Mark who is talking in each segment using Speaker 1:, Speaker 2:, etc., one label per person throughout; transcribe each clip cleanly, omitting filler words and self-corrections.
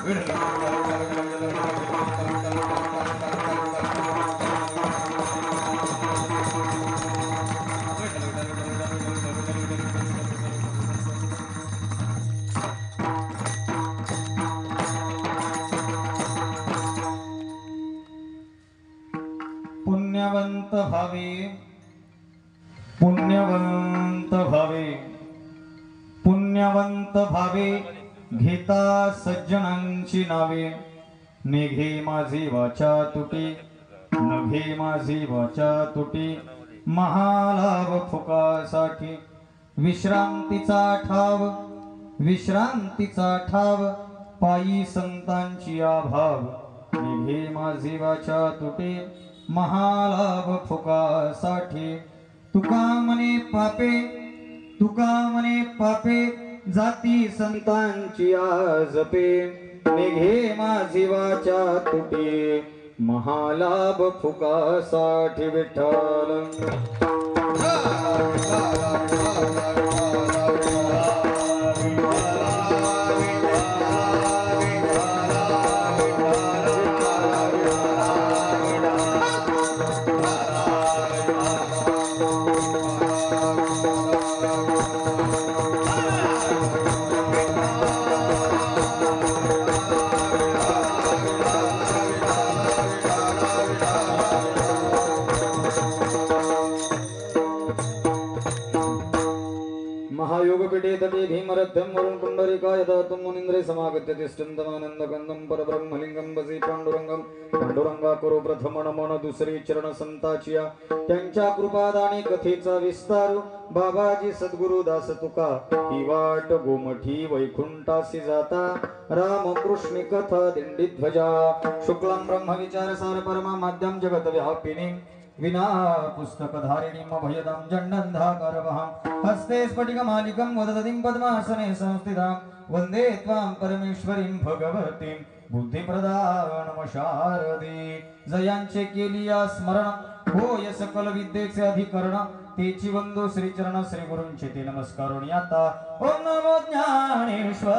Speaker 1: पुण्यवंत भावे पुण्यवंत भावे पुण्यवंत भावे घेता सज्जनांची नावे निघे माझी वाचा तुटी नघे माझी वाचा तुटी महालाभ फुकासाठी विश्रांतीचा ठाव पायी संतांची आभाव निघे माझी वाचा तुटी महालाभ फुकासाठी तुका म्हणे पापे जाती संतांची आजपे निघे माझी वाचा तुटी महालाभ फुकासाठी विठ्ठल महायोगपीठे तटे भीमरथ्यं वरुण पुंडरीकाय दातुं मुनीन्द्रे समागत्य तिष्ठन्तमानन्दकन्दं परब्रह्मलिंगं वसी पांडुरंगा करो प्रथम नमन दुसरे चरण संताचिया त्यांच्या कृपादानी कथेचा विस्तार बाबाजी सद्गुरु दास तुका ही वाट गोमठी वैकुंठासी जाता रामकृष्ण कथा दिंडी ध्वजा शुक्लं ब्रह्म विचार सार परमा माध्यम जगत व्यापिनी विना पुस्तकधारिणीं भयदां जण्डन्धाकारवहां हस्ते स्फटिकमालिकं वदतीं पद्मासने संस्थितां वन्दे त्वां परमेश्वरीं भगवतीं बुद्धिप्रदां नमशारदे जयांचे केलिया स्मरण होय सकल विद्येचे अधिकरण तेची वंदो श्रीचरण श्री गुरूंचे ते नमस्कारोनी आता ओम नमो ज्ञानेश्वरा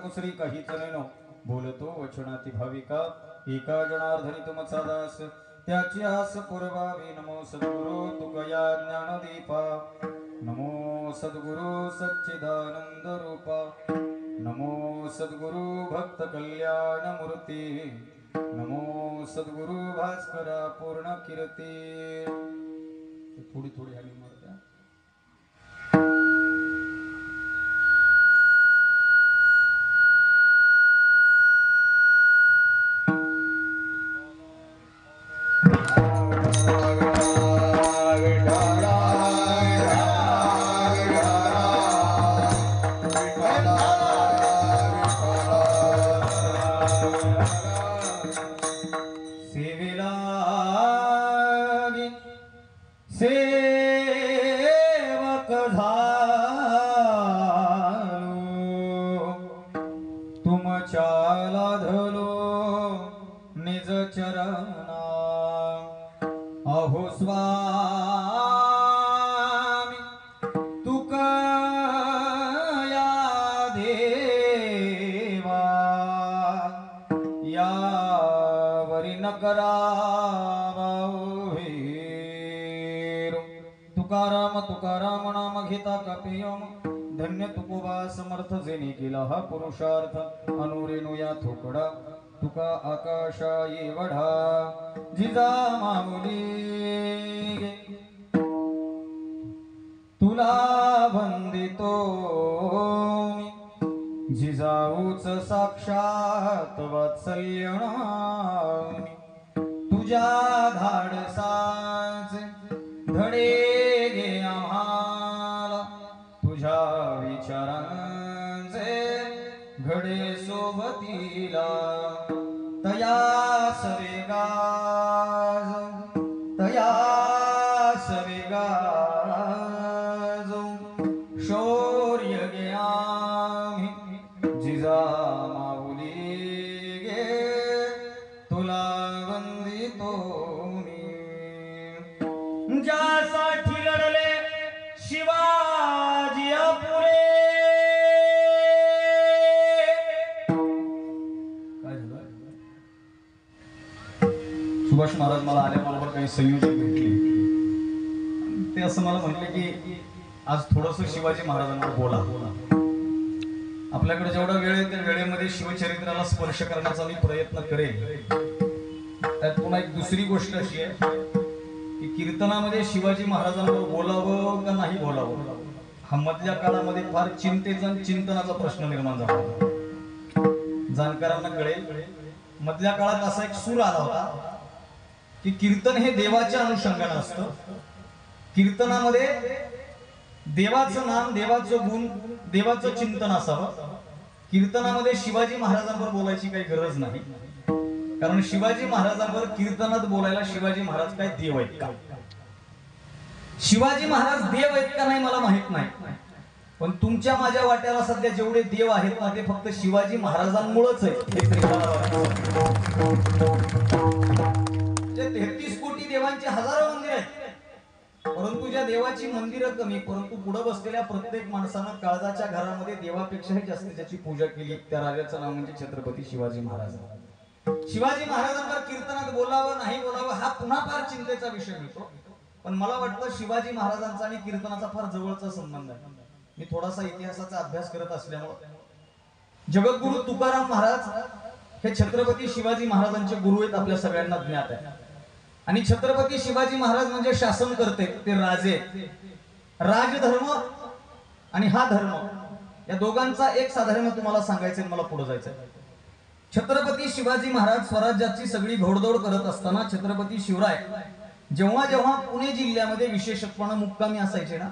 Speaker 1: कुसरी काहीच नेनो बोलतो वचनाती भाविका एका जनार्दनी तुमचा दास त्याची आस पुरवावी नमो सद्गुरु तुकया ज्ञानदीपा नमो सद्गुरु सच्चिदानंद रूपा नमो सद्गुरु भक्त कल्याण मूर्ती नमो सद्गुरु भास्करा पूर्ण कीर्ती थोडी थोडी हली मारता
Speaker 2: विठ्ठला
Speaker 1: राम तुकाराम नाम घेता कापेयम धन्य तुकोबा समर्थ जेने केला हा पुरुषार्थ अनुरेणू या थोकडा तुका आकाशा एवढा जिजा माऊली तुला वंदितो जिजाऊच साक्षात वात्सल्य तुझ्या धाडसाचे धडे गे आम्हाला तुझ्या विचारांचे घडे सोबतीला तयास वेगाज तयास वेगाज शौर्य गे आम्ही जिजा माऊली गे तुला वंदितो मी ज्यासाठी लढले शिवाजी अपुरे सुभाष महाराज मला आल्याबरोबर काही संयोजक भेटले ते असं मला म्हटले की आज थोडस शिवाजी महाराजांवर बोला आपल्याकडे जेवढा वेळ आहे त्या वेळेमध्ये शिवचरित्राला स्पर्श करण्याचा मी प्रयत्न करेन त्यात पुन्हा एक दुसरी गोष्ट अशी आहे की कीर्तनामध्ये शिवाजी महाराजांवर बोलावं का नाही बोलावं हा मधल्या काळामध्ये फार चिंतेचा आणि चिंतनाचा प्रश्न निर्माण झाला होता जाणकारांना कळेल मधल्या काळात असा एक सूर आला होता की कीर्तन हे देवाच्या अनुषंगाने असतं कीर्तनामध्ये देवाचं नाम देवाचं गुण देवाचं चिंतन असावं कीर्तनामध्ये शिवाजी महाराजांवर बोलायची काही गरज नाही कारण शिवाजी महाराजांवर कीर्तनात बोलायला शिवाजी महाराज काय देव आहेत का शिवाजी महाराज देव आहेत का नाही मला माहित नाही पण तुमच्या माझ्या वाट्याला सध्या जेवढे देव आहेत ना ते फक्त शिवाजी महाराजांमुळेच आहेत 33 कोटी देवांची हजारो मंदिर आहेत परंतु ज्या देवाची मंदिरं कमी परंतु पुढे बसलेल्या प्रत्येक माणसानं काळजाच्या घरामध्ये देवापेक्षाही जास्त ज्याची पूजा केली त्या राजाचं नाव म्हणजे छत्रपती शिवाजी महाराज शिवाजी महाराजांवर कीर्तनात बोलावं नाही बोलावं हा पुन्हा फार चिंतेचा विषय होतो पण मला वाटतं शिवाजी महाराजांचा आणि कीर्तनाचा फार जवळचा संबंध आहे मी थोडासा इतिहासाचा अभ्यास करत असल्यामुळे जगद्गुरु तुकाराम महाराज हे छत्रपती शिवाजी महाराजांचे गुरु आहेत आपल्या सगळ्यांना ज्ञात आहे आणि छत्रपती शिवाजी महाराज म्हणजे शासन करते ते राजे राजधर्म आणि हा धर्म या दोघांचा एक साधारण तुम्हाला सांगायचं मला पुढे जायचं छत्रपती शिवाजी महाराज स्वराज्याची सगळी घोडदौड करत असताना छत्रपती शिवराय जेव्हा जेव्हा पुणे जिल्ह्यामध्ये विशेषत्वाने मुक्कामी असायचे ना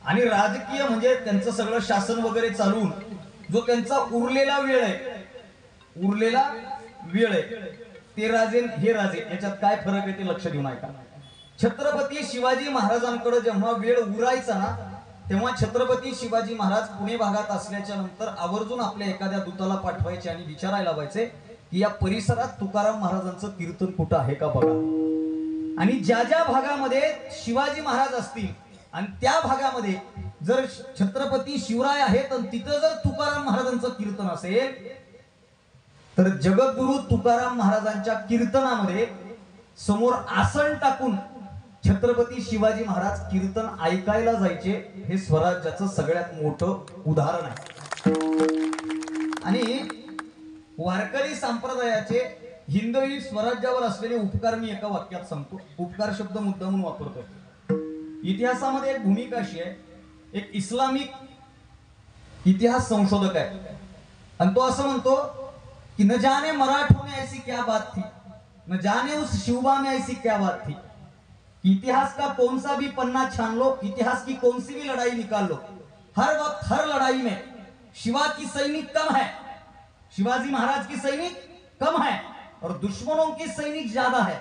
Speaker 1: आणि राजकीय म्हणजे त्यांचं सगळं शासन वगैरे चालवून जो त्यांचा उरलेला वेळ आहे ते राजे हे राजे याच्यात काय फरक आहे ते लक्ष देऊन ऐका छत्रपती शिवाजी महाराजांकडे जेव्हा वेळ उरायचा ना तेव्हा छत्रपती शिवाजी महाराज पुणे भागात असल्याच्या नंतर आवर्जून आपल्या एखाद्या दूताला पाठवायचे आणि विचारायला लावायचे की या परिसरात तुकाराम महाराजांचं कीर्तन कुठं आहे का बघा आणि ज्या ज्या भागामध्ये शिवाजी महाराज असतील आणि त्या भागामध्ये जर छत्रपती शिवराय आहेत आणि तिथं जर तुकाराम महाराजांचं कीर्तन असेल तर जगद्गुरु तुकाराम महाराजांच्या कीर्तनामध्ये समोर आसन टाकून छत्रपती शिवाजी महाराज कीर्तन ऐकायला जायचे हे स्वराज्याचं सगळ्यात मोठं उदाहरण आहे आणि वारकरी संप्रदायाचे हिंदवी स्वराज्यावर असलेले उपकार मी एका वाक्यात सांगतो उपकार शब्द मुद्दा म्हणून वापरतो इतिहासामध्ये एक भूमिका अशी आहे एक इस्लामिक इतिहास संशोधक आहे आणि तो असं म्हणतो कि न जाने मराठों में ऐसी क्या बात थी न जाने उस शिवबा में ऐसी क्या बात थी इतिहास का कौन सा भी पन्ना छान लो इतिहास की कौन सी भी लड़ाई निकाल लो हर वक्त हर लड़ाई में शिवा की सैनिक कम है शिवाजी महाराज की सैनिक कम है और दुश्मनों की सैनिक ज्यादा है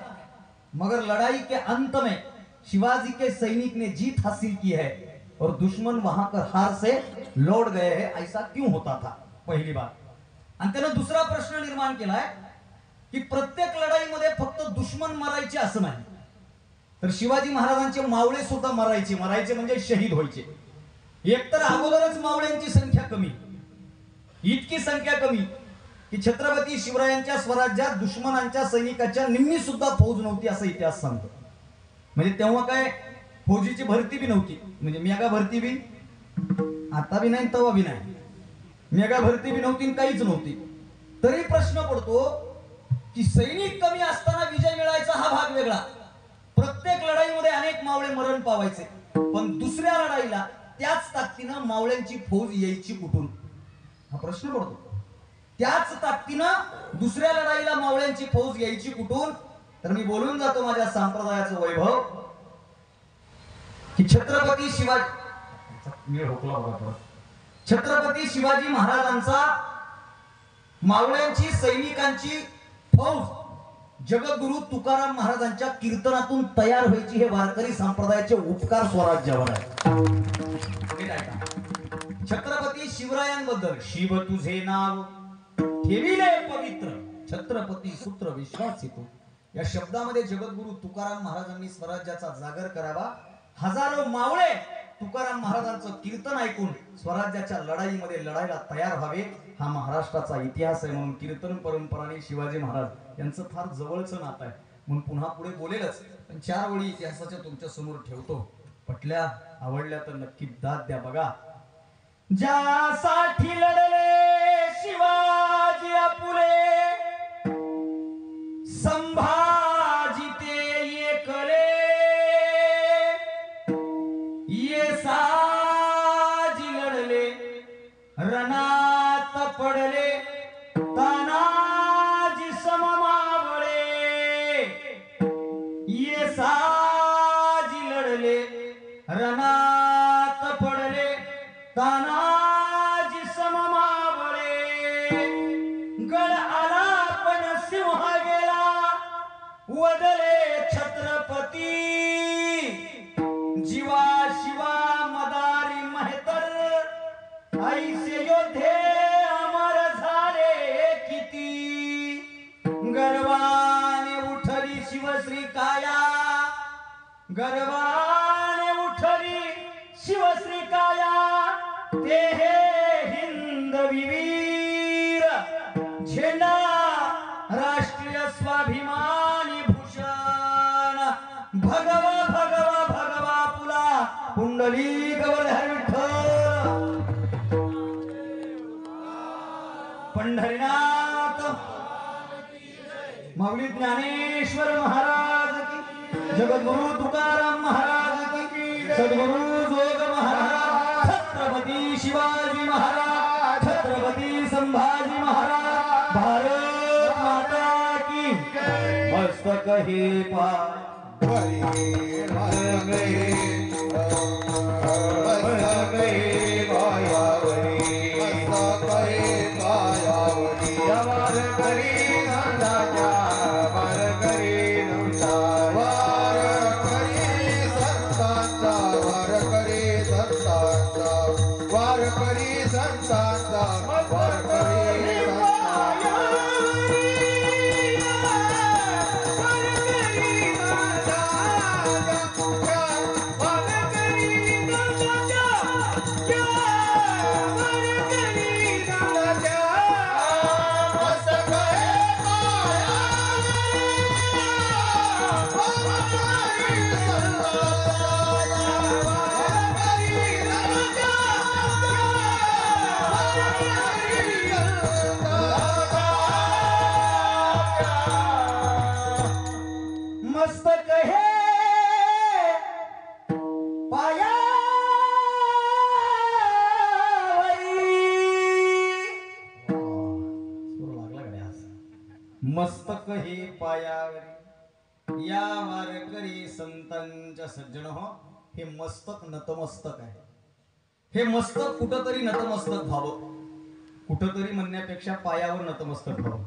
Speaker 1: मगर लड़ाई के अंत में शिवाजी के सैनिक ने जीत हासिल की है और दुश्मन वहां पर हार से लौट गए हैं ऐसा क्यों होता था पहली बात आणि त्यानं दुसरा प्रश्न निर्माण केलाय की प्रत्येक लढाईमध्ये फक्त दुश्मन मरायचे असं नाही तर शिवाजी महाराजांचे मावळे सुद्धा मरायचे म्हणजे शहीद व्हायचे एकतर अगोदरच मावळ्यांची संख्या कमी इतकी संख्या कमी की छत्रपती शिवरायांच्या स्वराज्यात दुश्मनांच्या सैनिकाच्या निम्मी सुद्धा फौज नव्हती असं इतिहास सांगतो म्हणजे तेव्हा काय
Speaker 2: फौजीची भरती बी नव्हती, म्हणजे मेगा भरती बी आता बी नाही तवा बी नाही, मेगा भरती बी नव्हती काहीच नव्हती. तरी प्रश्न पडतो की सैनिक कमी असताना विजय मिळायचा हा भाग वेगळा. प्रत्येक लढाईमध्ये अनेक मावळे मरण पावायचे, पण दुसऱ्या लढाईला त्याच ताकदीनं मावळ्यांची फौज यायची कुठून हा प्रश्न पडतो. त्याच ताकदीनं दुसऱ्या लढाईला मावळ्यांची फौज यायची कुठून. तर मी बोलून जातो माझ्या संप्रदायाचं वैभव की छत्रपती शिवाजी महाराजांचा मावळ्यांची सैनिकांची फौज जगद्गुरु तुकाराम महाराजांच्या कीर्तनातून तयार व्हायची हे वारकरी संप्रदायाचे उपकार स्वराज्यावर आहे. छत्रपती शिवरायांबद्दल शिव तुझे नाव ठेविले पवित्र छत्रपती सूत्र विश्वासितो या शब्दामध्ये जगद्गुरु तुकाराम महाराजांनी स्वराज्याचा जागर करावा. हजारो मावळे तुकाराम महाराजांचं कीर्तन ऐकून स्वराज्याच्या लढाईमध्ये लढायला तयार व्हावे हा महाराष्ट्राचा इतिहास आहे. म्हणून कीर्तन परंपराने शिवाजी महाराज यांचं फार जवळचं नातं आहे. म्हणून पुन्हा पुढे बोलेलच, पण 4 ओळी इतिहासाच्या तुमच्या समोर ठेवतो. पटल्या आवडल्या तर नक्की दाद द्या. बघा, ज्यासाठी लढले शिवाजी आपुले संभाजी ते एकले ये साजी लढले रणात पडले तानाजी सममावळे ये साजी लढले रणात पडले तानाजी सममावळे गड आला पण सिंह गेला वदले छत्रपती जीवा शिवा मदारी मेहतर ऐसे योद्धे अमर झाले किती गर्वाने उठली शिवश्री काया गर्वाने उठली शिवश्री काया ते हे हिंद वीर झेंडा राष्ट्रीय स्वाभिमानी भूषण भगवा भगवा भगवा पुला कुंडली गवळहर विठ्ठल पंढरीनाथ माऊली ज्ञानेश्वर महाराज की जगद्गुरु तुकाराम महाराज की सद्गुरु जोग महाराज छत्रपती शिवाजी महाराज छत्रपती संभाजी महाराज भारत माता की मस्तक हे पा मस्तक हे पायावरी या वारकरी संतांच्या सज्जन हो हे मस्तक नतमस्तक आहे. हे मस्तक कुठंतरी नतमस्तक व्हावं, कुठंतरी म्हणण्यापेक्षा पायावर नतमस्तक व्हावं.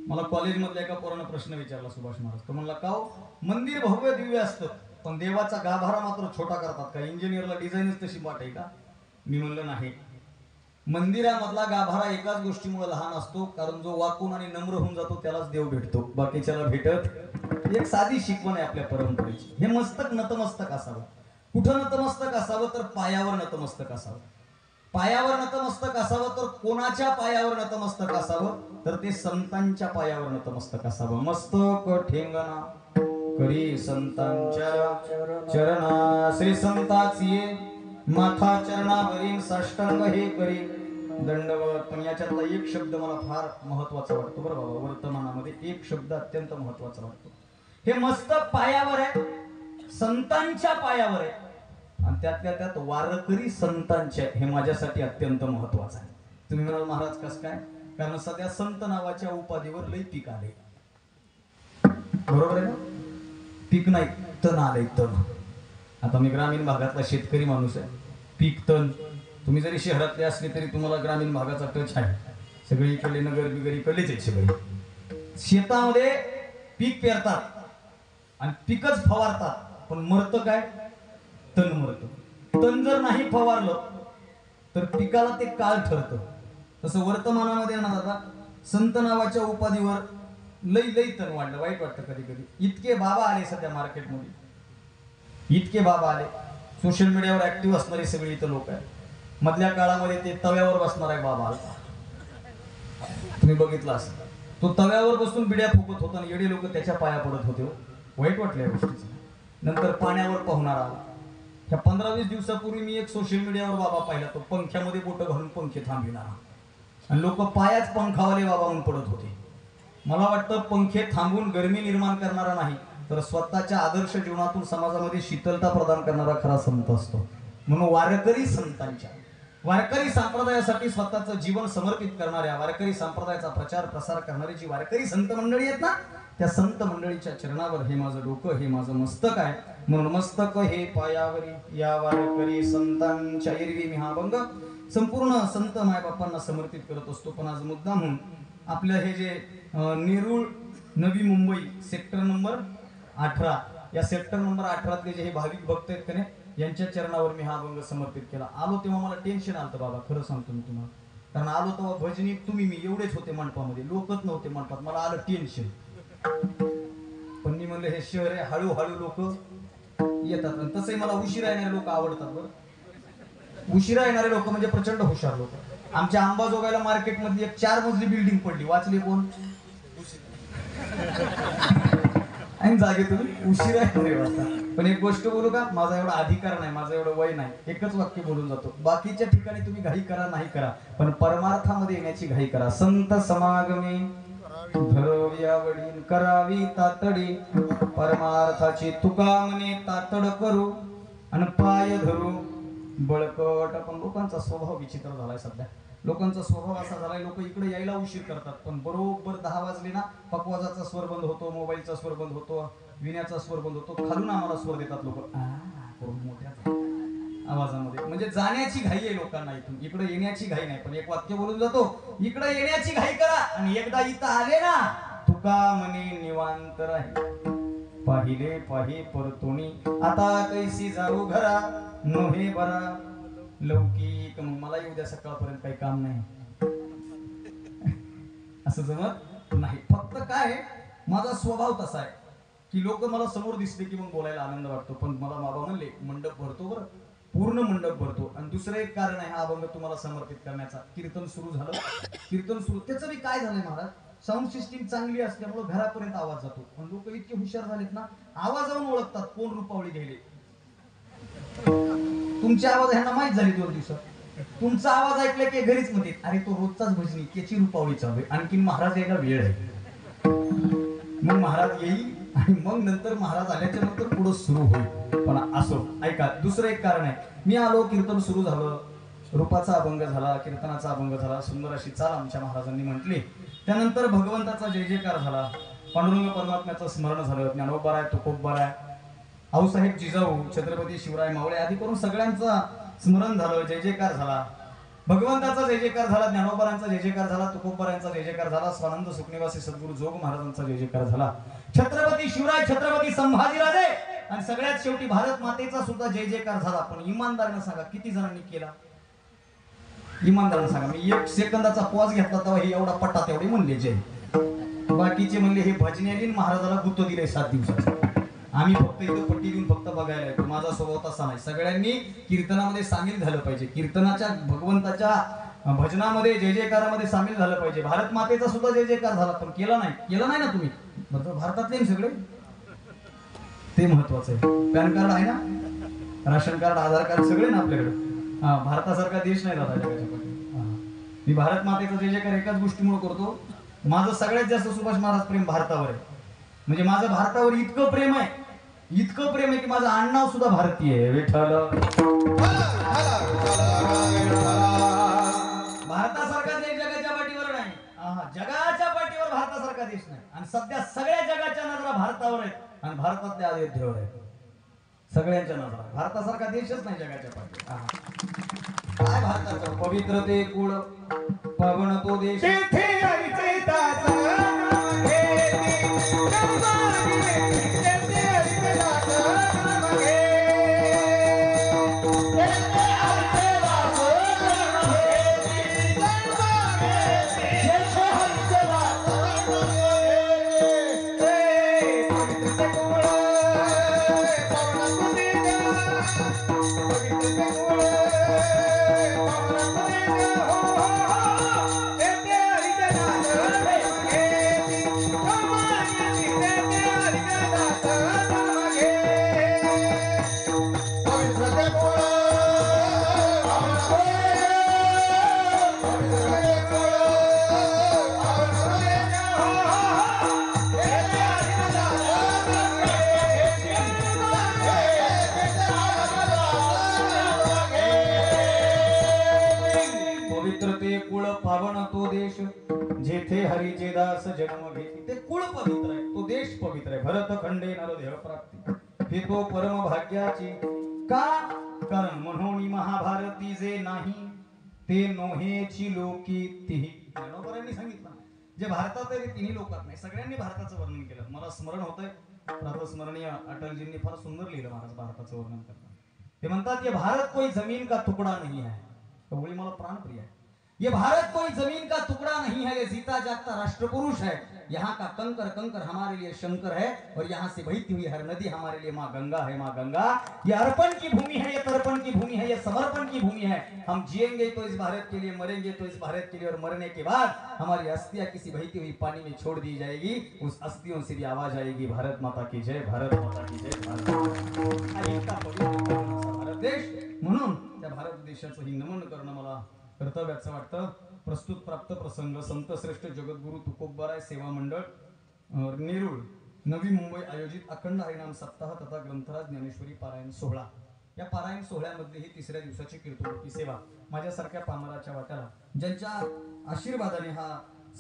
Speaker 2: मला कॉलेजमधल्या एका पोरानं प्रश्न विचारला सुभाष महाराज. तो म्हणला का मंदिर भव्य दिव्य असतं पण देवाचा गाभारा मात्र छोटा करतात का? इंजिनियरला डिझाईनच तशी वाट आहे का? मी म्हणलं नाही. मंदिरामधला गाभारा एकाच गोष्टीमुळे लहान असतो, कारण जो वाकून आणि नम्र होऊन जातो त्यालाच देव भेटतो, बाकीच्याला भेटत. एक साधी शिकवण आहे आपल्या परंपरेची. हे मस्तक नतमस्तक असावं. कुठं नतमस्तक असावं तर पायावर नतमस्तक असावं. पायावर नतमस्तक असावं तर कोणाच्या पायावर नतमस्तक असावं तर ते संतांच्या पायावर नतमस्तक असावं. मस्तक ठेंगणा करी संतांच्या चरणा श्री संताची माथा चरणावरील साष्टांग हे करी दंडवत. पण याच्यातला एक शब्द मला फार महत्वाचा वाटतो बरं बाबा. वर्तमानामध्ये एक शब्द अत्यंत महत्वाचा वाटतो. हे मस्तक पायावर आहे, संतांच्या पायावर आहे, आणि त्यातल्या त्यात वारकरी संतांचे आहे. हे माझ्यासाठी अत्यंत महत्वाचं आहे. तुम्ही म्हणाल महाराज कसं काय? कारण सध्या संत नावाच्या उपाधीवर लई पीक आले. बरोबर आहे ना? पीक नाही तण आलंय, तण. आता मी ग्रामीण भागातला शेतकरी माणूस आहे. पीक तण. तुम्ही जरी शहरातले असले तरी तुम्हाला ग्रामीण भागाचा टच आहे. सगळी इकडे नगर बिगर इकडलेच आहेत सगळे. शेतामध्ये पीक पेरतात आणि पीकच फवारतात, पण मरतं काय? तण मरतं. तण जर नाही फवारलं तर पिकाला ते काळ ठरतं. तसं वर्तमानामध्ये ना दादा, संत नावाच्या उपाधीवर लई लई तण वाढलं. वाईट वाटतं कधी कधी. इतके बाबा आले सध्या मार्केटमध्ये, इतके बाबा आले. सोशल मीडियावर ऍक्टिव्ह असणारे सगळे इथं लोक आहेत. मधल्या काळामध्ये ते तव्यावर बसणार आहे बाबा आलता, तुम्ही बघितलं असं. तो तव्यावर बसून बिड्या फुकत होता आणि येडे लोक त्याच्या पाया पडत होते. वाईट वाटलं या गोष्टीचं. नंतर पाण्यावर पोहणार आला. ह्या 15-20 दिवसापूर्वी मी एक सोशल मीडियावर बाबा पाहिला. तो पंख्यामध्ये बोट घालून पंखे थांबविणारा, आणि लोक पायाच पंखावाले बाबा म्हणून पडत होते. मला वाटतं पंखे थांबून गरमी निर्माण करणारा नाही, तर स्वतःच्या आदर्श जीवनातून समाजामध्ये शीतलता प्रदान करणारा खरा संत असतो. म्हणून वारकरी संतांच्या, वारकरी संप्रदायासाठी स्वतःचं जीवन समर्पित करणाऱ्या, वारकरी संप्रदायाचा प्रचार प्रसार करणारी जी वारकरी संत मंडळी आहेत ना, त्या संत मंडळीच्या चरणावर हे माझं डोकं, हे माझं मस्तक आहे. म्हणून मस्तक हे पायावरी या वारकरी संतांच्या एरवी मी हा भंग संपूर्ण संत मायबापांना समर्पित करत असतो. पण आज मुद्दाम म्हणून आपलं हे जे नेरूळ नवी मुंबई सेक्टर नंबर 18, या सेक्टर नंबर 18तले जे हे भाविक भक्त आहेत का, यांच्या चरणावर मी हा अभंग समर्पित केला. आलो तेव्हा मला टेन्शन आलं बाबा, खरं सांगतो मी तुम्हाला. कारण आलो तेव्हा भजनी तुम्ही मी एवढेच होते मंडपामध्ये, लोकच नव्हते मंडपात. मला आलं टेन्शन. पण मी म्हणलं हे शहर आहे, हळूहळू लोक येतात. आणि तसंही मला उशिरा येणारे लोक आवडतात बरं. उशिरा येणारे लोक म्हणजे प्रचंड हुशार लोक. आमच्या अंबाजोगाईला मार्केटमधली एक 4 मजली बिल्डिंग पडली. वाचली कोण? आणि जागे तुम्ही उशिरा येणारे वाचता. पण एक गोष्ट बोलू का, माझा एवढा अधिकार नाही, माझं एवढं वय नाही. एकच वाक्य बोलून जातो. बाकीच्या ठिकाणी तुम्ही घाई करा, नाही करा, पण परमार्थामध्ये येण्याची घाई करा. संत समागमे धरव्या वडील करावी तातडी, परमार्थाची तुका म्हणे तातड करू, आणि पाय धरू बळकट. पण लोकांचा स्वभाव विचित्र झालाय सध्या. लोकांचा स्वभाव असा झालाय, लोक इकडे यायला उशीर करतात, पण बरोबर 10 वाजले ना, पकवाजाचा स्वर बंद होतो, मोबाईलचा स्वर बंद होतो, विण्याचा स्वर बंद होतो. खालून आम्हाला स्वर देतात लोक मोठ्या आवाजामध्ये. म्हणजे जाण्याची घाई आहे लोकांना, इथून इकडे येण्याची घाई नाही. पण एक वाक्य बोलून जातो, इकडे येण्याची घाई करा, आणि एकदा इथं आले ना, तुका म्हणे निवांत राही, पाहिले पाहि परतोणी, आता कैसी जाऊ घरा नोहे बरा लौकिक. मग मला येऊ द्या, सकाळपर्यंत काही काम नाही, असं जमत नाही. फक्त काय, माझा स्वभाव तसा आहे की लोक मला समोर दिसले की मग बोलायला आनंद वाटतो. पण मला बाबा म्हणले मंडप भरतो बरं, पूर्ण मंडप भरतो. आणि दुसरं एक कारण आहे हा अभंग तुम्हाला समर्पित करण्याचा. कीर्तन सुरू झालं, कीर्तन सुरू, त्याचं बी काय झालंय महाराज, साऊंड सिस्टीम चांगली असल्यामुळे घरापर्यंत आवाज जातो. पण लोक इतके हुशार झालेत ना, आवाजावरून ओळखतात कोण रुपावळी घ्यायले. तुमचे आवाज ह्यांना माहित झाली 2 दिवसात. तुमचा आवाज ऐकला की घरीच म्हणते, अरे तो रोजचाच भजनी, त्याची रुपावळी चालू आहे, आणखी महाराज यायला वेळ आहे. मग महाराज येईल, आणि मग नंतर महाराज आल्याच्या नंतर पुढे सुरू होईल. पण असो, ऐका, दुसरं एक कारण आहे. मी आलो, कीर्तन सुरू झालं, रूपाचा अभंग झाला, कीर्तनाचा अभंग झाला, सुंदर अशी चाल आमच्या महाराजांनी म्हटली. त्यानंतर भगवंताचा जय जयकार झाला, पांडुरंग परमात्म्याचं स्मरण झालं, ज्ञानोबाराय तुकोबाराय, आऊसाहेब जिजाऊ, छत्रपती शिवराय मावळे आदी करून सगळ्यांचं स्मरण झालं, जय जयकार झाला. भगवंताचा जय जयकार झाला, ज्ञानोबारांचा जय जयकार झाला, तुकोबारांचा जय जयकार झाला, स्वानंद सुखनिवासी सद्गुरू जोग महाराजांचा जय जयकार झाला, छत्रपती शिवराय, छत्रपती संभाजीराजे, आणि सगळ्यात शेवटी भारत मातेचा सुद्धा जय जयकार झाला. पण इमानदारीने सांगा किती जणांनी केला? इमानदारीने सांगा. मी 1 सेकंदाचा पॉज घेतला तेव्हा हे एवढा पट्टा तेवढे म्हणले जय. बाकीचे म्हणले हे भजनेली महाराजाला गुत्त दिले 7 दिवसाचं. आम्ही फक्त इथं पट्टी देऊन फक्त बघायला येतो. माझा स्वभाव तसा नाही. सगळ्यांनी कीर्तनामध्ये सामील झालं पाहिजे, कीर्तनाच्या भगवंताच्या भजनामध्ये जय जयकारामध्ये सामील झालं पाहिजे. भारत मातेचा सुद्धा जय जयकार झाला, पण केला नाही ना तुम्ही. भारतातले सगळे ते महत्वाचं आहे. पॅन कार्ड आहे ना, राशन कार्ड, आधार कार्ड सगळे ना आपल्याकडे. हा, भारतासारखा देश नाही दादा जगाच्या पाठी. हा. मी भारत मातेचं जे जे काही एकाच गोष्टीमुळे करतो, माझं सगळ्यात जास्त सुभाष महाराज प्रेम भारतावर आहे. म्हणजे माझं भारतावर इतकं प्रेम आहे, इतकं प्रेम आहे की माझं आडनाव सुद्धा भारतीय आहे. विठ्ठल. भारतासारखा देश जगाच्या पाठीवर नाही. जगाच्या पाठीवर भारतासारखा देश नाही. आणि सध्या सगळ्या जगाच्या नजरा भारतावर आहेत आणि भारतातल्या अयोध्येवर आहेत. सगळ्यांच्या नजरा भारतासारखा देशच नाही जगाच्या पाठीवर. काय भारताचं पवित्र ते कुळ, पावन तो देश. जेथे हरीचे दास जन्म घेती. ते कुळ पवित्र आहे, तो देश पवित्र आहे. भरत खंडे नरदेह प्राप्ती हे तो परम भाग्याची. का? कारण म्हणून महाभारती जे नाही ते नोहेची लोकी तिही. ज्ञानोबरांनी सांगितलं जे भारतात आहे ते तिन्ही लोकात नाही. सगळ्यांनी भारताचं वर्णन केलं. मला स्मरण होतंय प्रातस्मरणीय अटलजींनी फार सुंदर लिहिलं महाराज भारताचं वर्णन करताना. ते म्हणतात ये भारत कोई जमीन का तुकडा नहीं है. कवळी मला प्राणप्रिय आहे. ये भारत कोई जमीन का टुकड़ा नहीं है, ये जीता जागता राष्ट्र पुरुष है. यहाँ का कंकर कंकर हमारे लिए शंकर है और यहाँ से बहती हुई हर नदी हमारे लिए माँ गंगा है. माँ गंगा ये अर्पण की भूमि है, ये तर्पण की भूमि है, ये समर्पण की भूमि है. हम जिएंगे तो इस भारत के लिए, मरेंगे तो इस भारत के लिए और मरने के बाद हमारी अस्थियां किसी बहती हुई पानी में छोड़ दी जाएगी. उस अस्थियों से भी आवाज आएगी भारत माता की जय, भारत माता की जय. भारत देश म्हणून त्या भारत देशाचं ही नमन करणं मला कर्तव्याचं वाटतं. प्रस्तुत प्राप्त प्रसंग संत श्रेष्ठ जगद्गुरु तुकोबाराय सेवा मंडळ नेरूळ नवी मुंबई आयोजित अखंड हरिनाम सप्ताह तथा ग्रंथराज ज्ञानेश्वरी पारायण सोहळा. या पारायण सोहळ्यामधली ही तिसऱ्या दिवसाची कीर्तनोक्ती सेवा माझ्यासारख्या पामराच्या वाट्याला ज्यांच्या आशीर्वादाने हा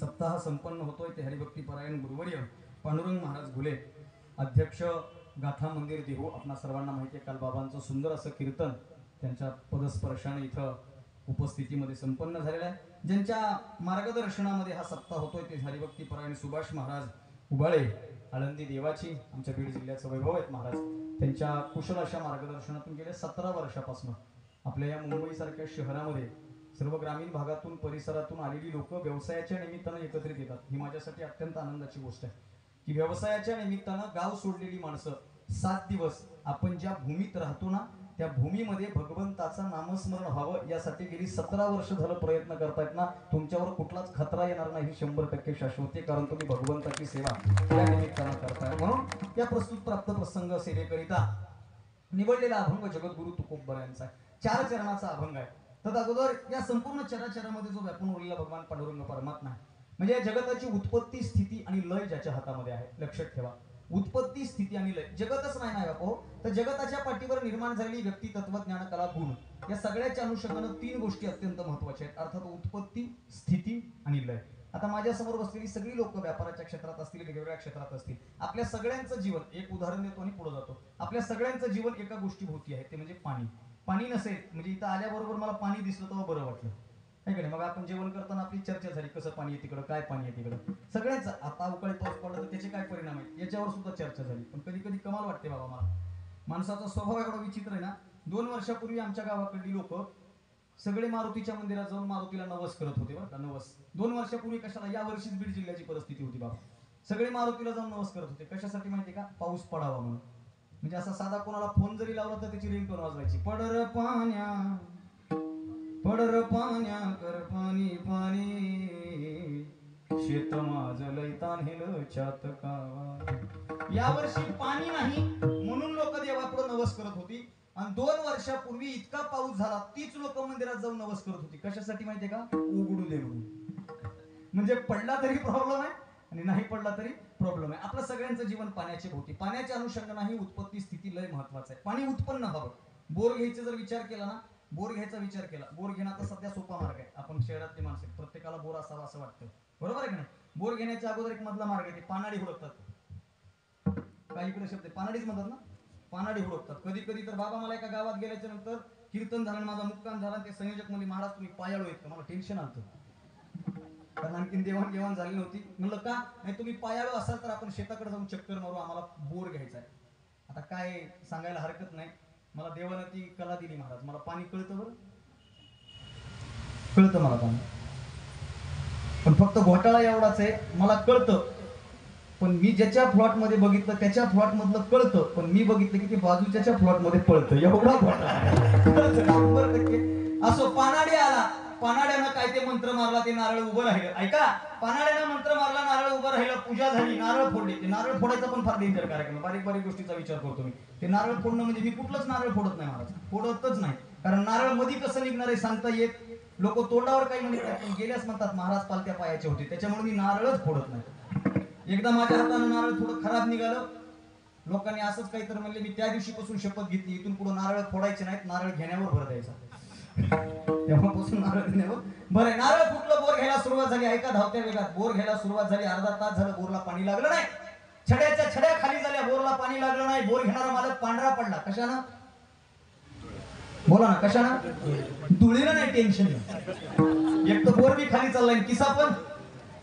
Speaker 2: सप्ताह संपन्न होतोय ते हरिभक्ती पारायण गुरुवर्य पांडुरंग महाराज घुले, अध्यक्ष गाथा मंदिर देहू. आपणा सर्वांना माहिती आहे काल बाबांचं सुंदर असं कीर्तन त्यांच्या पदस्पर्शाने इथं उपस्थितीमध्ये संपन्न झालेला आहे. ज्यांच्या मार्गदर्शनामध्ये हा सप्ताह होतोय ते हरिभक्ती परायण सुभाष महाराज उबाळे, आळंदी देवाची, आमच्या बीड जिल्ह्याचं वैभव आहेत महाराज. त्यांच्या कुशल अशा मार्गदर्शनातून गेल्या 17 वर्षापासून आपल्या या मुंबईसारख्या शहरामध्ये सर्व ग्रामीण भागातून परिसरातून आलेली लोक व्यवसायाच्या निमित्तानं एकत्रित येतात. ही माझ्यासाठी अत्यंत आनंदाची गोष्ट आहे की व्यवसायाच्या निमित्तानं गाव सोडलेली माणसं 7 दिवस आपण ज्या भूमीत राहतो ना त्या भूमीमध्ये भगवंताचं नामस्मरण व्हावं यासाठी गेली 17 वर्ष झालं प्रयत्न करतायत ना. तुमच्यावर कुठलाच खतरा येणार नाही, 100% शाश्वती, कारण तुम्ही भगवंताची सेवा या निमित्तानं करताय. म्हणून या प्रस्तुत प्राप्त प्रसंग सेवेकरिता निवडलेला अभंग जगद्गुरु तुकोबरा यांचा 4 चरणाचा अभंग आहे. तर अगोदर या संपूर्ण चराचरामध्ये जो व्यापून उरलेला भगवान पांडुरंग परमात्मा आहे, म्हणजे जगताची उत्पत्ती स्थिती आणि लय ज्याच्या हातामध्ये आहे. लक्षात ठेवा, उत्पत्ती स्थिती आणि लय. जगतच नाही ना बापो, तर जगताच्या पाठीवर निर्माण झालेली व्यक्ती, तत्वज्ञान, कला, गुण या सगळ्याच्या अनुषंगानं 3 गोष्टी अत्यंत महत्वाच्या आहेत. अर्थात उत्पत्ती, स्थिती आणि लय. आता माझ्या समोर बसलेली सगळी लोक व्यापाराच्या क्षेत्रात असतील, वेगवेगळ्या क्षेत्रात असतील. आपल्या सगळ्यांचं जीवन, एक उदाहरण देतो आणि पुढे जातो. आपल्या सगळ्यांचं जीवन एका गोष्टीभोवती आहे, ते म्हणजे पाणी. पाणी नसेल म्हणजे इथं आल्याबरोबर मला पाणी दिसलं तेव्हा बरं वाटलं, नाही का? मग आपण जेवण करताना आपली चर्चा झाली, कसं पाणी आहे तिकडं, काय पाणी आहे तिकडं, सगळ्यांचं. आता अवकाळी पाऊस पडला तर त्याचे काय परिणाम आहेत याच्यावर सुद्धा चर्चा झाली. पण कधी कधी कमाल वाटते बाबा मला, माणसाचा स्वभाव एवढा विचित्र आहे ना. 2 वर्षापूर्वी आमच्या गावाकडली लोक सगळे मारुतीच्या मंदिरात जाऊन मारुतीला नवस करत होते, बरं का, नवस. 2 वर्षापूर्वी कशाला, या वर्षीच बीड जिल्ह्याची परिस्थिती होती बाबा. सगळे मारुतीला जाऊन नवस करत होते. कशासाठी माहिती का? पाऊस पडावा म्हणून. म्हणजे असा साधा कोणाला फोन जरी लावला तर त्याची रिंगटोन वाजवायची, पडर पाण्या कर पाणी पाणी, शेत माझं लैतान हेल चातकावा. यावर्षी पाणी नाही म्हणून लोक देवापुढे नवस करत होती. आणि 2 वर्षापूर्वी इतका पाऊस झाला, तीच लोक मंदिरात जाऊन नवस करत होती. कशासाठी माहितीये का? उघडू दे म्हणून. म्हणजे पडला तरी प्रॉब्लेम आहे आणि नाही पडला तरी प्रॉब्लेम आहे. आपलं सगळ्यांचं जीवन पाण्याचे भोवती. पाण्याच्या अनुषंगाने ही उत्पत्ती स्थिती लय महत्वाचं आहे. पाणी उत्पन्न हवं. बोर घ्यायचा जर विचार केला ना, बोर घ्यायचा विचार केला, बोर घेणं तर सध्या सोपा मार्ग आहे. आपण शहरातली माणसं प्रत्येकाला बोर असावा असं वाटतं, बरोबर आहे की नाही? बोर घेण्याच्या अगोदर एक मधला मार्ग आहे, ते पानाडी हुडकतात. काही इकडे शब्द पानाडीच म्हणतात ना, पानाडी हुडकतात. कधी कधी तर बाबा मला एका गावात गेल्याच्या नंतर कीर्तन झालं, माझा मुक्काम झाला, ते संयोजक म्हणजे महाराज तुम्ही पायाळू आहेत का? मला टेन्शन आलं, कारण आणखीन देवाणघेवाण झाली नव्हती. म्हणलं का नाही, तुम्ही पायाळू असाल तर आपण शेताकडे जाऊन चक्कर मारू, आम्हाला बोर घ्यायचा आहे. आता काय सांगायला हरकत नाही, मला देवानं ती कला दिली महाराज. मला पाणी कळतं, बरं कळतं मला पाणी, पण फक्त घोटाळा एवढाच आहे, मला कळतं पण मी ज्याच्या प्लॉट मध्ये बघितलं त्याच्या प्लॉट मधलं कळतं, पण मी बघितलं की ते बाजूच्या प्लॉट मध्ये पळतं. एवढा घोटाळा. 100% असो. पानाडी आला, पानाड्यानं काय ते मंत्र मारला, ते नारळ उभं राहिलं. ऐका, पानाड्यानं मंत्र मारला, नारळ उभं राहिलं, पूजा झाली, नारळ फोडले. ते नारळ फोडायचा पण फार डेंजर कार्यक्रम. बारीक बारीक गोष्टीचा विचार करतो मी. ते नारळ फोडणं म्हणजे मी कुठलंच नारळ फोडत नाही महाराज, फोडतच नाही. कारण नारळ मध्ये कसं निघणार आहे सांगता येत. लोक तोंडावर काही म्हणतात पण गेल्यास म्हणतात महाराज पालत्या पायाचे होते, त्याच्यामुळे मी नारळच फोडत नाही. एकदा माझ्या हातानं नारळ थोडं खराब निघालं, लोकांनी असंच काहीतरी म्हणले. मी त्या दिवशीपासून शपथ घेतली, इथून पुढे नारळ फोडायचे नाहीत, नारळ घेण्यावर भर द्यायचा. तेव्हापासून नारळ घेण्यावर बरं. नारळ फुटलं, बोर घ्यायला सुरुवात झाली. ऐका, धावत्या वेगात बोर घ्यायला सुरुवात झाली. अर्धा तास झालं, बोरला पाणी लागलं नाही. छड्याच्या छड्या खाली झाल्या, बोरला पाणी लागलं नाही. बोर घेणारा मालक पांढरा पडला. कशानं? बोला ना, कशानं? धुळीनं नाही, टेन्शन. एक तर बोर बी खाली चाललाय, किसा पण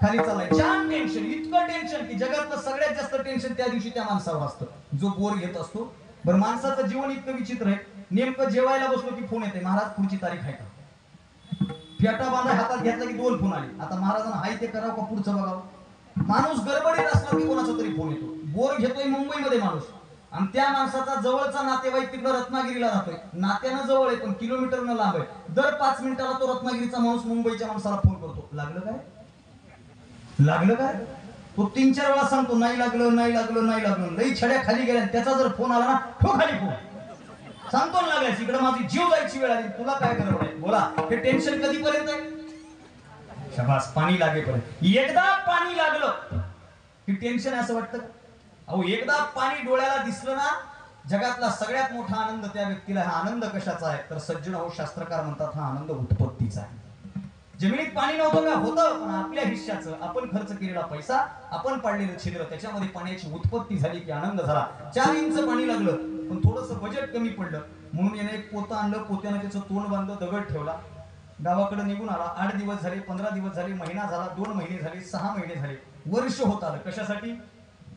Speaker 2: खाली चाललाय. छान टेन्शन, इतकं टेन्शन की जगातलं सगळ्यात जास्त टेन्शन त्या दिवशी त्या माणसावर असतं जो बोर घेत असतो. बरं, माणसाचं जीवन इतकं विचित्र आहे. नेमकं जेवायला बसलो की फोन येते, महाराज पुढची तारीख आहे का? फेटा बांधा हातात घेतला की 2 फोन आले. आता महाराजांना हाय ते करावं का पुढचं बघावं? माणूस गडबडीत असला की कोणाचा तरी फोन येतो. बोर घेतोय मुंबईमध्ये माणूस, आणि त्या माणसाचा जवळचा नातेवाईक तिकडे रत्नागिरीला राहतोय. नात्यानं जवळ आहे पण किलोमीटरनं लांब आहे. दर 5 मिनिटाला तो रत्नागिरीचा माणूस मुंबईच्या माणसाला फोन करतो, लागलं काय, लागलं काय? तो 3-4 वेळा सांगतो, नाही लागलं, नाही लागलं, नाही लागलं. लई छड्या खाली गेल्या. त्याचा जर फोन आला ना, ठो खाली फोन, सांगतो ना लागायची. इकडे माझी जीव जायची वेळ आली, तुला काय गरज आहे? बोला, हे टेन्शन कधीपर्यंत आहे? शाबास, पाणी लागेपर्यंत. एकदा पाणी लागलं की टेन्शन असं वाटतं. अहो, एकदा पाणी डोळ्याला दिसलं ना, जगातला सगळ्यात मोठा आनंद त्या व्यक्तीला. हा आनंद कशाचा आहे तर सज्जन हो, शास्त्रकार म्हणतात हा आनंद उत्पत्तीचा आहे. जमिनीत पाणी नव्हतं का? होतं, पण आपल्या हिश्श्याचं, आपण खर्च केलेला पैसा, आपण पाडलेलं छिद्र, त्याच्यामध्ये पाण्याची उत्पत्ती झाली की आनंद झाला. 4 इंच पाणी लागलं, पण थोडंसं बजेट कमी पडलं म्हणून याने एक पोतं आणलं, पोत्यानं त्याचं तोंड बांधलं, दगड ठेवला, गावाकडे निघून आला. 8 दिवस झाले, 15 दिवस झाले, महिना झाला, 2 महिने झाले, 6 महिने झाले, वर्ष होत आलं. कशासाठी?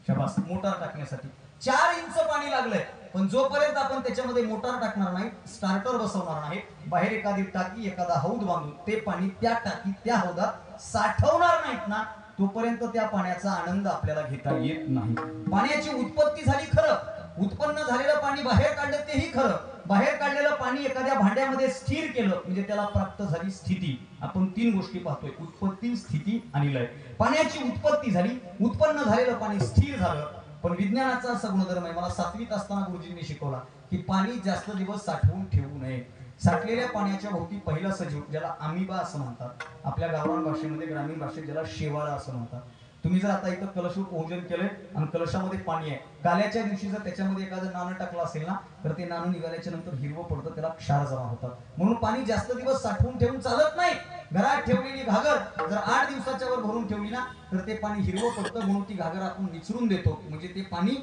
Speaker 2: शाबास, मोटार टाकण्यासाठी. 4 इंच पाणी लागलंय, पण जोपर्यंत आपण त्याच्यामध्ये मोटार टाकणार नाही, स्टार्टर बसवणार नाही, बाहेर एखादी टाकी, एखादा हौद बांधून ते पाणी त्या टाकी, त्या हौदात साठवणार नाहीत ना, तोपर्यंत त्या पाण्याचा आनंद आपल्याला घेता येत नाही. पाण्याची उत्पत्ती झाली खरं, उत्पन्न झालेलं पाणी बाहेर काढलं तेही खरं. बाहेर काढलेलं पाणी एखाद्या भांड्यामध्ये स्थिर केलं म्हणजे त्याला प्राप्त झाली स्थिती. आपण 3 गोष्टी पाहतोय, उत्पत्ती, स्थिती आणि लय. पाण्याची उत्पत्ती झाली, उत्पन्न झालेलं पाणी स्थिर झालं. पण विज्ञानाचा असा गुणधर्म आहे, मला 7वीत असताना गुरुजींनी शिकवला की पाणी जास्त दिवस साठवून ठेवू नये. साठलेल्या पाण्याच्या भोवती पहिला सजीव, ज्याला अमिबा असं म्हणतात, आपल्या गावरान भाषेमध्ये, ग्रामीण भाषेत ज्याला शेवाळा असं म्हणतात. तुम्ही जर आता इथं कलश पूजन केलंय आणि कलशामध्ये पाणी आहे, काल्याच्या दिवशी जर त्याच्यामध्ये एखादं नाणं टाकलं असेल ना, तर ते नाणं निघाल्याच्या नंतर हिरवं पडतं, त्याला क्षार जमा होतात. म्हणून पाणी जास्त दिवस साठवून ठेवून चालत नाही. घरात ठेवलेली घागर जर 8 दिवसाच्या वर भरून ठेवली ना, तर ते पाणी हिरवं पडतं. म्हणून ती घागर आपण निचरून देतो, म्हणजे ते पाणी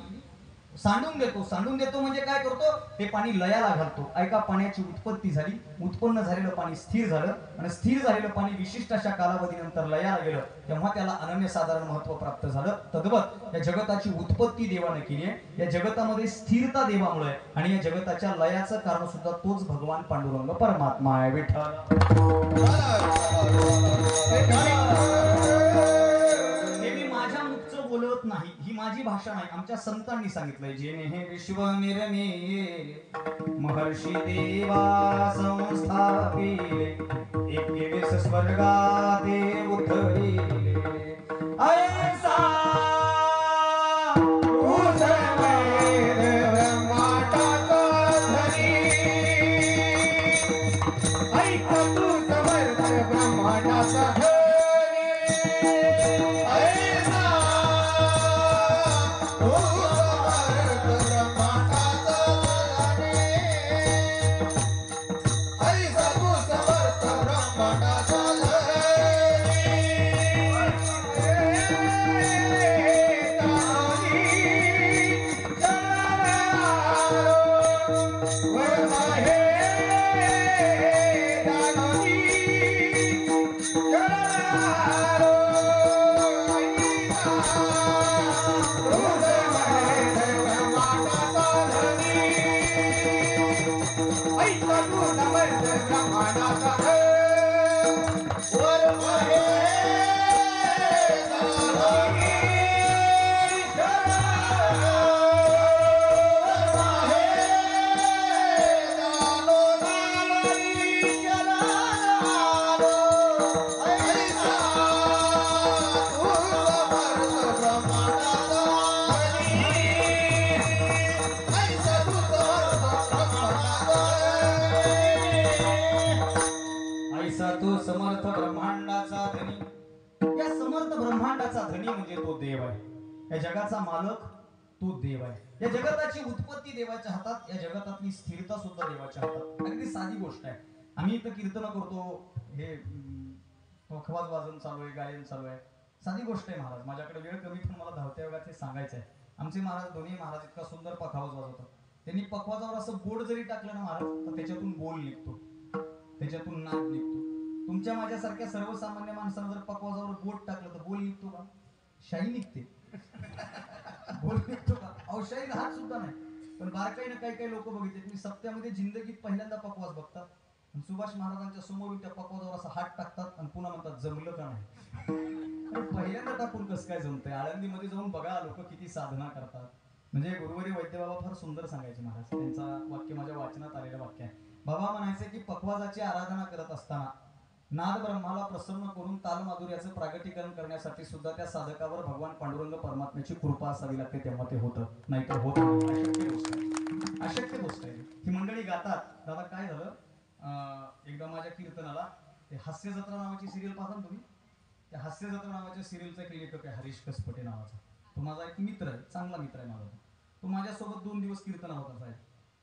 Speaker 2: सांडून देतो. सांडून देतो म्हणजे काय करतो, ते पाणी लयाला घालतो. ऐका, पाण्याची उत्पत्ती झाली, उत्पन्न झालेलं पाणी स्थिर झालं, आणि स्थिर झालेलं पाणी विशिष्ट अशा कालावधीनंतर लयाला गेलं, तेव्हा त्याला अनन्यसाधारण महत्व प्राप्त झालं. तद्वत या जगताची उत्पत्ती देवाने केली आहे. या जगतामध्ये स्थिरता देवामुळे, आणि या जगताच्या लयाचं कारण सुद्धा तोच भगवान पांडुरंग परमात्मा आहे. विठ्ठल बोलत नाही, ही माझी भाषा नाही, आमच्या संतांनी सांगितलंय. जेने हे विश्व निर्मिले महर्षी देवा संस्थापिले, 21 स्वर्गाते उतरिले. ऐसा
Speaker 3: तूच मैल ब्रह्मांडाचा धनी ऐक तू समर्थ ब्रह्मांडाचा धनी ऐसा तू समर्थ ब्रह्मांडाचा धनी ऐसा तू समर्थ ब्रह्मांडाचा
Speaker 2: ऐसा तू समर्थ ब्रह्मांडाचा धनी. या समर्थ ब्रह्मांडाचा धनी म्हणजे तो देव आहे. या जगाचा मालक तो देव आहे. या जगताची उत्पत्ती देवाच्या हातात, या जगतातली स्थिरता सुद्धा देवाच्या हातात. अगदी साधी गोष्ट आहे. आम्ही इथं कीर्तन करतो, हे पखवाज वाजन चालू आहे, गायन चालू आहे. साधी गोष्ट आहे महाराज. माझ्याकडे वेळ कमी पण मला धावत्या वेळात हे सांगायचं आहे. आमचे महाराज दोन्ही महाराज इतका सुंदर पखावाज वाजवतात. त्यांनी पखवाजावर असं बोट जरी टाकलं ना महाराज, तर त्याच्यातून बोल निघतो, त्याच्यातून नाद निघतो. तुमच्या माझ्यासारख्या सर्वसामान्य माणसानं जर पकवाजावर बोट टाकलं तर बोल निघतो का? शाई निघते. बोल निघतो का? अहो शाई हात सुद्धा नाही. पण बारकाईनं काही काही लोक बघितले, मी सप्त्यामध्ये जिंदगीत पहिल्यांदा पकवाज बघतात. सुभाष महाराजांच्या समोर त्या पकवाजावर असा हात टाकतात आणि पुन्हा म्हणतात जमलं का नाही. पहिल्यांदा टाकून कसं काय जमतंय? आळंदीमध्ये जाऊन बघा लोक किती साधना करतात. म्हणजे गुरुवारी वैद्यबाबा फार सुंदर सांगायचे महाराज. त्यांचा वाक्य माझ्या वाचनात आलेलं वाक्य आहे. बाबा म्हणायचे की पखवाजाची आराधना करत असताना नाद ब्रह्माला प्रसन्न करून तालमाधुर्याचं प्रागटीकरण करण्यासाठी सुद्धा त्या साधकावर भगवान पांडुरंग परमात्म्याची कृपा असावी लागते, तेव्हा ते होतं, नाहीतर होत नाही. अशक्य गोष्ट आहे, अशक्य गोष्ट आहे. ही मंडळी गातात. दादा काय झालं, एकदा माझ्या कीर्तनाला ते हास्य जत्रा नावाची सिरियल पाहता तुम्ही? त्या हास्य जत्रा नावाच्या सिरियलचा एक लेखक आहे हरीश कसपटे नावाचा. तो माझा एक मित्र आहे, चांगला मित्र आहे माझा. तो माझ्यासोबत 2 दिवस कीर्तन होता साहेब.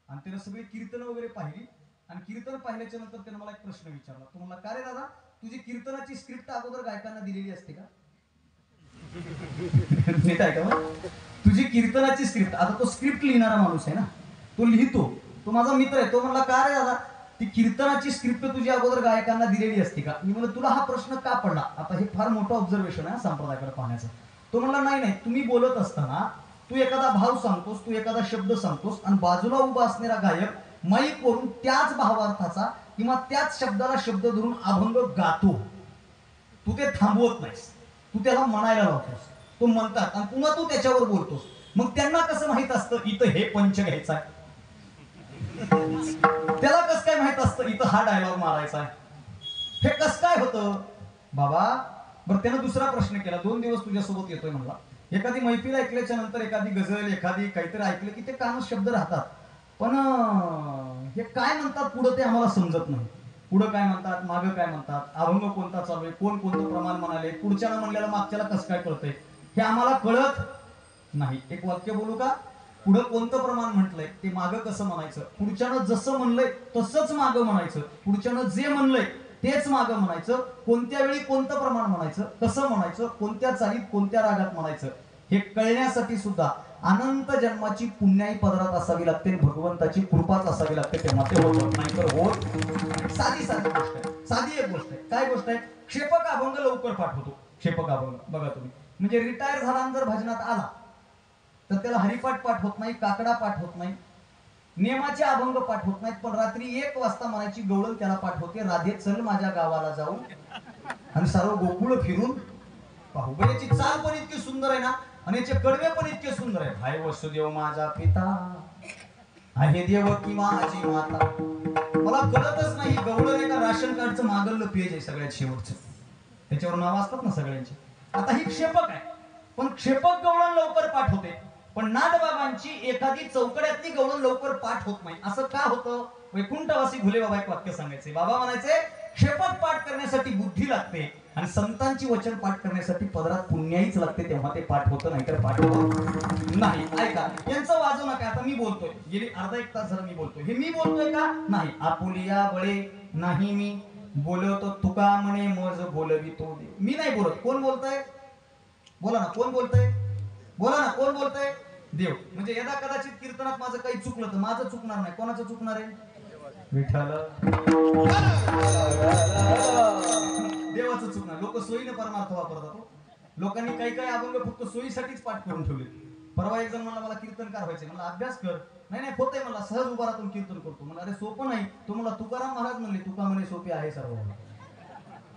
Speaker 2: आणि त्यानं सगळी कीर्तन वगैरे पाहिली. आणि कीर्तन पाहिल्याच्या नंतर त्यानं मला एक प्रश्न विचारला. तो म्हणला, का रे दादा, तुझी कीर्तनाची स्क्रिप्ट अगोदर गायकांना दिलेली असते का? नीट आहे का? तुझी कीर्तनाची स्क्रिप्ट, आता तो स्क्रिप्ट लिहिणारा माणूस आहे ना, तो लिहितो, तो माझा मित्र आहे. तो म्हणला, का रे दादा, ती कीर्तनाची स्क्रिप्ट तुझी अगोदर गायकांना दिलेली असते का? मी म्हणलं, तुला हा प्रश्न का पडला? आता हे फार मोठं ऑब्झर्वेशन आहे संप्रदायाकडे पाहण्याचं. तो म्हणला, नाही, तुम्ही बोलत असताना तू एखादा भाव सांगतोस, तू एखादा शब्द सांगतोस आणि बाजूला उभा असणारा गायक माईक वरून त्याच भावार्थाचा किंवा त्याच शब्दाला शब्द धरून अभंग गातो. तू ते थांबवत नाहीस, तू त्याला म्हणायला लावतोस, तो म्हणतात आणि पुन्हा तू त्याच्यावर बोलतोस. मग त्यांना कसं माहित असतं इथं हे पंच घ्यायचा आहे? त्याला कसं काय माहित असतं इथं हा डायलॉग मारायचा आहे? हे कसं काय होतं बाबा? बरं, त्यानं दुसरा प्रश्न केला. 2 दिवस तुझ्यासोबत येतोय म्हणला. एखादी मैफिल ऐकल्याच्या नंतर एखादी गझल, एखादी काहीतरी ऐकलं की ते कानात शब्द राहतात. पण हे काय म्हणतात पुढं ते आम्हाला समजत नाही. पुढं काय म्हणतात, मागं काय म्हणतात, अभंग कोणता चालू आहे, कोण कोणतं प्रमाण म्हणाले, पुढच्याला म्हणलेलं मागच्याला कसं काय कळतंय हे आम्हाला कळत नाही. एक वाक्य बोलू का? पुढं कोणतं प्रमाण म्हटलंय ते मागं कसं म्हणायचं, पुढच्यानं जसं म्हणलंय तसंच मागं म्हणायचं, पुढच्यानं जे म्हणलंय तेच मागं म्हणायचं, कोणत्या वेळी कोणतं प्रमाण म्हणायचं, कसं म्हणायचं, कोणत्या चालीत कोणत्या रागात म्हणायचं हे कळण्यासाठी सुद्धा अनंत जन्माची पुण्याई पदरात असावी लागते, भगवंताची कृपाच असावी लागते, तेव्हा ते होत नाही तर होत. साधी साधी गोष्ट आहे, साधी एक गोष्ट आहे. काय गोष्ट आहे? क्षेपक अभंग लवकर पाठ होतो. क्षेपक अभंग बघा तुम्ही, म्हणजे रिटायर झाला जर भजनात आला तर त्याला हरिपाठ पाठ होत नाही, काकडा पाठ होत नाही, नियमाचे अभंग पाठ होत नाहीत. पण रात्री 1 वाजता म्हणायची गवळण त्याला पाठ होते, राधे चल माझ्या गावाला जाऊ आणि सर्व गोकुळ फिरून पाहू. याची चाल पण इतकी सुंदर आहे ना, आणि याचे कडवे पण इतके सुंदर आहे. हाय वसुदेव माझा पिता, आहे देवकी माझी माता. मला कळतच नाही गवळण आहे का राशन कार्डचं मागलं पेज आहे सगळ्यात शेवटचं, त्याच्यावर नाव असतात ना सगळ्यांचे. आता ही क्षेपक आहे, पण क्षेपक गवळण लवकर पाठ होते, पण नादबाबांची एखादी चौकड्यातली गवळण लवकर पाठ होत नाही. असं का होतं? वैकुंठवासी घुले बाबा एक वाक्य सांगायचे. बाबा म्हणायचे क्षेपक पाठ करण्यासाठी बुद्धी लागते आणि संतांची वचन पाठ करण्यासाठी पदरात पुण्याईच लागते, तेव्हा ते पाठ होतं, नाहीतर पाठ होत नाही. ऐका, यांचं वाजू नका. आता मी बोलतोय, गेली अर्धा एक तास झालं मी बोलतोय. हे मी बोलतोय का? नाही. आपुलिया बळे नाही मी बोलवतो, तुका म्हणे मज बोलवितो देव. मी नाही बोलत. कोण बोलतंय? बोला ना, कोण बोलतंय? बोला ना, कोण बोलतंय? देव. म्हणजे यदा कदाचित कीर्तनात माझं काही चुकलं तर माझं चुकणार नाही. कोणाचं चुकणार आहे? विठ्ठल. देवाचं चुकणार. लोक सोयीने परमार्थ वापरतात. लोकांनी काही काही अभंग फक्त सोयीसाठीच पाठ करून ठेवले. परवा एक जण मला कीर्तनकार व्हायचे, मला अभ्यास कर. नाही नाही होतंय, मला सहज उभा राहून कीर्तन करतो. मला अरे सोपं नाही. तो मला तुकाराम महाराज म्हणले तुका म्हणे सोपी आहे सर्व.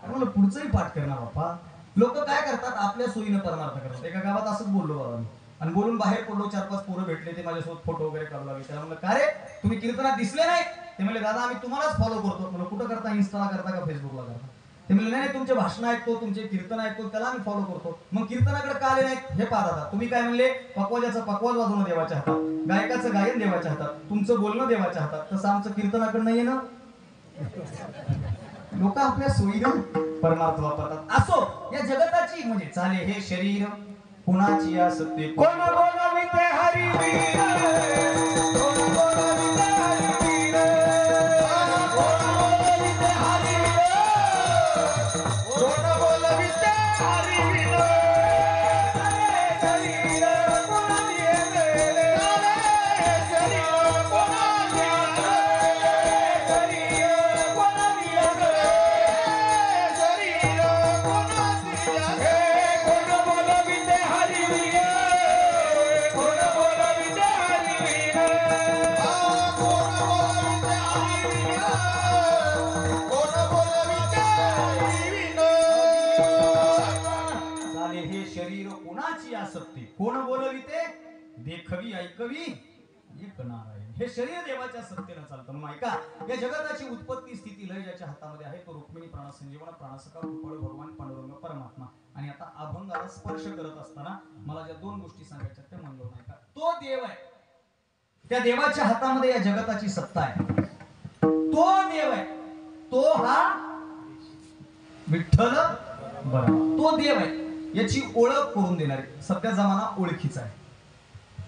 Speaker 2: मला पुढचंही पाठ करणार बाप्पा. लोक काय करतात? आपल्या सोयीनं परमार्थ करतात. एका गावात असंच बोललो बाबा मी, आणि बोलून बाहेर पडलो. 4-5 पोरं भेटले, ते माझ्यासोबत फोटो वगैरे काढू लागले. त्याला म्हणलं का रे तुम्ही कीर्तनात दिसले नाही? ते म्हणले दादा आम्ही तुम्हालाच फॉलो करतो. म्हणलं कुठं करता? इन्स्टाला करता का फेसबुकला करता? ते म्हणले नाही तुमचे भाषण ऐकतो, तुमचे कीर्तन ऐकतो, त्याला आम्ही फॉलो करतो. मग कीर्तनाकडे का आले नाहीत? हे पाहा दादा, तुम्ही काय म्हणले? पकवाजाचं पकवाज वाजवणं देवाच्या हातात, गायकाचं गायन देवाच्या हातात, तुमचं बोलणं देवाच्या हातात. तसं आमचं कीर्तनाकडे नाहीये ना. लोक आपल्या सोयीनं परमार्थ वापरतात. असो, या जगताची म्हणजे चाले हे शरीर कुणाची असते,
Speaker 3: कोण बोलविते हरिवीर, कोण बोलविते हरिवीर, कोण बोलविते हरिवीर, कोण बोलविते हरिवीर. शरीर कोणाची येते, शरीर कोणाची येते, शरीर कोणाची येते, शरीर कोणाची येते. कोण बोलविते हरिवीर, कोण बोलविते हरिवीर, कोण बोलविते हरिवीर, कोण बोलविते हरिवीर.
Speaker 2: चाले हे शरीर कुणाची आसक्ती, कोण बोलविते देखवी ऐकवी एक नारायण. हे शरीर देवाच्या सत्तेनं चालतं. म्हणून ऐका, या जगताची उत्पत्ती स्थिती लय ज्याच्या हातामध्ये आहे तो रुक्मिणी प्राणसंजीवना प्राणसखा कृपाळू भगवान पांडुरंग परमात्मा. आणि आता अभंगाला स्पर्श करत असताना मला ज्या 2 गोष्टी सांगायच्या त्या म्हणलो नाही का. तो देव आहे, त्या देवाच्या हातामध्ये या जगताची सत्ता आहे. तो देव आहे, तो हा विठ्ठल बरं, तो देव आहे. याची ओळख करून देणारी सध्या जमाना ओळखीचा आहे.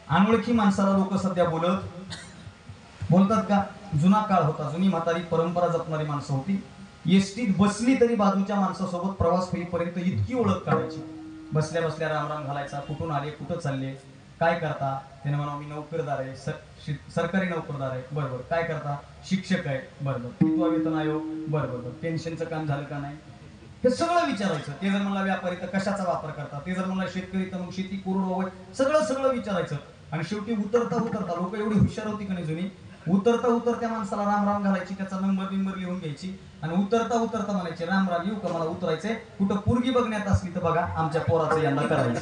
Speaker 2: अनोळखी माणसाला लोक सध्या बोलतात का? जुना काळ होता, जुनी म्हातारी परंपरा जपणारी माणसं होती. एसटीत बसली तरी बाजूच्या माणसासोबत प्रवास होईपर्यंत इतकी ओळख काढायची. बसल्या बसल्या रामराम घालायचा. कुठून आले, कुठं चालले, काय करता? त्याने म्हणा मी नोकरदार आहे, सरकारी नोकरदार आहे. बरोबर. काय करता? शिक्षक आहे. बरोबर. कितवा वेतन आयोग? बरोबर. पेन्शनचं काम झालं का नाही, हे सगळं विचारायचं. ते जर मला व्यापारी तर कशाचा वापर करतात, ते जर मला शेतकरी तर मग शेती कोरडवाहू आहे, सगळं विचारायचं. आणि शेवटी उतरता लोक एवढी हुशार होती का नाही जुनी, उतरता माणसाला राम राम घालायची, त्याचा नंबर लिहून घ्यायची आणि उतरता म्हणायचे राम राम, येऊ का, मला उतरायचंय. कुठं पोरगी बघण्यात असली तर बघा आमच्या पोराचं यंदा करायचं.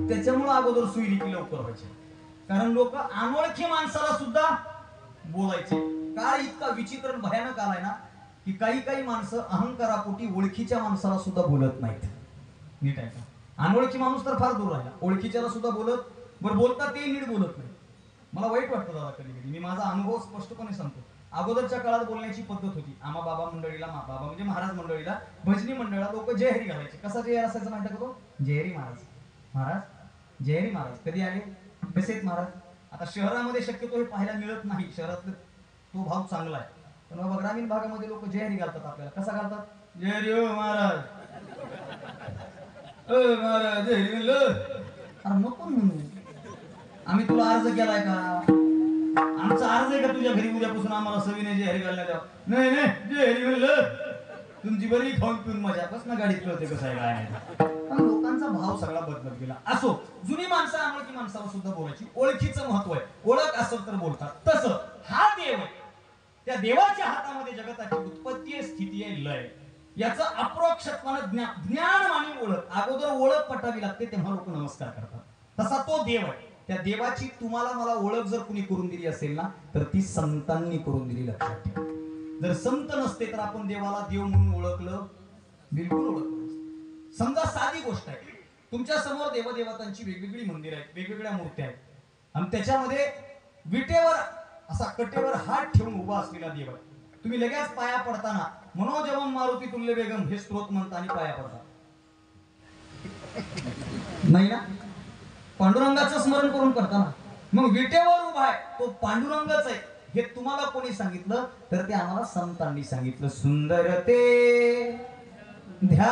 Speaker 2: त्याच्यामुळे अगोदर सुईरिकी लवकर व्हायची, कारण लोक अनोळखी माणसाला सुद्धा बोलायचे. काळ इतका विचित्र भयानक आलाय ना की काही माणसं अहंकारापोटी ओळखीच्या माणसाला सुद्धा बोलत नाहीत. नीट आहे का? अनोळखी माणूस तर फार दूर राहिला, ओळखीच्याला सुद्धा बोलतात ते नीट बोलत नाही. मला वाईट वाटतं दादा कधी. मी माझा अनुभव स्पष्टपणे सांगतो. अगोदरच्या काळात बोलण्याची पद्धत होती. आम्हा बाबा मंडळीला, बाबा म्हणजे महाराज मंडळीला, भजनी मंडळाला लोक जयहरी घालायचे. कसा जयहरी असायचा माहिती का? तो जयहरी महाराज जयहरी महाराज कधी आले, कसे महाराज. आता शहरामध्ये शक्यतो हे पाहायला मिळत नाही, शहरात तो भाव चांगला आहे. पण बाबा ग्रामीण भागामध्ये लोक जयहरी घालतात. आपल्याला कसा घालतात? जयहरी हो महाराज, महाराज जयहरी म्हणलं. अरे नको म्हणू, आम्ही तुला अर्ज केलाय का? आमचा अर्ज आहे का तुझ्या घरी उद्यापासून आम्हाला सविनय जयहरी घालण्यात यावं? नाही जयहरी म्हणलं. तुमची बरी खाऊन पिऊन मजा बस ना, गाडीत कळते कसं आहे काय नाही. लोकांचा भाव सगळा बदलत गेला. असो, जुनी माणसं अनोळखी माणसाला सुद्धा बोलायची. ओळखीचं महत्व आहे. ओळख असेल तर बोलतात. तसं हा देव आहे, त्या देवाच्या हातामध्ये जगताची उत्पत्ती आहे, स्थिती आहे, लय. याचं अप्रोक्षत्वानं ज्ञान आणि ओळख. अगोदर ओळख पटावी लागते, तेव्हा लोक नमस्कार करतात. तसा तो देव आहे. त्या देवाची तुम्हाला मला ओळख जर कुणी करून दिली असेल ना, तर ती संतांनी करून दिली, लक्षात ठेवा. जर संत नसते तर आपण देवाला देव म्हणून ओळखलं, बिलकुल ओळखलं. समजा साधी गोष्ट आहे, तुमच्या समोर देवदेवतांची वेगवेगळी मंदिर आहेत, वेगवेगळ्या मूर्त्या आहेत, आणि त्याच्यामध्ये विटेवर असा कटेवर हात ठेवून उभा असलेला देव आहे. तुम्ही लगेच पाया पडताना मनोजवम मारुती तुल्य बेगम हे स्तोत्र म्हणता आणि पाया पडता नाही ना? पांडुरंगाचं स्मरण करून करताना मग विटेवर उभा आहे तो पांडुरंगच आहे हे तुम्हाला कोणी सांगितलं? तर ते आम्हाला संतांनी सांगितलं. सुंदर ते ध्यान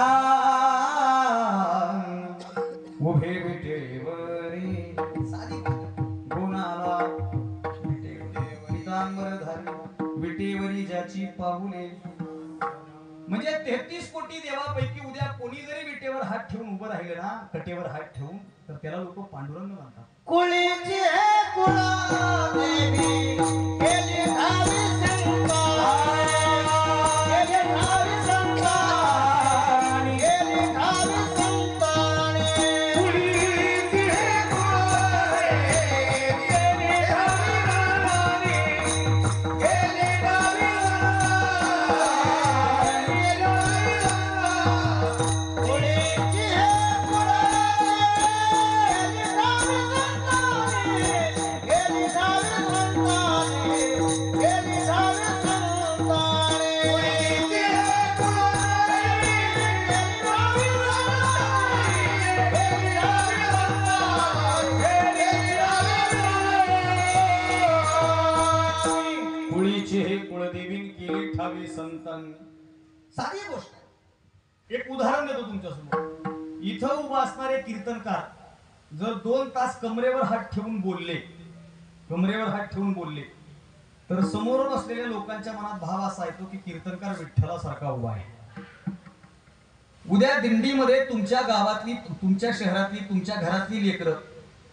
Speaker 2: उभे विटेवरी साधी गुणाला पितांबर धारी विटेवरी ज्याची पाहुले. म्हणजे 33 कोटी देवापैकी उद्या कोणी जरी विटेवर हात ठेवून उभं राहिलं ना, कटेवर हात ठेवून, तर त्याला लोक पांडुरंग म्हणतात.
Speaker 3: कुळीची कुळादेवी गेली धावी संतानी, गेली धावी संतानी. कुळीची कुळादेवी गेली धावी संतानी, गेली धावी संतानी. कुळीची
Speaker 2: संतांनी. साधी गोष्ट आहे. एक उदाहरण देतो तुमच्यासमोर. इथं उभा असणारे कीर्तनकार जर 2 तास कमरेवर हात ठेवून बोलले, कमरेवर हात ठेवून बोलले, तर समोरून असलेल्या लोकांच्या मनात भाव असा येतो की कीर्तनकार विठ्ठलासारखा उभा आहे. उद्या दिंडीमध्ये तुमच्या गावातली, तुमच्या शहरातली, तुमच्या घरातली लेकरं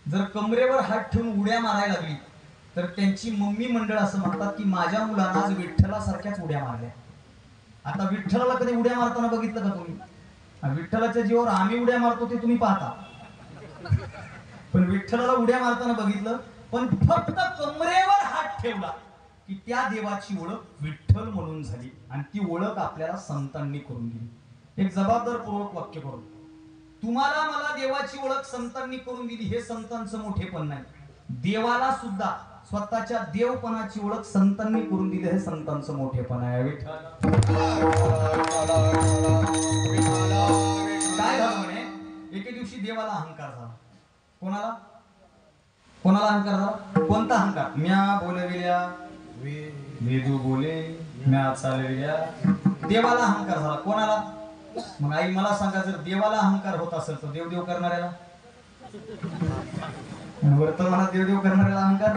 Speaker 2: जर कमरेवर हात ठेवून उड्या मारायला लागली, तर त्यांची मम्मी मंडळ असं म्हणतात की माझ्या मुलांना आज विठ्ठलासारख्याच उड्या मारल्या. आता विठ्ठलाला कधी उड्या मारताना बघितलं का तुम्ही? विठ्ठलाच्या जीवावर आम्ही उड्या मारतो ते तुम्ही पाहता, पण विठ्ठलाला उड्या मारताना बघितलं. पण फक्त कमरेवर हात ठेवला की त्या देवाची ओळख विठ्ठल म्हणून झाली, आणि ती ओळख आपल्याला संतांनी करून दिली. एक जबाबदारपूर्वक वाक्य करून, तुम्हाला मला देवाची ओळख संतांनी करून दिली हे संतांचं मोठेपण नाही, देवाला सुद्धा स्वतःच्या देवपणाची ओळख संतांनी करून दिली हे संतांचं मोठेपण आहे. काय झालं म्हणे, एके दिवशी देवाला अहंकार झाला. कोणाला कोणाला अहंकार झाला? कोणता अहंकार? म्या बोलविल्या वेदू बोले, म्या चालविल्या. देवाला अहंकार झाला. कोणाला? मग आई मला सांगा, जर देवाला अहंकार होत असेल तर देवदेव करणाऱ्याला, वर्तमानात देवदेव करणाऱ्याला अहंकार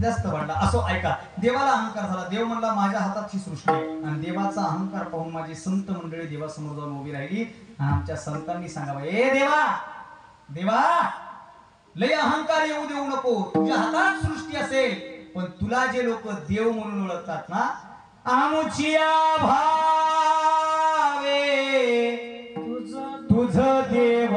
Speaker 2: जास्त वाढला. असो, ऐका, देवाला अहंकार झाला. देव म्हणला माझ्या हातात ही सृष्टी आहे, आणि देवाचा अहंकार पाहून माझी संत मंडळी देवासमोर जाऊन उभी राहिली, आणि आमच्या संतांनी सांगावं, ए देवा, देवा लय अहंकार येऊ देऊ नको, तुझ्या हातात सृष्टी असेल, पण तुला जे लोक देव म्हणून ओळखतात ना, आमुचिया भावे तुझ देव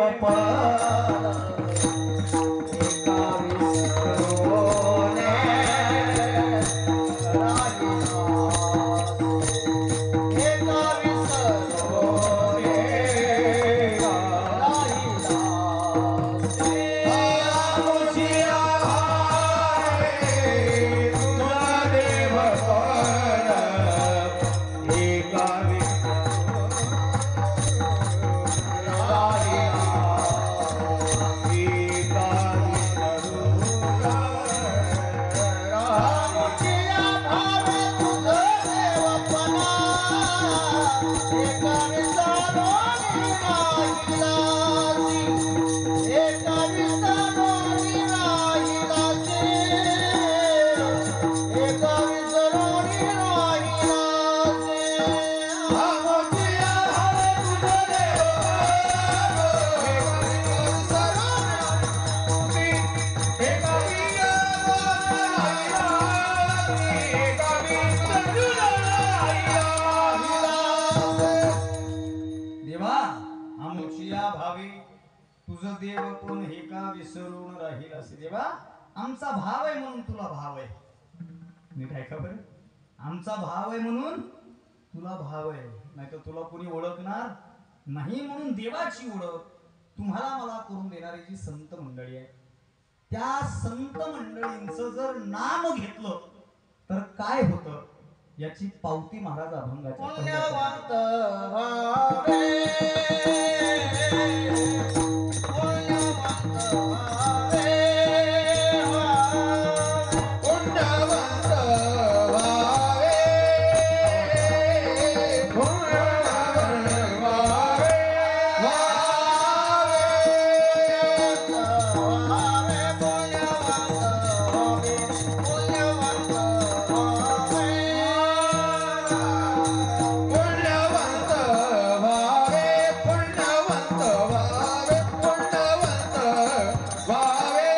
Speaker 2: तुझं देव कोण हे का विसरून राहील असे. देवा आमचा भाव आहे म्हणून तुला भाव आहे. नीट ऐका बरं, आमचा भाव आहे म्हणून तुला भाव आहे, नाही तर तुला कोणी ओळखणार नाही म्हणून देवाची ओळख तुम्हाला मला करून देणारी जी संत मंडळी आहे त्या संत मंडळींचं जर नाम घेतलं तर काय होतं याची पावती महाराज अभंगाच्या
Speaker 3: पुण्यवंत व्हावे, पुण्यवंत व्हावे, पुण्यवंत व्हावे, पुण्यवंत व्हावे,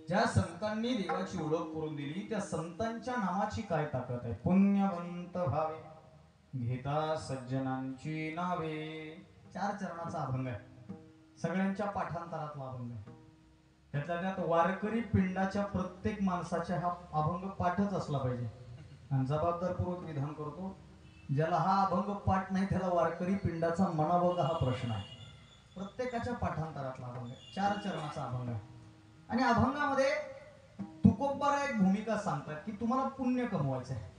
Speaker 2: ज्या संतांनी देवाची ओळख करून दिली त्या संतांच्या नामाची काय ताकद आहे. पुण्यवंत भावे घेता सज्जनांची नावे. 4 चरणाचा अभंग आहे. सगळ्यांच्या पाठांतरातला अभंग आहे. त्यातल्या त्यात वारकरी पिंडाच्या प्रत्येक माणसाच्या हा अभंग पाठच असला पाहिजे. आणि जबाबदारपूर्वक विधान करतो, ज्याला हा अभंग पाठ नाही त्याला वारकरी पिंडाचा मनावं हा प्रश्न आहे. प्रत्येकाच्या पाठांतरातला अभंग आहे. 4 चरणाचा अभंग आहे. आणि अभंगामध्ये तुकोबारा एक भूमिका सांगतात की तुम्हाला पुण्य कमवायचं आहे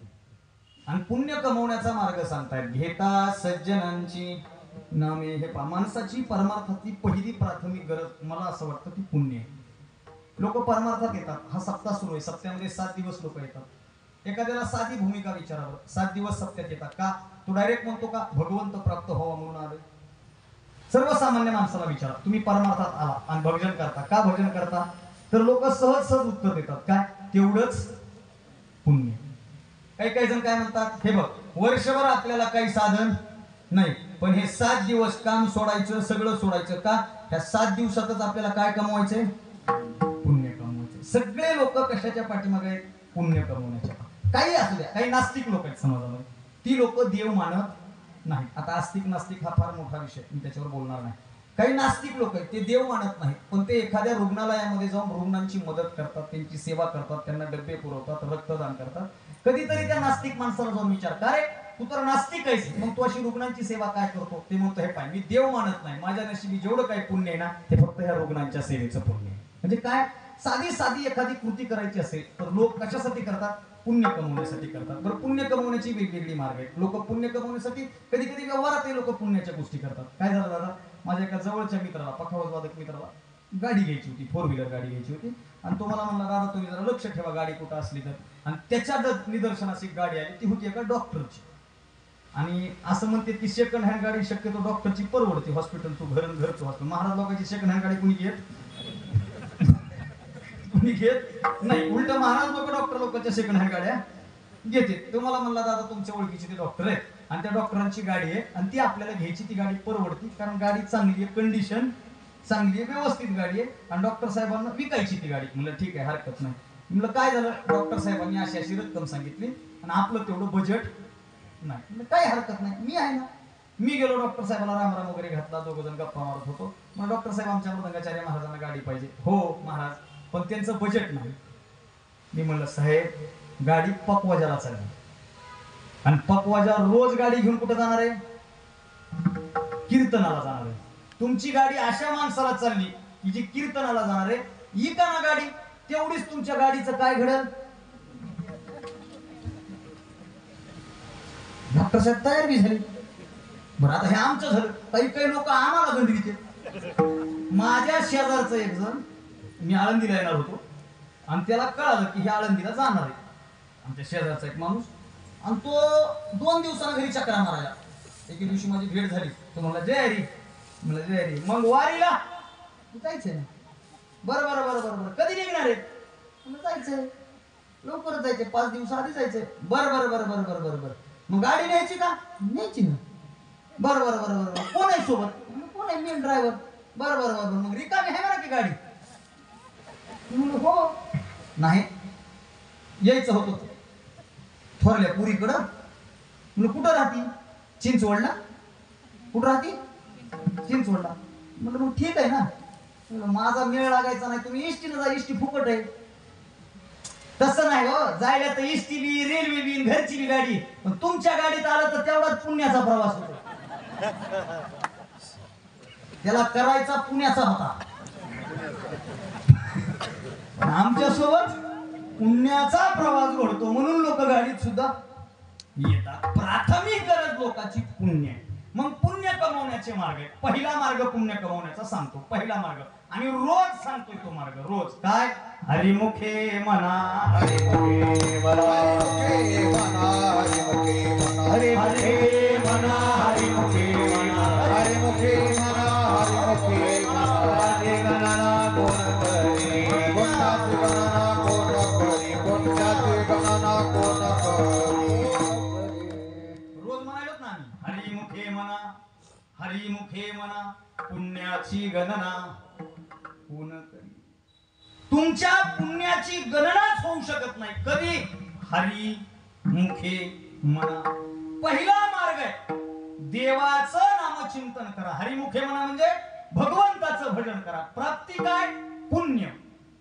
Speaker 2: आणि पुण्य कमवण्याचा मार्ग सांगतायत. घेता सज्जनांची नामे. हे माणसाची परमार्थातली पहिली प्राथमिक गरज मला असं वाटतं ती पुण्य आहे. लोक परमार्थात येतात. हा सप्ताह सुरू आहे. सप्त्यामध्ये 7 दिवस लोक येतात. एखाद्याला साधी भूमिका विचारावर 7 दिवस सप्त्यात येतात का? तो डायरेक्ट म्हणतो का भगवंत प्राप्त व्हावा म्हणून आले? सर्वसामान्य माणसाला विचारा, तुम्ही परमार्थात आला आणि भजन करता का? भजन करता तर लोक सहज सहज उत्तर देतात काय? तेवढंच पुण्य. काही जण काय म्हणतात, हे बघ वर्षभर आपल्याला काही साधन नाही पण हे 7 दिवस काम सोडायचं, सगळं सोडायचं का? ह्या 7 दिवसातच आपल्याला काय कमवायचंय? पुण्य कमवायचे. सगळे लोक कशाच्या पाठीमागे आहेत? पुण्य कमवण्याच्या. काही असू द्या, काही नास्तिक लोक आहेत समाजामध्ये, ती लोक देव मानत नाही. आता आस्तिक नास्तिक हा फार मोठा विषय, मी त्याच्यावर बोलणार नाही. काही नास्तिक लोक आहेत ते देव मानत नाहीत पण ते एखाद्या रुग्णालयामध्ये जाऊन रुग्णांची मदत करतात, त्यांची सेवा करतात, त्यांना डबे पुरवतात, रक्तदान करतात. कधीतरी त्या नास्तिक माणसाला जाऊन विचार, का रे तू तर नास्तिक आहेस मग तू अशी रुग्णांची सेवा काय करतो? ते म्हणतो, हे पाय मी देव मानत नाही, माझ्या नशिबी जेवढं काही पुण्य आहे ना ते फक्त ह्या रुग्णांच्या सेवेचं पुण्य आहे. म्हणजे काय, साधी एखादी कृती करायची असेल तर लोक कशासाठी करतात? पुण्य कमवण्यासाठी करतात. बरं, पुण्य कमवण्याची वेगवेगळी मार्ग आहेत. लोक पुण्य कमवण्यासाठी कधी कधी व्यवहारात लोक पुण्याच्या गोष्टी करतात. काय झालं दादा, माझ्या एका जवळच्या मित्राला, पखावजवादक मित्राला गाडी घ्यायची होती, 4 व्हीलर गाडी घ्यायची होती. आणि तो मला म्हणला, दादा तुम्ही जरा लक्ष ठेवा गाडी कुठं असली तर. आणि त्याच्या निदर्शनास एक गाडी आली, ती होती एका डॉक्टरची. आणि असं म्हणते की सेकंड हँड गाडी शक्यतो डॉक्टरची परवडते. हॉस्पिटलचं घरचं हॉस्पिटल. महाराज लोकांची सेकंड हँड गाडी कुणी घेत नाही. उलट महाराज लोक डॉक्टर लोकांच्या सेकंड हँड गाड्या घेते. तो मला म्हणला, दादा तुमच्या ओळखीचे ते डॉक्टर आहेत आणि त्या डॉक्टरांची गाडी आहे आणि ती आपल्याला घ्यायची, ती गाडी परवडती कारण गाडी चांगली आहे, कंडिशन चांगली आहे, व्यवस्थित गाडी आहे आणि डॉक्टर साहेबांना विकायची ती गाडी. म्हणलं ठीक आहे, हरकत नाही. म्हणलं काय झालं, डॉक्टर साहेबांनी अशी रक्कम सांगितली आणि आपलं तेवढं बजेट नाही. म्हणलं काय हरकत नाही, मी आहे ना. मी गेलो डॉक्टर साहेबांना रामराम वगैरे घातला, 2 जण गप्पा मारत होतो. मग डॉक्टर साहेब आमच्या मृदंगाचार्य महाराजांना गाडी पाहिजे. हो महाराज, पण त्यांचं बजेट नाही. मी म्हणलं साहेब गाडी पकवाजाला चालली आणि पकवाजा रोज गाडी घेऊन कुठे जाणार आहे? कीर्तनाला जाणार आहे. तुमची गाडी अशा माणसाला चालली की जी कीर्तनाला जाणार आहे. ही का ना गाडी, तेवढीच तुमच्या गाडीचं काय घडेल? डॉक्टर साहेब तयार बी झाले. बरं, आता हे आमचं झालं. काही लोक आम्हाला गंडविते. माझ्या शेजारचं एक जण, मी आळंदीला येणार होतो आणि त्याला कळालं की हे आळंदीला जाणार आहे. आमच्या शेजारचा एक माणूस, आणि तो 2 दिवसांना घरी चक्रा मारायला. एके दिवशी माझी भेट झाली. तो म्हणला जय हरी. म्हणलं जय हरी. मग वारीला जायचंय ना. बरं बरं बरं बरं बरं कधी निघणार आहे? म्हणलं जायचंय लवकरच जायचंय 5 दिवस आधी जायचंय. बरं बरं बरं बरं बरं बरं बरं मग गाडी न्यायची का? न्यायची ना. बरं बरं बरं बरं कोण आहे सोबत? म्हणलं, कोण आहे? मी ड्रायव्हर. बरं बरं बरं मग रिकामी आहे म्हणा की गाडी? म्हणलं हो. नाही यायचं होतं थोरल्या पुरीकडं. म्हणलं कुठं राहती? चिंचवडला. कुठं राहती? चिंचवडला. म्हणलं मग ठीक आहे ना. म्हणलं माझा मेळ लागायचा नाही, तुम्ही इष्टीनं जा, इष्टी फुकट आहे. तसं नाही हो, जायला तर इष्टी बी रेल्वे बी घरची बी गाडी, पण तुमच्या गाडीत आलं तर तेवढाच पुण्याचा प्रवास होतो. त्याला करायचा पुण्याचा होता, पण आमच्या सोबत पुण्याचा प्रवास घडतो म्हणून लोक गाडीत सुद्धा येतात. प्राथमिक गरज लोकांची पुण्य आहे. मग पुण्य कमवण्याचे मार्ग आहेत. पहिला मार्ग पुण्य कमवण्याचा सांगतो, पहिला मार्ग, आणि रोज सांगतोय तो मार्ग. रोज काय? हरिमुखे म्हणा, हरिमुखे म्हणा,
Speaker 3: हरिमुखे म्हणा, हरिमुखे म्हणा,
Speaker 2: हरिमुखे म्हणा, हरिमुखे म्हणा,
Speaker 3: हरिमुखे म्हणा, हरिमुखे म्हणा.
Speaker 2: राधे गणना कोण करी,
Speaker 3: कोणाची गणना कोण करी, कोणाची गणना कोण करी.
Speaker 2: रोज म्हणालोत ना आम्ही, हरिमुखे म्हणा, हरिमुखे म्हणा, पुण्याची गणना कोण करी. तुमच्या पुण्याची गणनाच होऊ शकत नाही कधी. हरी मुखे म्हणा. पहिला मार्ग आहे देवाचं नामचिंतन करा. हरिमुखे म्हणा म्हणजे भगवंताचं भजन करा. प्राप्ती काय? पुण्य.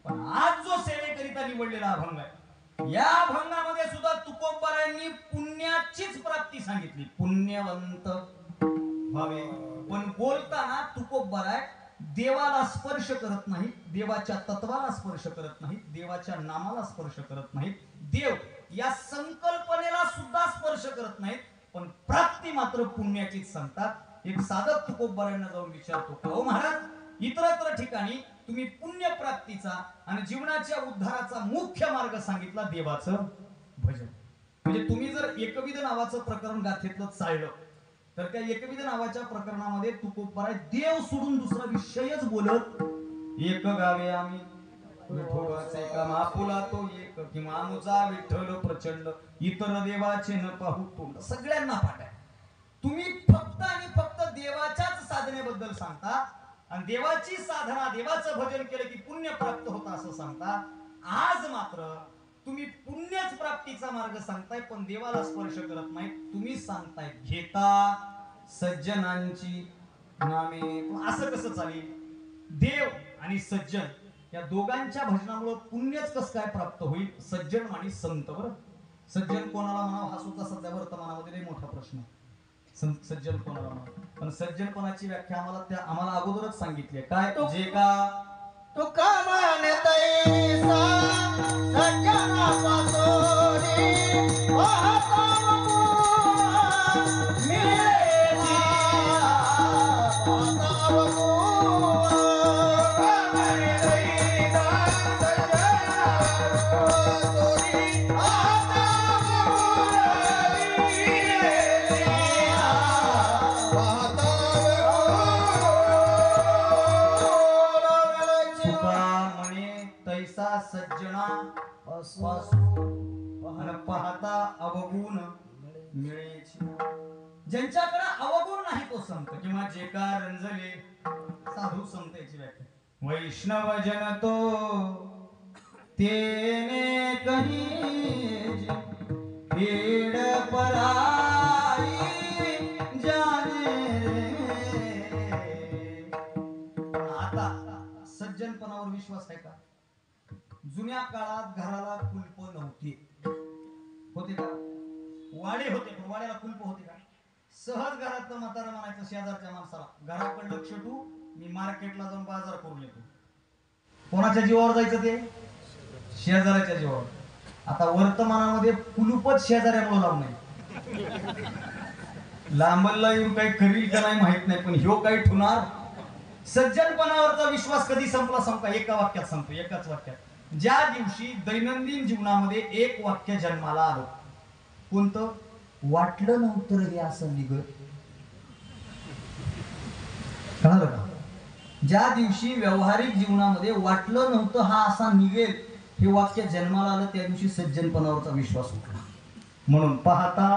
Speaker 2: पण आज जो सेवेकरिता निवडलेला अभंग आहे, या अभंगामध्ये सुद्धा तुकोबारायांनी पुण्याचीच प्राप्ती सांगितली. पुण्यवंत व्हावे. पण बोलताना तुकोबाराय देवाला स्पर्श करत नाही, देवाच्या तत्वाला स्पर्श करत नाही, देवाच्या नामाला स्पर्श करत नाहीत, देव या संकल्पनेला सुद्धा स्पर्श करत नाहीत, पण प्राप्ती मात्र पुण्याचीच सांगतात. एक साधक तुकोबारायांना जाऊन विचारतो, का हो महाराज, इतरत्र ठिकाणी तुम्ही पुण्य प्राप्तीचा आणि जीवनाच्या उद्धाराचा मुख्य मार्ग सांगितला देवाचं भजन. म्हणजे तुम्ही जर एकविध नावाचं प्रकरण गाथेतलं चाललं तर त्या एकविध नावाच्या प्रकरणामध्ये तुकोबाराय देव सोडून दुसरा विषयच बोलत. एक गावे आम्ही विठोबाचे का मापुला तो एक, किंवा आमुचा विठ्ठल प्रचंड, इतर देवाचे न पाहू तोंड. सगळ्यांना पाठ आहे. तुम्ही फक्त आणि फक्त देवाच्याच साधनेबद्दल सांगता, आणि देवाची साधना, देवाचं भजन केलं की पुण्य प्राप्त होतं असं सांगता. आज मात्र तुम्ही पुण्यच प्राप्तीचा मार्ग सांगताय, पण देवाला स्पर्श करत नाही. तुम्ही सांगताय घेता सज्जनांची नामे. असं कसं चालेल? देव आणि सज्जन या दोघांच्या भजनामुळे पुण्यच कसं काय प्राप्त होईल? सज्जन आणि संत. बरं, सज्जन कोणाला म्हणावं हा सुद्धा सध्या वर्तमानामध्ये लई मोठा प्रश्न आहे. सज्जन कोणाला म्हणावं? पण सज्जनपणाची व्याख्या आम्हाला अगोदरच सांगितली आहे. काय? जे का
Speaker 3: तुका म्हणतैसा सज्जना पासोरी वाहता मिळेली वाहता बकुळा. म्हणतैसा सज्जना पासोरी वाहता मिळेली वाहता
Speaker 2: तैसा सज्जना पाहता अवगुण मिळेची. ज्यांच्याकडे अवगुण नाही तो संत, किंवा जे का रंजले साधू संत. याची व्याख्या, वैष्णव जन तो तेने कही पेड पराई जाने रे. आता सज्जनपणावर विश्वास आहे का? जुन्या काळात घराला कुलप नव्हती, होते का? वाडे होते, पण वाड्याला कुलप होते का? सहज घरात म्हातारा म्हणायचं शेजारच्या माणसाला, घराकडे लक्ष ठेवू, मी मार्केटला जाऊन बाजार करून येतो. कोणाच्या जीवावर जायचं ते? शेजाऱ्याच्या जीवावर. आता वर्तमानामध्ये कुलूपच शेजाऱ्यामुळे लावून नाही. लांबला येऊन काही करील का नाही माहित नाही, पण ह्यो काही ठुणार. सज्जनपणावरचा विश्वास कधी संपला? एका वाक्यात संपतो, एकाच वाक्यात. ज्या दिवशी दैनंदिन जीवनामध्ये एक वाक्य जन्माला आलं. कोणतं? वाटलं नव्हतं हे असं निघत. कळालं का? ज्या दिवशी व्यावहारिक जीवनामध्ये वाटलं नव्हतं हा असा निघेल हे वाक्य जन्माला आलं, त्या दिवशी सज्जनपणावरचा विश्वास उठला. म्हणून पाहता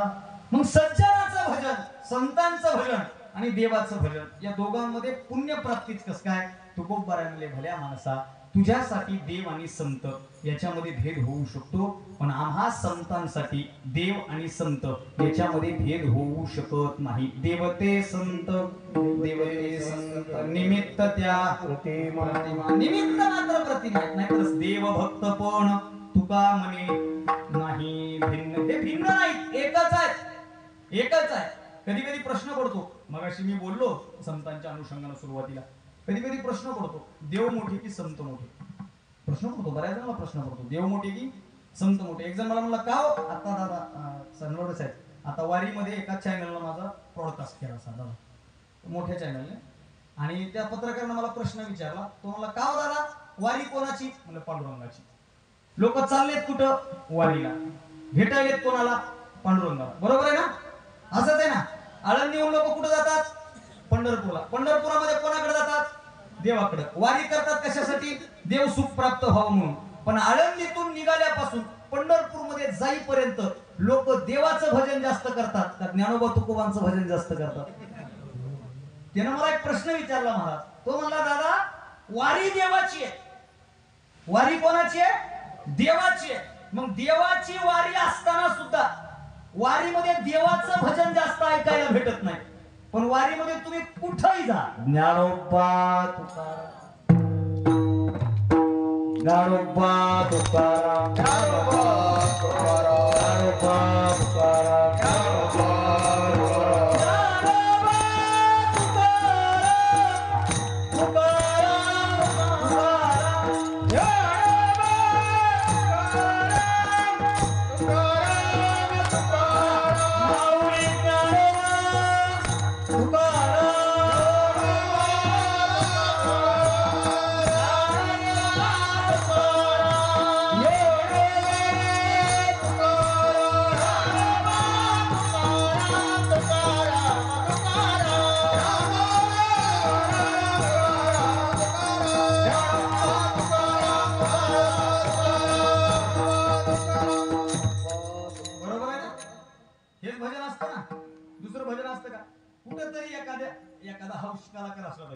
Speaker 2: मग सज्जनाचं भजन, संतांचं भजन आणि देवाचं भजन या दोघांमध्ये पुण्यप्राप्तीच कस काय? तुकोबारायले भल्या माणसा, तुझ्यासाठी देव आणि संत याच्यामध्ये भेद होऊ शकतो, पण आम्हा संतांसाठी देव आणि संत याच्यामध्ये भेद होऊ शकत नाही. देवते संत, देवते संत निमित्त त्या प्रतिमा, निमित्त मात्र प्रतिमा, नाहीतर देव भक्त पण तुका म्हणे नाही भिन्न. हे भिन्न नाही, एकच आहे, एकच आहे. कधी कधी प्रश्न पडतो, मगाशी मी बोललो संतांच्या अनुषंगाने सुरुवातीला, कधी कधी प्रश्न पडतो देव मोठे की संत मोठे. प्रश्न पडतो, बऱ्याच जणांना प्रश्न पडतो देव मोठे की संत मोठे. एक जण मला म्हणला का हो, आता दादा सनवडच आहे, आता वारीमध्ये एका चॅनलला माझा ब्रॉडकास्ट केला असा दादा, मोठ्या चॅनलने, आणि त्या पत्रकाराने मला प्रश्न विचारला. तो म्हणला का हो दादा वारी कोणाची? म्हणलं पांडुरंगाची. लोक चाललेत कुठं? वारीला. भेटायलेत कोणाला? पांडुरंगाला. बरोबर आहे ना? असंच आहे ना? आळंदीहून लोक कुठं जातात? पंढरपूरला. पंढरपुरामध्ये कोणाकडे जातात? देवाकडे. वारी करतात कशासाठी? देव सुख प्राप्त व्हावं म्हणून. पण आळंदीतून निघाल्यापासून पंढरपूरमध्ये जाईपर्यंत लोक देवाचं भजन जास्त करतात का ज्ञानोबा तुकोबांचं भजन जास्त करतात? त्यानं मला एक प्रश्न विचारला महाराज. तो म्हणला दादा वारी देवाची आहे. वारी कोणाची आहे? देवाची आहे. मग देवाची वारी असताना सुद्धा वारीमध्ये देवाचं भजन जास्त ऐकायला भेटत नाही. पण वारीमध्ये तुम्ही कुठेही जा, ज्ञानोबा तुकाराम, ज्ञानोबा तुकाराम, ज्ञानोबा तुकाराम, ज्ञानोबा तुकाराम, ज्ञानोबा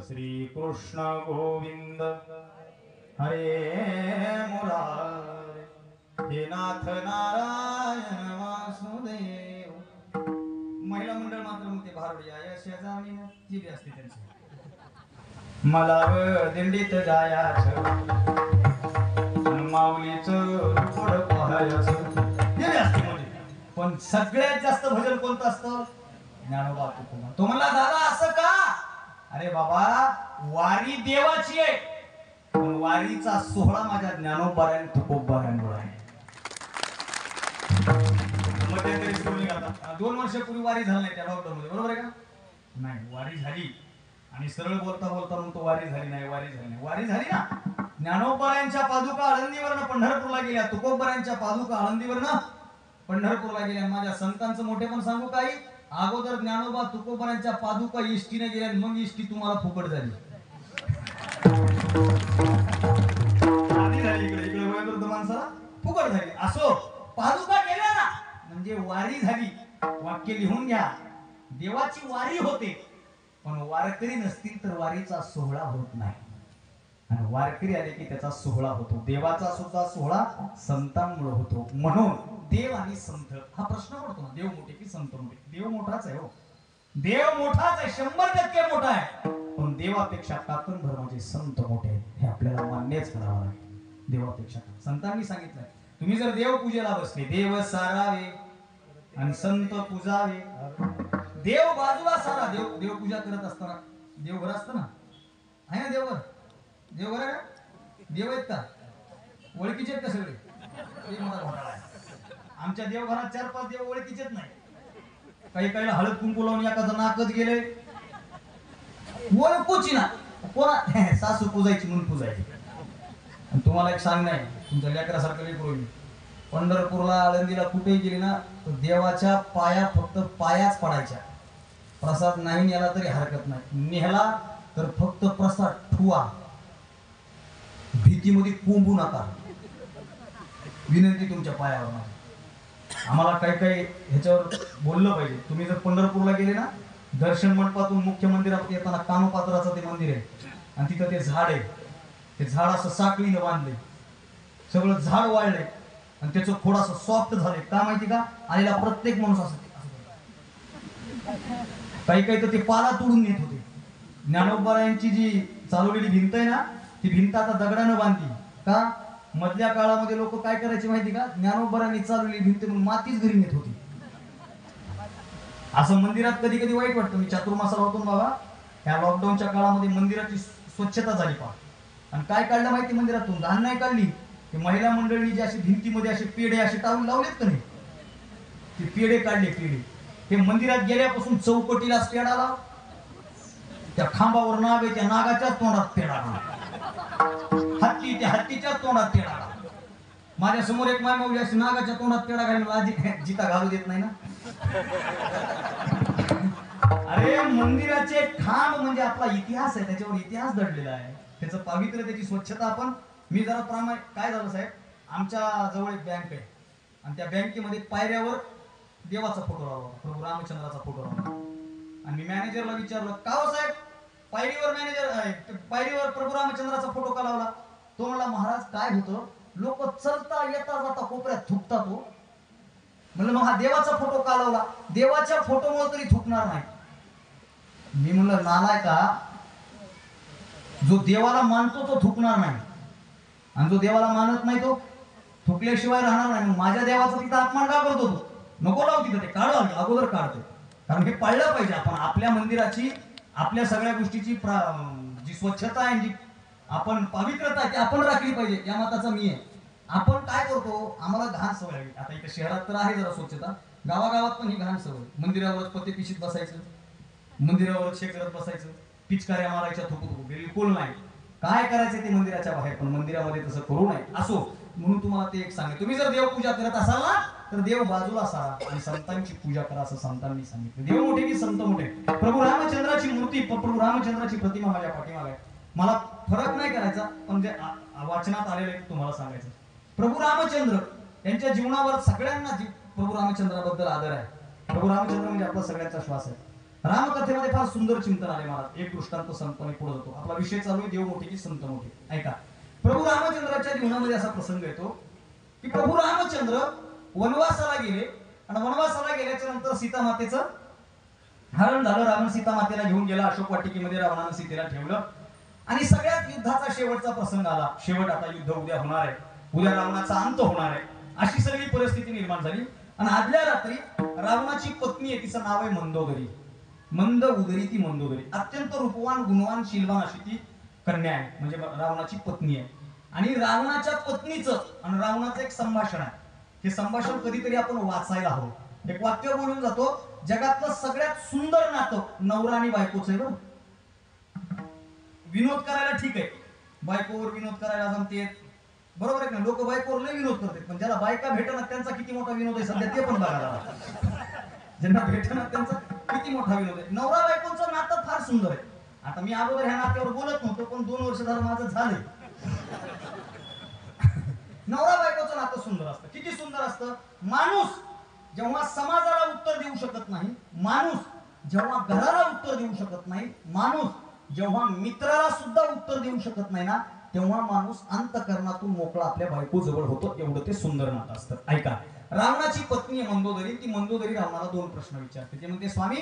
Speaker 2: श्री कृष्ण गोविंद हरे मुरारे, हे नाथ नारायण वासुदेव. महिला मंडळ मात्र मग ते भारवडी आहे शेजारी ती असते त्यांची. मला दिंडीत जायाचं, माऊलीचं पुढ पाहायचं ते असते मध्ये. पण सगळ्यात जास्त भजन कोणतं असतं? ज्ञानोबा तुकोबा. तो म्हणला दादा असं का? अरे बाबा वारी देवाची आहे, पण वारीचा सोहळा माझ्या ज्ञानोबारायण तुकोबारायणमुळे आहे. मध्यंतरी स्टोरी करतात 2 वर्षापूर्वी वारी झाली नाही त्या लॉकडाऊन मध्ये, बरोबर आहे का? नाही, वारी झाली. आणि सरळ बोलता बोलता म्हणतो वारी झाली नाही, वारी झाली नाही. वारी झाली ना. ज्ञानोबारायांच्या पादुका आळंदीवरनं पंढरपूरला गेल्या, तुकोबारायांच्या पादुका आळंदीवरनं पंढरपूरला गेल्या. माझ्या संतांचं मोठे पण सांगू काही, अगोदर ज्ञानोबा तुकोबारायांच्या पादुका एसटीने गेल्या, मग एसटी तुम्हाला फुकट झाली. आधी झाली इकडे इकडे वयोवृद्ध माणसाला फुकट झाली. असो, पादुका गेल्या ना म्हणजे वारी झाली. वाक्य लिहून घ्या, देवाची वारी होते, पण वारकरी नसतील तर वारीचा सोहळा होत नाही. आणि वारकरी आले की त्याचा सोहळा होतो. देवाचा सुद्धा सोहळा संतांमुळे होतो. म्हणून देव आणि संत हा प्रश्न पडतो ना, देव मोठे की संत मोठे? देव मोठाच आहे हो, देव मोठाच आहे, 100% मोठा आहे. पण देवापेक्षा काकणभर म्हणजे संत मोठे आहेत, हे आपल्याला मान्यच करावं लागेल. देवापेक्षा संतांनी सांगितलंय, तुम्ही जर देव पूजेला बसले, देव सारावे आणि संत पूजावे. देव बाजूला सारा. देव पूजा करत असताना देवघर असतं ना, आहे ना देवघर? देवघर आहे का? देव आहेत का? ओळखीचे आहेत का सगळे? ते मोठा घोटाळा आहे. आमच्या देवघरात 4-5 देव ओळखीचेच नाही. काही काहीला हळद कुंकू लावून एखादं नाकच गेले, ओळखूची ना. कोणा सासू पूजायची म्हणून पूजायची. तुम्हाला एक सांग नाही, तुमच्या लेकरासारखं लेकरू, पंढरपूरला आळंदीला कुठेही गेली ना तर देवाच्या पाया फक्त पायाच पडायच्या. प्रसाद नाही नेला तरी हरकत नाही, नेला तर फक्त प्रसाद ठुवा, भीतीमध्ये कोंबू नका. विनंती तुमच्या पायावर माझी. आम्हाला काही काही ह्याच्यावर बोललं पाहिजे. तुम्ही जर पंढरपूरला गेले ना, दर्शन मंडपातून मुख्य मंदिरात येताना कानोपात्राचं ते मंदिर आहे आणि तिथं ते झाड आहे. ते झाड असं साखळीनं बांधले, सगळं झाड वाळले आणि त्याचं थोडंसं सॉफ्ट झाले. का माहिती का? आलेला प्रत्येक माणूस असं काही काही तर ते पाला तोडून नेत होते. ज्ञानोबारायांची जी चालवलेली भिंत आहे ना, ती भिंत आता दगडानं बांधली. का? मधल्या काळामध्ये लोक काय करायचे माहिती का? ज्ञानोबारांनी चालवलेली भिंत म्हणून मातीच घरी नेत होती. असं मंदिरात कधी कधी वाईट वाटतं. मी चातुर्मासाला होतो बाबा, ह्या लॉकडाऊनच्या काळामध्ये मंदिराची स्वच्छता झाली पहा. आणि काय काढलं माहिती मंदिरातून? घाण नाही काढली. ते महिला मंडळींनी जे असे भिंतीमध्ये असे पेढे असे टाळून लावलेत का नाही, ते पेढे काढले. पेढे ते मंदिरात गेल्यापासून चौकटीला पेढा लाव, त्या खांबावर नाग आहे, त्या नागाच्याच तोंडात पेढा लाव, हत्ती त्या हत्तीच्या तोंडात पेढा लाव. माझ्या समोर एक मायमाऊली अशी नागाच्या तोंडात पेढा घालून आजी जिता घालू देत नाही ना. अरे मंदिराचे खांब म्हणजे आपला इतिहास आहे, त्याच्यावर इतिहास दडलेला आहे, त्याचं पावित्र्य, त्याची स्वच्छता. आपण मी जरा प्रामाणिक, काय झालं साहेब, आमच्या जवळ एक बँक आहे आणि त्या बँकेमध्ये पायऱ्यावर देवाचा फोटो लावला, प्रभू रामचंद्राचा फोटो लावला. आणि मी मॅनेजरला विचारलं, का हो साहेब पायरीवर प्रभू रामचंद्राचा फोटो का लावला? तो म्हणला, महाराज काय होतं, लोक चलता येता जाता कोपऱ्यात थुकतात. तो म्हणलं, मग हा देवाचा फोटो का लावला? देवाच्या फोटोमुळे तरी थुकणार नाही. मी म्हणलं, नालाय का, जो देवाला मानतो तो थुकणार नाही आणि जो देवाला मानत नाही तो थुकल्याशिवाय राहणार नाही. मग माझ्या देवाचा तिथं अपमान का करतो तू? नको लावू तिथं, ते काढ, अगोदर काढतो. कारण हे पाळलं पाहिजे आपण. आपल्या मंदिराची, आपल्या सगळ्या गोष्टीची जी स्वच्छता आहे, जी आपण पवित्रता आहे, ती आपण राखली पाहिजे. या मताचा मी आहे. आपण काय करतो, आम्हाला घाण सवय आहे. आता इथे शहरात तर आहे जरा स्वच्छता, गावागावात पण ही घाण सवय. मंदिरावरच पत्ते पिशीत बसायचं, मंदिरावर चेक करत बसायचं, पिचकाऱ्या मारायच्या, थुकू बिलकुल नाही. काय करायचं ते मंदिराच्या बाहेर, पण मंदिरामध्ये तसं करू नये. असो, म्हणून तुम्हाला ते एक सांगेल, तुम्ही जर देवपूजा करत असाल ना, तर देव बाजूला सारा आणि संतांची पूजा करा, असं संतांनी सांगितलं. देव मोठे की संत मोठे? प्रभू रामचंद्राची मूर्ती, प्रभू रामचंद्राची प्रतिमा माझ्या पाठीमागे आहे. मला फरक नाही करायचा, पण जे वाचनात आलेले तुम्हाला सांगायचं. प्रभू रामचंद्र यांच्या जीवनावर सगळ्यांना प्रभू रामचंद्राबद्दल आदर आहे. प्रभू रामचंद्र म्हणजे आपला सगळ्यांचा श्वास आहे. रामकथेमध्ये फार सुंदर चिंतन आले महाराज. एक दृष्टांत संपणे पुढे जातो. आपला विषय चालू आहे देव मोठे की संत मोठे. ऐका, प्रभू रामचंद्राच्या जीवनामध्ये असा प्रसंग येतो की प्रभू रामचंद्र वनवासाला गेले आणि वनवासाला गेल्याच्या नंतर सीता मातेचं हरण झालं. रावण सीता मातेला घेऊन गेला अशोक वाटिकेमध्ये, रावणानं सीतेला ठेवलं आणि सगळ्यात युद्धाचा शेवटचा प्रसंग आला. शेवट, आता युद्ध उद्या होणार आहे, उद्या रावणाचा अंत होणार आहे, अशी सगळी परिस्थिती निर्माण झाली. आणि आदल्या रात्री रावणाची पत्नी आहे, तिचं नाव आहे मंदोदरी. मंद उदरी ती मंदोदरी, अत्यंत रूपवान, गुणवान, शीलवान अशी ती कन्या आहे, म्हणजे रावणाची पत्नी आहे. आणि रावणाच्या पत्नीचं आणि रावणाचं एक संभाषण आहे. हे संभाषण कधीतरी आपण वाचायला हवं. एक वाक्य बोलून जातो, जगातलं सगळ्यात सुंदर नातं नवरा आणि बायकोचं आहे. बरं, विनोद करायला ठीक आहे, बायकोवर विनोद करायला जमते, बरोबर आहे ना, लोक बायकोवर लय विनोद करतात, पण ज्याला बायका भेटणार त्यांचा किती मोठा विनोद आहे सध्या ते पण बघायला. ज्यांना भेटणार त्यांचा किती मोठा विनोद आहे. नवरा बायकोचं नातं फार सुंदर आहे. आता मी अगोदर ह्या नात्यावर बोलत नव्हतो, पण 2 वर्ष झालं माझं झालंय. नवरा बायकोचं नातं सुंदर असतं. किती सुंदर असतं? माणूस जेव्हा समाजाला उत्तर देऊ शकत नाही, माणूस जेव्हा घराला उत्तर देऊ शकत नाही, माणूस जेव्हा मित्राला सुद्धा उत्तर देऊ शकत नाही ना, तेव्हा माणूस अंतःकरणातून मोकळा आपल्या बायको जवळ होतो. एवढं ते सुंदर नातं असतं. ऐका, रावणाची पत्नी आहे मंदोदरी. ती मंदोदरी रावणाला 2 प्रश्न विचारते. ते म्हणते, स्वामी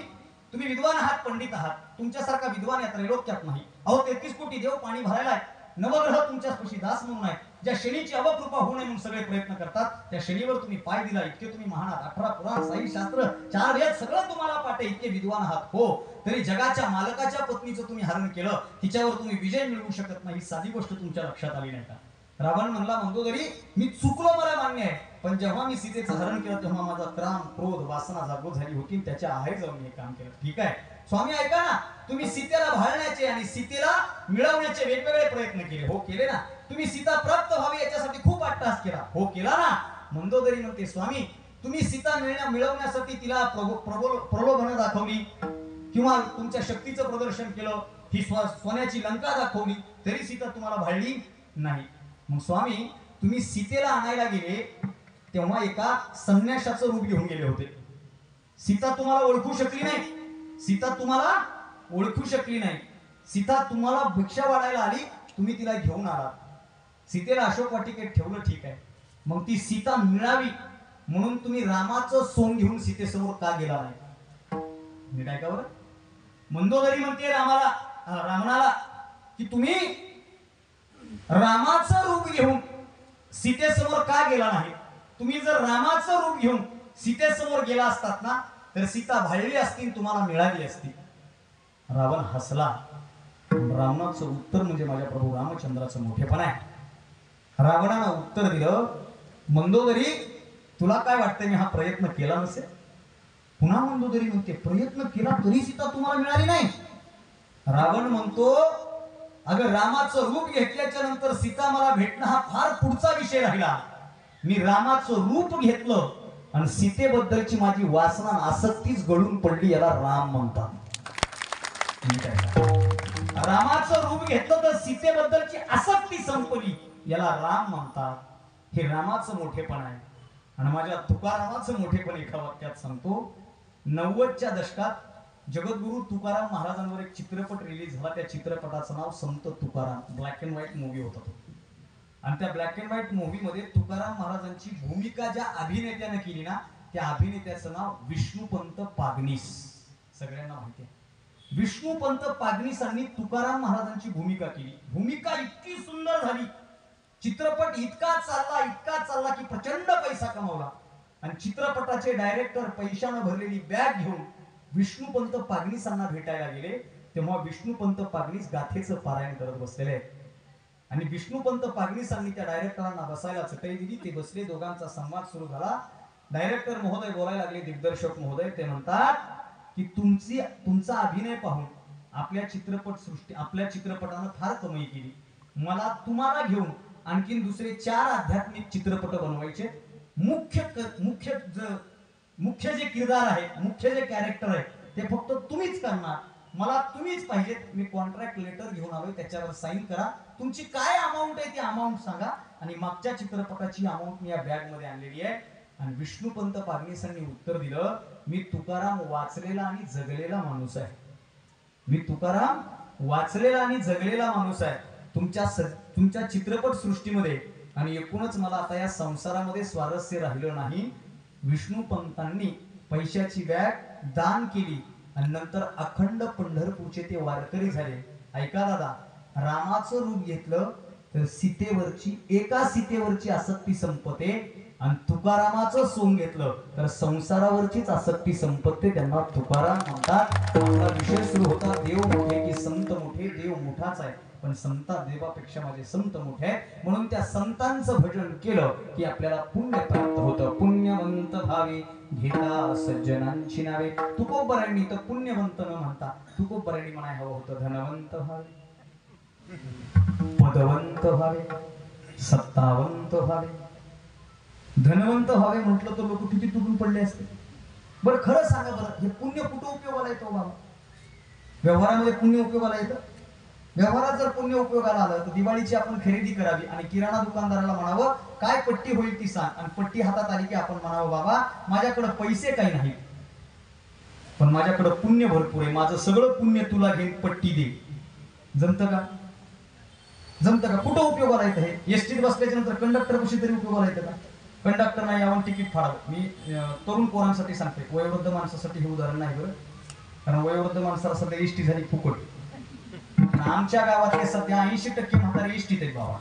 Speaker 2: तुम्ही विद्वान आहात, पंडित आहात, तुमच्यासारखा विद्वान या त्रैलोक्यात नाही. अहो 33 कोटी देव पाणी भरायला आहे, नवग्रह तुमच्यापाशी दास म्हणून आहे. ज्या शनीची अवकृपा होऊ नये म्हणून सगळे प्रयत्न करतात, त्या शनीवर तुम्ही पाय दिला. इतके तुम्ही महान आहात, 18 पुराण, 6 शास्त्र, 4 वेद सगळं तुम्हाला पाठे, इतके विद्वान आहात. हो, तरी जगाच्या मालकाच्या पत्नीचं तुम्ही हरण केलं, तिच्यावर तुम्ही विजय मिळवू शकत नाही, साधी गोष्ट तुमच्या लक्षात आली नाही का? रावण म्हणला, मंदोदरी मी चुकलो, मला मान्य आहे, पण जेव्हा मी सीतेचं हरण केलं तेव्हा माझा क्राम, क्रोध, वासना जागृत झाली होती, त्याच्या आहारी जाऊन हे काम केलं. ठीक आहे स्वामी, ऐका ना, तुम्ही सीतेला भाळण्याचे आणि सीतेला मिळवण्याचे वेगवेगळे प्रयत्न केले. हो केले ना. तुम्ही सीता प्राप्त व्हावी याच्यासाठी खूप अट्टहास केला. हो केला ना. मंदोदरी म्हणते, स्वामी तुम्ही सीता मिळवण्यासाठी तिला प्रलोभन दाखवली किंवा तुमच्या शक्तीचं प्रदर्शन केलं. ही सोन्याची लंका दाखवली तरी सीता तुम्हाला भाळली नाही. मग स्वामी तुम्ही सीतेला आणायला गेले तेव्हा एका संन्याशाचं रूप घेऊन गेले होते. सीता तुम्हाला ओळखू शकली नाही. सीता तुम्हाला ओळखू शकली नाही. सीता तुम्हाला भिक्षा वाढायला आली, तुम्ही तिला घेऊन आलात. सीतेला अशोक वाटिकेत ठेवलं, ठीक आहे. मग ती सीता मिळावी म्हणून तुम्ही रामाचं सोंग घेऊन सीतेसमोर का गेला नाही? मी काय का बरं? मंदोदरी म्हणते रावणाला की तुम्ही रामाचं रूप घेऊन सीतेसमोर का गेला नाही? तुम्ही जर रामाचं रूप घेऊन सीतेसमोर गेला असतात ना तर सीता भाळली असती, तुम्हाला मिळाली असती. रावण हसला. रावणाचं उत्तर म्हणजे माझ्या प्रभू रामचंद्राचं मोठेपण आहे. रावणानं उत्तर दिलं, मंदोदरी तुला काय वाटतंय मी हा प्रयत्न केला नसेल? पुन्हा मंदोदरी म्हणते प्रयत्न केला तरी सीता तुम्हाला मिळाली नाही. रावण म्हणतो अगं रामाचं रूप घेतल्याच्या नंतर सीता मला भेटणं हा फार पुढचा विषय राहिला. मी रामाचं रूप घेतलं आणि सीतेबद्दलची माझी वासना आसक्तीच गळून पडली, याला राम म्हणतात. रामाचं रूप घेतलं तर सीतेबद्दलची आसक्ती संपली, याला राम म्हणतात. हे रामाचं मोठेपण आहे. आणि माझ्या तुकारामाचं मोठेपण एका वाक्यात सांगतो. 90च्या दशकात जगद्गुरु तुकाराम महाराजांवर एक चित्रपट रिलीज झाला. त्या चित्रपटाचं नाव संत Tukaram, black and white movie होता तो. आणि त्या ब्लॅक अँड व्हाईट मूवी मध्ये तुकाराम महाराजांची भूमिका ज्या अभिनेत्याने केली ना, त्या अभिनेत्याचं नाव विष्णुपंत पागनीस. सगळ्यांना माहिती आहे. विष्णुपंत पागनीसांनी तुकाराम महाराजांची भूमिका केली. भूमिका इतकी सुंदर झाली, चित्रपट इतका चालला की प्रचंड पैसा कमावला. आणि चित्रपटाचे डायरेक्टर पैशानं भरलेली बॅग घेऊन विष्णुपंत पागनीसांना भेटायला गेले. तेव्हा विष्णुपंत पागनीस गाथेचं पारायण करत बसलेले आहेत. आणि विष्णुपंत पागनीसांनी त्या डायरेक्टरांना बसायला चटई दिली. ते बसले, दोघांचा संवाद सुरू झाला. डायरेक्टर महोदय बोलायला लागले, दिग्दर्शक महोदय. ते म्हणतात की तुमचा अभिनय पाहून आपल्या चित्रपटानं फार कमाई केली. मला तुम्हाला घेऊन आणखीन दुसरे 4 आध्यात्मिक चित्रपट बनवायचे. मुख्य जे किरदार आहे, मुख्य जे कॅरेक्टर आहे ते फक्त तुम्हीच करणार. मला तुम्हीच पाहिजेत. मी कॉन्ट्रॅक्ट लेटर घेऊन आलोय, त्याच्यावर साईन करा. तुमची काय अमाऊंट आहे ती अमाऊंट सांगा. आणि मागच्या चित्रपटाची अमाऊंट मी या बॅग मध्ये आणलेली आहे. आणि विष्णुपंत पागनीसांनी उत्तर दिलं, मी तुकाराम वाचलेला आणि जगलेला माणूस आहे. मी तुकाराम वाचलेला आणि जगलेला माणूस आहे. तुमच्या चित्रपट सृष्टीमध्ये आणि एकूणच मला आता या संसारामध्ये स्वारस्य राहिलं नाही. विष्णुपंतांनी पैशाची बॅग दान केली आणि नंतर अखंड पंढरपूरचे ते वारकरी झाले. ऐका दादा, रामाचं रूप घेतलं तर एका सीतेवरची आसक्ती संपते. आणि तुकारामाचं सोंग घेतलं तर संसारावरचीच आसक्ती संपत्ते. त्यांना तुकाराम म्हणतात. आपला विषय सुरू होता देव मोठे की संत मोठे. देव मोठाच आहे पण देवापेक्षा माझे संत मोठे आहे. म्हणून त्या संतांचं भजन केलं की आपल्याला पुण्य प्राप्त होतं. पुण्यवंत भावे घेता सज्जनांची नावे. तुकोबरांनी तर पुण्यवंत न म्हणता तुकोबरांनी म्हणाय हवं होतं धनवंत व्हावे, पदवंत व्हावे, सत्तावंत व्हावे. धनवंत व्हावे म्हटलं तर लोक किती तुटून पडले असते. बरं खरं सांगा, बरं हे पुण्य कुठं उपयोगाला येतो बाबा? व्यवहारामध्ये पुण्य उपयोगाला येतं. व्यवहारात जर पुण्य उपयोगाला आलं तर दिवाळीची आपण खरेदी करावी आणि किराणा दुकानदाराला म्हणावं काय पट्टी होईल ती सांग. आणि पट्टी हातात आली की आपण म्हणावं बाबा माझ्याकडे पैसे काही नाही पण माझ्याकडे पुण्य भरपूर आहे, माझं सगळं पुण्य तुला घेऊन पट्टी दे. जमतं का? जमतं का? कुठं उपयोगाला येतं हे? एसटीत बसल्याच्या नंतर कंडक्टर कशी तरी उपयोगाला येतं का? कंडक्टरना यावं तिकीट फाडावं. मी तरुण पोरांसाठी सांगते, वयोवृद्ध माणसासाठी हे उदाहरण नाही बरं. कारण वयोवृद्ध माणसाला सध्या एसटी झाली फुकट. आमच्या गावातले सध्या 80% म्हातारे एसटीत आहेत बाबा.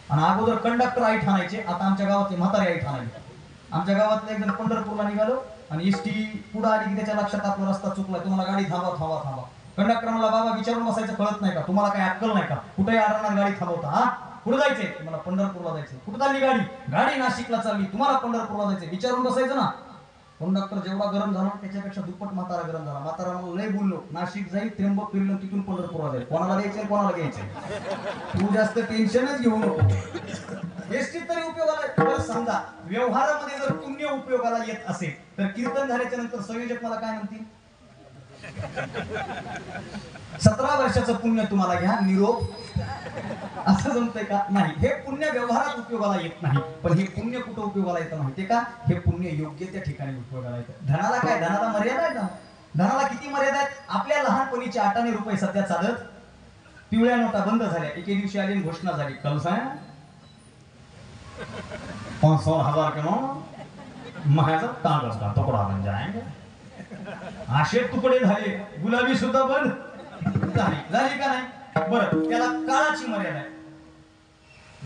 Speaker 2: आणि अगोदर कंडक्टर आई ठाणायचे, आता आमच्या गावातले म्हातारे आई ठाणायचे. आमच्या गावातले एक जण पंढरपूरला निघालो आणि एसटी पुढे आली की त्याच्या लक्षात आपला रस्ता चुकलाय, तुम्हाला गाडी थांबा. कंडक्टर मला बाबा विचारून बसायचं कळत नाही का? तुम्हाला काही अक्कल नाही का? कुठेही आरणार गाडी थांबवता? हा कुठे जायचंय? मला पंढरपूरला जायचंय. कुठे चालली गाडी? गाडी नाशिकला चालली. तुम्हाला पंढरपूरला जायचंय, विचारून बसायचं ना. कंडक्टर जेवढा गरम झाला त्याच्यापेक्षा दुप्पट म्हातारा गरम झाला. म्हातारा मला लय बोललो, नाशिक जाईल, त्र्यंबक फिरलं, तिथून पंढरपूरला जाईल. कोणाला द्यायचंय कोणाला घ्यायचंय तू जास्त टेन्शनच घेऊ नको. एसटीत तरी उपयोगाला. तर समजा व्यवहारामध्ये जर पुण्य उपयोगाला येत असेल तर कीर्तन झाल्याच्या नंतर संयोजक मला काय म्हणतील? 17 वर्षाचं पुण्य तुम्हाला घ्या, निरोप. असं जमतंय का? नाही. हे पुण्य व्यवहारात उपयोगाला येत नाही. पण हे पुण्य कुठं उपयोगाला येतं माहितीये का? हे पुण्य योग्य त्या ठिकाणी उपयोगाला येतं. धनाला काय? धनाला मर्यादा आहे का? धनाला किती मर्यादा आहेत? आपल्या लहानपणीचे 8 आणे रुपये सध्या चालत, पिवळ्या नोटा बंद झाल्या. एके दिवशी आली आणि घोषणा झाली, कल साय 500,000 के नोट महाराज कागज का तुकडा बन जाएंगे. असे तुकडे झाले. गुलाबी सुद्धा बंद झाली का नाही? बरं, त्याला काळाची मर्यादा आहे,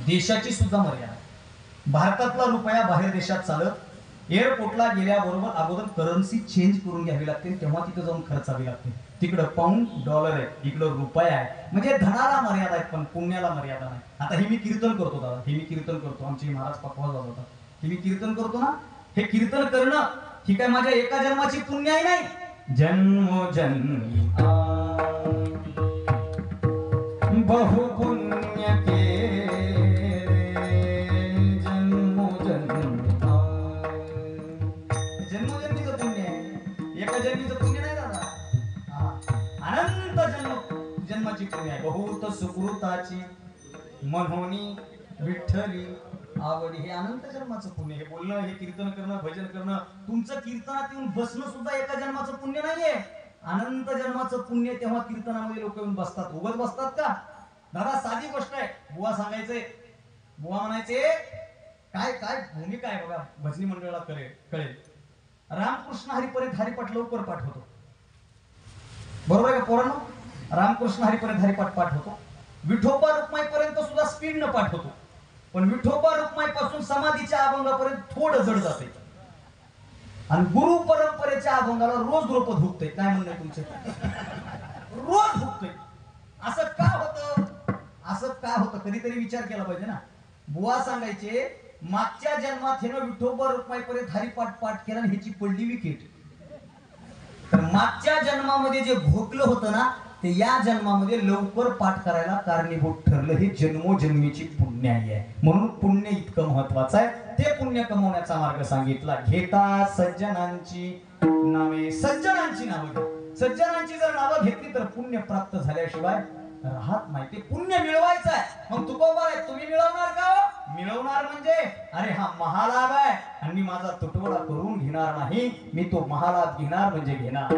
Speaker 2: देशाची सुद्धा मर्यादा आहे. भारतातला रुपया बाहेर देशात चालत, एअरपोर्टला गेल्याबरोबर अगोदर करन्सी चेंज करून घ्यावी लागते, तेव्हा तिथं जाऊन खर्चावी लागते. तिकडं पाऊंड डॉलर आहे, इकडं रुपया आहे. म्हणजे धनाला मर्यादा आहे पण पुण्याला मर्यादा नाही. आता हे मी कीर्तन करतो दादा, हे मी कीर्तन करतो, आमचे महाराज पकवाज होता, हे मी कीर्तन करतो ना, हे कीर्तन करणं ही काय माझ्या एका जन्माची पुण्य आहे नाही. जन्मोजन्मी बहु पुण्य के जन्मोजन्मी. जन्मोजन्मीचं पुण्य आहे, एका जन्मीचं पुण्य नाही दादा. अनंत जन्माची पुण्य आहे. बहुत सुकृताची मनोनी विठ्ठली आवडी. हे अनंत जन्माचं पुण्य. हे बोलणं, हे कीर्तन करणं, भजन करणं, तुमचं कीर्तनात येऊन बसणं सुद्धा एका जन्माचं पुण्य नाहीये, अनंत जन्माचं पुण्य. तेव्हा कीर्तनामध्ये लोक येऊन बसतात. उगाच बसतात का दादा? साधी गोष्ट आहे. बुवा सांगायचे, बुवा म्हणायचे, काय काय भूमिका आहे बघा, भजनी मंडळाला कळेल. रामकृष्ण हरिपर्यंत हरिपाठ लवकर पाठ होतो, बरोबर आहे का पोरांनो? रामकृष्ण हरिपर्यंत हरिपाठ पाठ होतो. विठोबा रुक्माईपर्यंत सुद्धा स्पीड न पाठ होतो. पण विठोबा रुक्माई पासून समाधीच्या अभंगापर्यंत थोडं जड जाते. आणि गुरु परंपरेच्या अभंगाला रोज द्रौपद हुकते. काय म्हणणं आहे तुमचं? रोज हुकते. असं का होतं? असं का होतं? कधीतरी विचार केला पाहिजे ना. बुवा सांगायचे, मागच्या जन्मात हे विठोबा रुक्माईपर्यंत हरिपाठ पाठ केला आणि ह्याची पडली विकेट. तर मागच्या जन्मामध्ये जे भोगलं होतं ना, ते या जन्मामध्ये लवकर पाठ करायला कारणीभूत ठरलं. हे जन्मोजन्मीची पुण्य आहे. म्हणून पुण्य इतकं महत्वाचं आहे. ते पुण्य कमवण्याचा मार्ग सांगितला. घेता सज्जनांची नावे, सज्जनांची नावं घ्या. सज्जनांची जर नावं घेतली तर पुण्य प्राप्त झाल्याशिवाय राहत नाही. ते पुण्य मिळवायचं आहे. मग तुकोबा आहे, तुम्ही मिळवणार का? मिळवणार म्हणजे अरे हा महालाभ आहे आणि मी माझा तुटवडा करून घेणार नाही. मी तो महालाभ घेणार म्हणजे घेणार.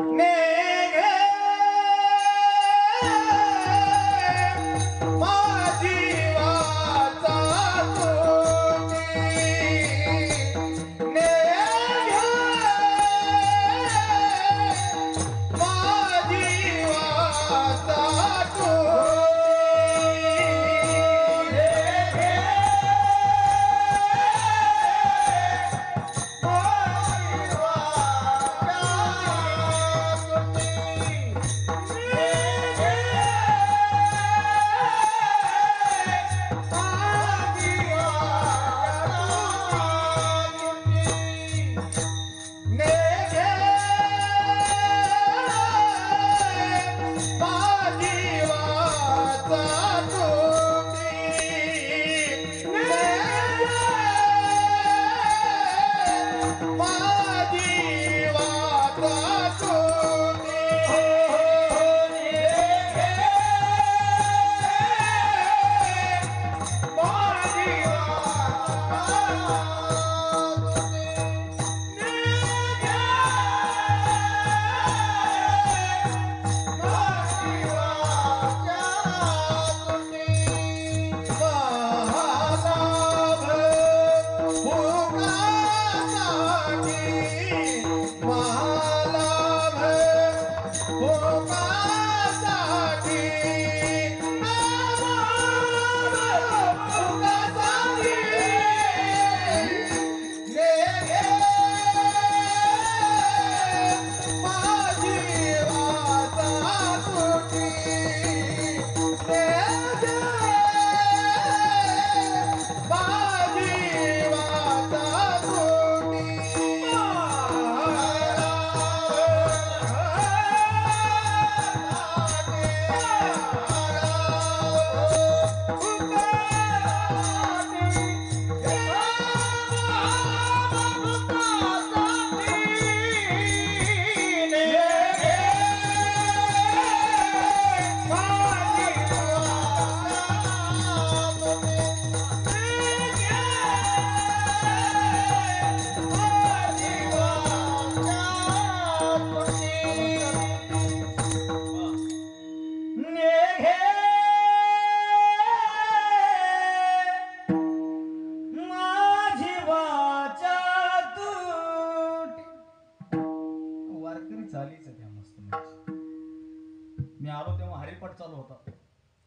Speaker 2: एकदम हरिपाठ चालू होता.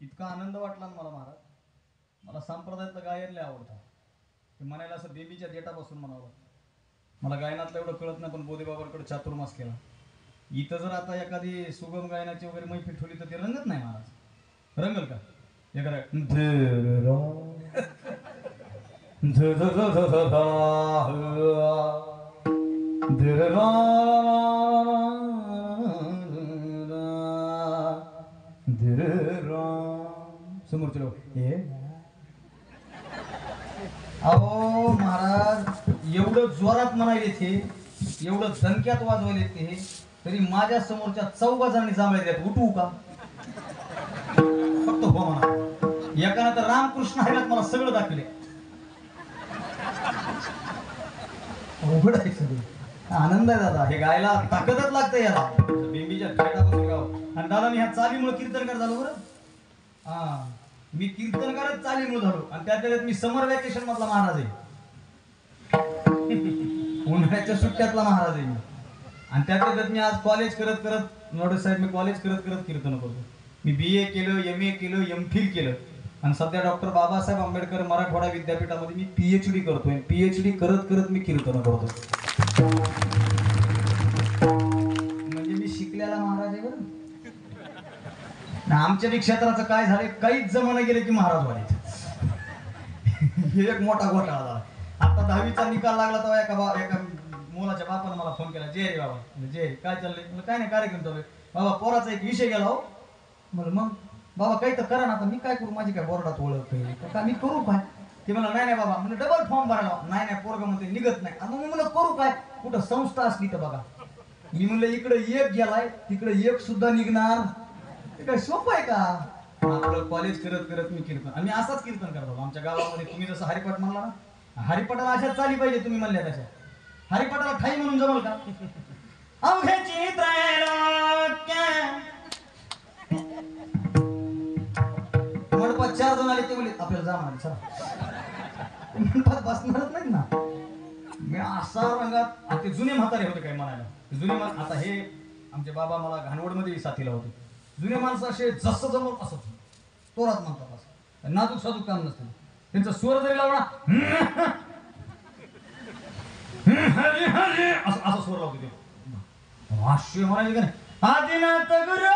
Speaker 2: इतका आनंद वाटला ना मला महाराज. मला संप्रदायातलं गायन लय आवडतं. ते म्हणायला असं बेबीच्या देटापासून म्हणावं. मला गायनातलं एवढं कळत नाही, पण बोधेबाबांकडे चातुर्मास केला. इथं जर आता एखादी सुगम गायनाची वगैरे मैफिल ठेवली तर ते रंगत नाही महाराज. रंगल का? एखादा समोरचे लोक हे अहो महाराज एवढं जोरात म्हणायले ते, एवढं दणक्यात वाजवायले ते, तरी माझ्या समोरच्या 14 जणांनी जांभळे देत. उठवू का? फक्त हो म्हणा. एकानं तर रामकृष्ण हरिनाथ मला सगळं दाखवले. अवघड आहे सगळं. आनंद आहे दादा. हे गायला ताकदच लागते याला. बेंबीच्या खेळापासून गाव. आणि दादा मी ह्या चालीमुळे कीर्तनकार झालो बरं. हा मी कीर्तनकारच चालीमुळे झालो. आणि त्यात मी समर वॅकेशन मधला महाराज आहे. उन्हाळ्याच्या सुट्ट्यातला महाराज आहे मी. आणि त्यात मी आज कॉलेज करत करत नोडे साहेब मी कॉलेज करत करत कीर्तन करतो. मी BA केलं, MA केलं, MPhil केलं. आणि सध्या डॉक्टर बाबासाहेब आंबेडकर मराठवाडा विद्यापीठामध्ये मी PhD करतोय. PhD करत करत मी कीर्तन करतो. म्हणजे मी शिकलेला महाराज आहे बरं. आमच्या क्षेत्राचं काय झालंय, काहीच जमाना गेले की महाराज व्हायचे. हे एक मोठा घोटाळा झाला. आता 10वीचा निकाल लागला तेव्हा एका मुलाच्या बापानं मला फोन केला. जय रे बाबा. जय काय चाललंय? म्हणलं काय नाही, कार्यक्रम चालू आहे. बाबा पोराचा एक विषय गेला हो. म्हणलं मग बाबा काही तर करा ना. आता मी काय करू, माझी काय बोर्डात ओळख आहे का, मी करू काय? ते म्हणलं नाही बाबा. म्हणजे डबल फॉर्म भरायला. नाही पोरग म्हणते निघत नाही. आता मी म्हणलं करू काय? कुठं संस्था असली तर बघा. मी म्हणलं इकडे एक गेलाय, तिकडे एक सुद्धा निघणार. ते काय सोपं आहे का? आपलं कॉलेज करत करत मी कीर्तन, आणि असाच कीर्तन करतो आमच्या गावामध्ये. तुम्ही जसं हरिपाठ म्हणला ना, हरिपाठाला अशाच चाली पाहिजे. तुम्ही म्हणल्या तशा हरिपाठाला ठाई म्हणून जमल का? अवघ्याची मंडपात 4 जण आले ते बोलले आपल्याला जा म्हणाले. चला मंडपात बसणारच नाही ना. मी असा रंगात. ते जुने म्हातारे होते काय म्हणायला. जुने आता हे आमचे बाबा मला घाणवडमध्ये साथीला होते. जुने माणसं असे जसं जमल असं तोरात म्हणतात. असं नाजूक साजूक काम नसतं. त्यांचा स्वर जरी लावला असं स्वर लावतो ते. हास्य म्हणायचे का नाही. आदिनाथ गुरु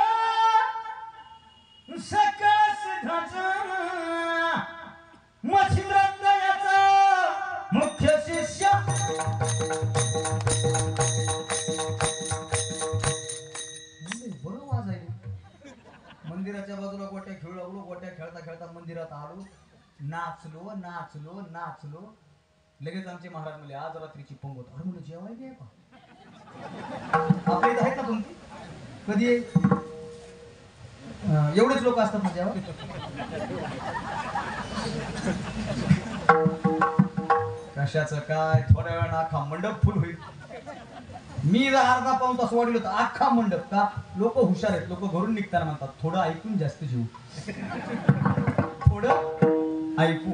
Speaker 2: सकळ सिद्धाचा मच्छिंद्राचा मुख्य शिष्य. बरं वाजायला. मंदिराच्या बाजूला गोट्या खेळू लागलो. गोट्या खेळता खेळता मंदिरात आलो. नाचलो नाचलो नाचलो. लगेच आमचे महाराज म्हणले आज रात्रीची पंगत. अरे म्हणलं जेवायला आहे का? आपल्या इथं आहेत ना तुमची? कधी एवढेच लोक असतात ना जेव्हा? कशाचं काय, थोड्या वेळा अख्खा मंडप फुल होईल. मी अर्धा पाऊण तास वाढलो तर अख्खा मंडप. का? लोक हुशार आहेत. लोक घरून निघताना म्हणतात थोडं ऐकून जास्त जीव. थोडं ऐकू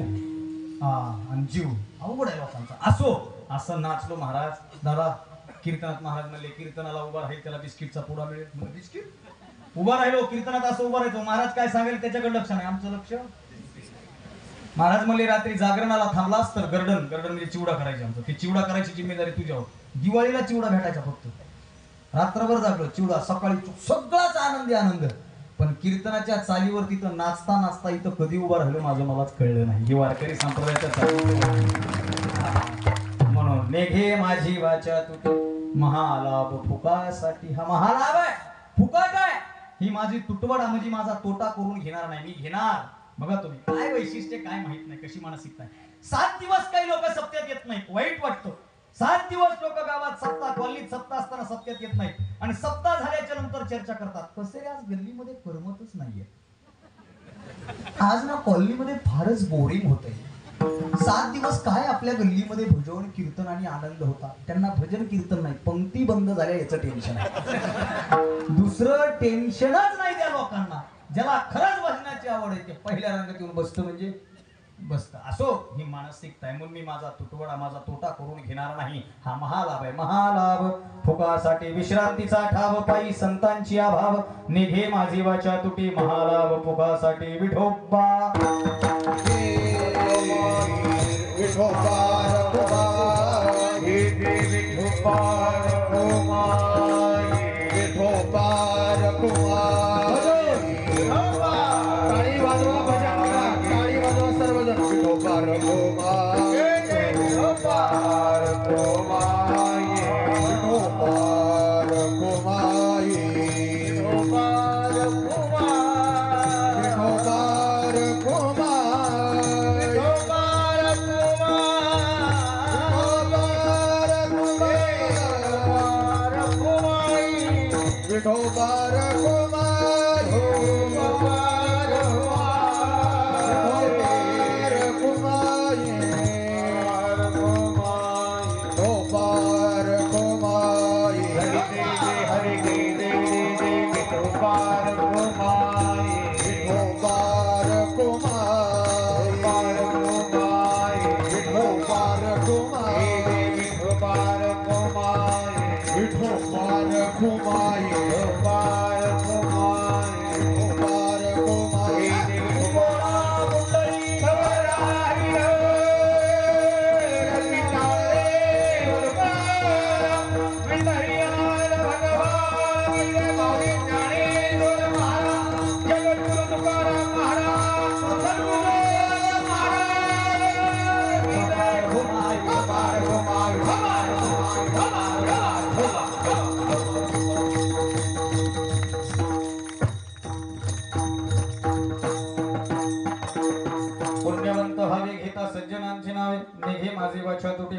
Speaker 2: आणि जीव. अवघड आहे लोकांचा. असो असं नाचलो महाराज. दादा कीर्तनात महाराज म्हणले कीर्तनाला उभा राहील त्याला बिस्किटचा पुडा मिळेल. म्हणजे बिस्किट उभा राहिलो कीर्तनात. असं उभा राहायचो. महाराज काय सांगेल त्याच्याकडे लक्ष नाही, आमचं लक्ष. महाराज म्हणले रात्री जागरणाला थांबलास तर गर्डन म्हणजे चिवडा करायचा आमचं. ते चिवडा करायची जिम्मेदारी तुझ्यावर. दिवाळीला चिवडा भेटायचा फक्त. रात्रभर जागलो चिवडा. सकाळी सगळाच आनंदी आनंद. पण कीर्तनाच्या चालीवर तिथं नाचता नाचता इथं कधी उभा राहिलो माझं मलाच कळलं नाही. ही वारकरी संप्रदायाच्या चाली. म्हणून मेघे माझी वाचा तुट महालाभ फुकासाठी. हा महालाभ आहे, फुकट आहे. ही माझी तुटवडा म्हणजे माझा तोटा करून घेणार नाही. मी घेणार. बघा तुम्ही काय वैशिष्ट्य काय माहित नाही, कशी मानसिकता आहे. 7 दिवस काही लोक सत्यात येत नाहीत. वाईट वाटतं. 7 दिवस लोक गावात सत्ता, कॉलनीत सत्ता असताना सत्यात येत नाहीत. आणि सत्ता झाल्याच्या नंतर चर्चा करतात कसे आज गल्लीमध्ये करमतच नाहीये. आज ना कॉलनीमध्ये फारच बोरिंग होतंय. 7 दिवस काय आपल्या गल्लीमध्ये भजन कीर्तन आणि आनंद होता. त्यांना भजन कीर्तन नाही, पंक्ती बंद झाल्या याचं टेन्शन आहे. दुसरं टेन्शनच नाही त्या लोकांना. ज्याला खरंच भजनाची आवड आहे ते पहिल्या रंगात येऊन बसतं. म्हणजे बसतं. असो, ही मानसिकता आहे म्हणून मी माझा तुटवडा माझा तोटा करून घेणार नाही. हा महालाभ आहे, महालाभ. फुकासाठी विश्रांतीचा ठाव पायी संतांची अभाव निघे माझी वाचा तुटी महालाभ फुकासाठी विठोबा.
Speaker 3: विठोबा रघुबा विठोबा रघुबा विठोबा रघुबा. टाळी वाजवा, भजन करा, टाळी वाजवा सर्वजण. विठोबा रघुबा विठोबा रघुबा विठोबा रघुबा विठोबा रघुबा विठोबा रघुबा विठोबा रघुबा विठोबा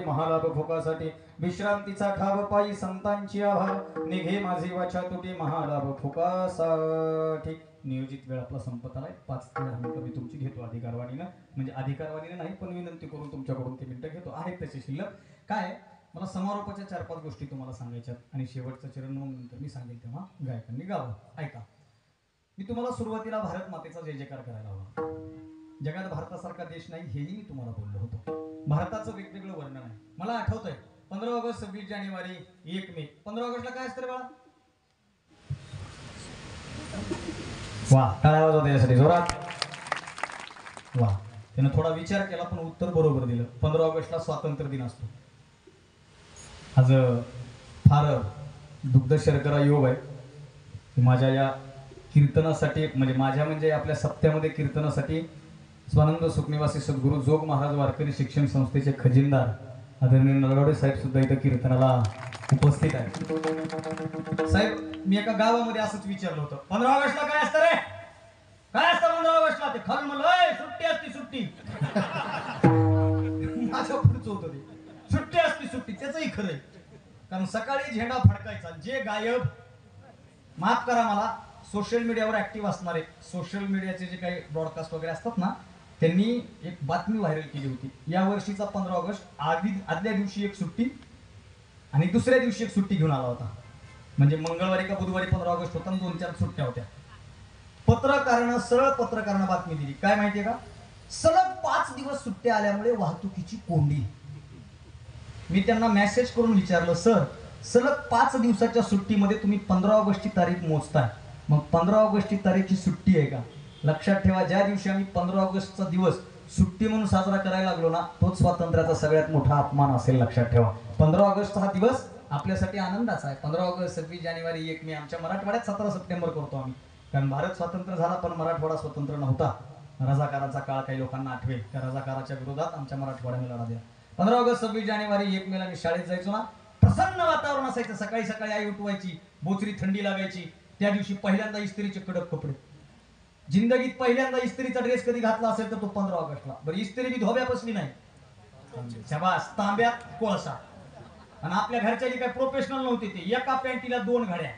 Speaker 2: महालाभ भोगासाठी विश्रांतीचा ठाव पायी संतांची अभाव निघे माझी वाचा तुटी महालाभ फुकासाठी. नियोजित वेळ आपला संपत आलाय. 5 वेळ आम्ही कमी तुमची घेतो अधिकारवाणीनं, म्हणजे अधिकारवाणीनं नाही पण विनंती करून तुमच्याकडून ते मिनिटं घेतो. आहेत तसे शिल्लक. काय मला समारोपाच्या 4-5 गोष्टी तुम्हाला सांगायच्यात आणि शेवटचं चरण मग नंतर मी सांगेल तेव्हा गायकांनी गावं. ऐका, मी तुम्हाला सुरुवातीला भारत मातेचा जय जयकार करायला हवा. जगात भारतासारखा देश नाही हेही मी तुम्हाला बोललो होतो. भारताचं वेगवेगळं वर्णन आहे. मला आठवतंय 15 ऑगस्ट 26 जानेवारी 1 मे. 15 ऑगस्टला काय असतं रे बाळा? वा, टाळ्या वाजवा त्याच्यासाठी जोरात. वा, त्यानं थोडा विचार केला पण उत्तर बरोबर दिलं. 15 ऑगस्टला स्वातंत्र्य दिन असतो. आज फार दुग्ध शर्करा योग आहे की माझ्या या कीर्तनासाठी म्हणजे आपल्या सप्त्यामध्ये कीर्तनासाठी स्वानंद सुखनिवासी सद्गुरू जोग महाराज वारकरी शिक्षण संस्थेचे खजिनदार आदरणीय नलवडे साहेब सुद्धा इथं कीर्तनाला उपस्थित आहेत. साहेब, मी एका गावामध्ये असंच विचारलं होतं, 15 ऑगस्टला काय असतं रे? काय असतं 15 ऑगस्टला? ते खाली म्हणलं सुट्टी असती सुट्टी. माझं पुढचं होतं ते, सुट्टी असती सुट्टी. त्याचंही खरंय, कारण सकाळी झेंडा फडकायचा. जे गायब, माफ करा मला, सोशल मीडियावर ऍक्टिव्ह असणारे, सोशल मीडियाचे जे काही ब्रॉडकास्ट वगैरे असतात ना, त्यांनी एक बातमी व्हायरल केली होती. या वर्षीचा 15 ऑगस्ट आदल्या दिवशी एक सुट्टी आणि दुसऱ्या दिवशी एक सुट्टी घेऊन आला होता. म्हणजे मंगळवारी का बुधवारी 15 ऑगस्ट होता, 2-4 सुट्ट्या होत्या. सरळ पत्रकारानं बातमी दिली. काय माहितीये का? सलग 5 दिवस सुट्ट्या आल्यामुळे वाहतुकीची कोंडी. मी त्यांना मेसेज करून विचारलं, सर सलग 5 दिवसाच्या सुट्टीमध्ये तुम्ही 15 ऑगस्टची तारीख मोजताय, मग 15 ऑगस्टची तारीखची सुट्टी आहे का? लक्षात ठेवा, ज्या दिवशी आम्ही 15 ऑगस्टचा दिवस सुट्टी म्हणून साजरा करायला लागलो ना, तोच स्वातंत्र्याचा सगळ्यात मोठा अपमान असेल. लक्षात ठेवा, 15 ऑगस्ट हा दिवस आपल्यासाठी आनंदाचा आहे. 15 ऑगस्ट 26 जानेवारी 1 मे आमच्या मराठवाड्यात 17 सप्टेंबर करतो आम्ही, कारण भारत स्वतंत्र झाला पण मराठवाडा स्वतंत्र नव्हता. रजाकाराचा काळ काही लोकांना आठवेल. त्या रजाकाराच्या विरोधात आमच्या मराठवाड्याने लढा दिला. 15 ऑगस्ट 26 जानेवारी 1 मेला मी शाळेत जायचो ना, प्रसन्न वातावरण असायचं. सकाळी सकाळी आई उठवायची, बोचरी थंडी लागायची. त्या दिवशी पहिल्यांदा इस्त्रीचे कडक कपडे. जिंदगीत पहिल्यांदा इस्त्रीचा ड्रेस कधी घातला असेल तर तो 15 ऑगस्टला. बरं, इस्त्री बी धोब्या बसली नाही, शाबास, तांब्यात कोळसा. आणि आपल्या घरच्याची काय प्रोफेशनल नव्हती, ते एका पॅन्टीला 2 घड्या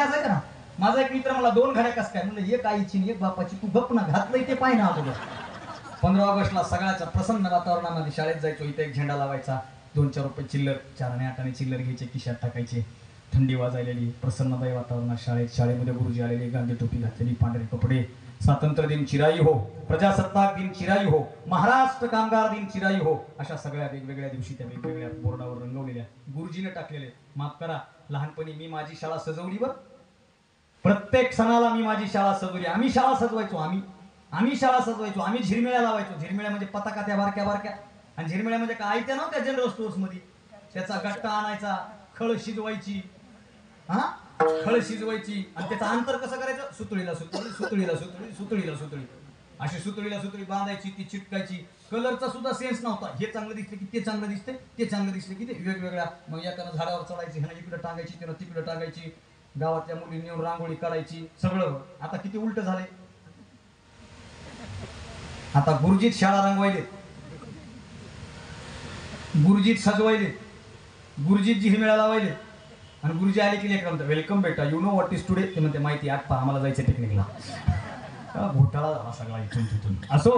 Speaker 2: असायच्या ना. माझा एक मित्र मला 2 घड्या कस काय म्हणलं, एक आईची एक बापाची. तू गप ना, घातलंय ते पाय ना अगोदर. 15 ऑगस्टला सगळ्याच्या प्रसन्न वातावरणामध्ये शाळेत जायचो. इथे एक झेंडा लावायचा, 2-4 रुपये चिल्लर, 4 आणि 8 चिल्लर घ्यायचे, खिशात टाकायचे. थंडी वाजायलेली, प्रसन्नदायी वातावरणात शाळेमध्ये गुरुजी आलेले, गांधी टोपी घातलेली, पांढरे कपडे, स्वातंत्र्य दिन चिराई हो, प्रजासत्ताक दिन चिराई हो, महाराष्ट्र कामगार दिन चिराई हो, अशा सगळ्या वेगवेगळ्या दिवशी त्या वेगवेगळ्या बोर्डावर रंगवलेल्या गुरुजीने टाकलेले. माफ करा, लहानपणी मी माझी शाळा सजवली बर. प्रत्येक सणाला मी माझी शाळा सजवली. आम्ही शाळा सजवायचो, आम्ही शाळा सजवायचो, आम्ही झिरमिळ्या लावायचो. झिरमिळ्या म्हणजे पताका त्या बारक्या बारक्या, आणि झिरमिळ्या म्हणजे काय त्या नव्हत्या जनरल स्टोर्स मध्ये. त्याचा गट्टा आणायचा, खळ शिजवायची, खळ शिजवायची, आणि त्याचं अंतर कसं करायचं, सुतळीला सुतळी, सुतळीला सुतळी, सुतळीला सुतळी, अशी सुतळीला सुतळी बांधायची, ती चिटकायची. कलरचा सुद्धा सेन्स नव्हता. हे चांगलं दिसले की ते चांगलं दिसते, ते चांगलं दिसले की ते वेगवेगळ्या. मग एकानं झाडावर चढायची, ह्यानं इकडे टांगायची, त्यानं तिकडे टांगायची, गावातल्या मुलींनी येऊन रांगोळी काढायची, सगळं. आता किती उलट झाले. आता गुरुजीत शाळा रंगवायले, गुरुजीत सजवायले, गुरुजीत झिरमिळ्या लावायले, आणि गुरुजी आले की लेकर म्हणतात वेलकम बेटा, you know what is today. ते म्हणते माहिती, आठ आम्हाला जायचं पिकनिकला. घोटाळा झाला सगळा इथून तिथून. असो,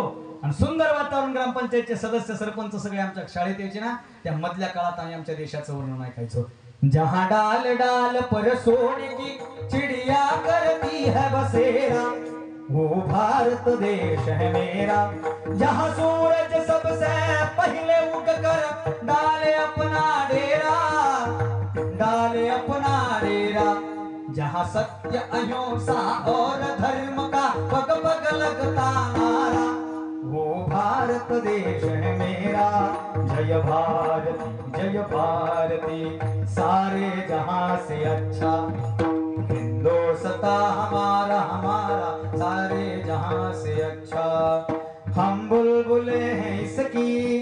Speaker 2: आणि सुंदर वातावरण. ग्रामपंचायतचे सदस्य, सरपंच सगळे आमच्या शाळेत यायचे ना. त्या मधल्या काळात आम्ही आमच्या देशाचं वर्णन ऐकायचो. जहां डाल डाल पर सोने की चिड़िया करती है बसेरा, वो भारत देश है मेरा, जहां सूरज सबसे पहले उगकर डाले अपना डेरा, डाले अपना डेरा, जहां सत्य अहिंसा और धर्म का पग पग लगता नारा, वो भारत देश है मेरा। जय भारती जय भारती, सारे जहां से अच्छा हिंदुस्तान हमारा हमारा, सारे जहां से अच्छा। हम बुलबुलें हैं इसकी,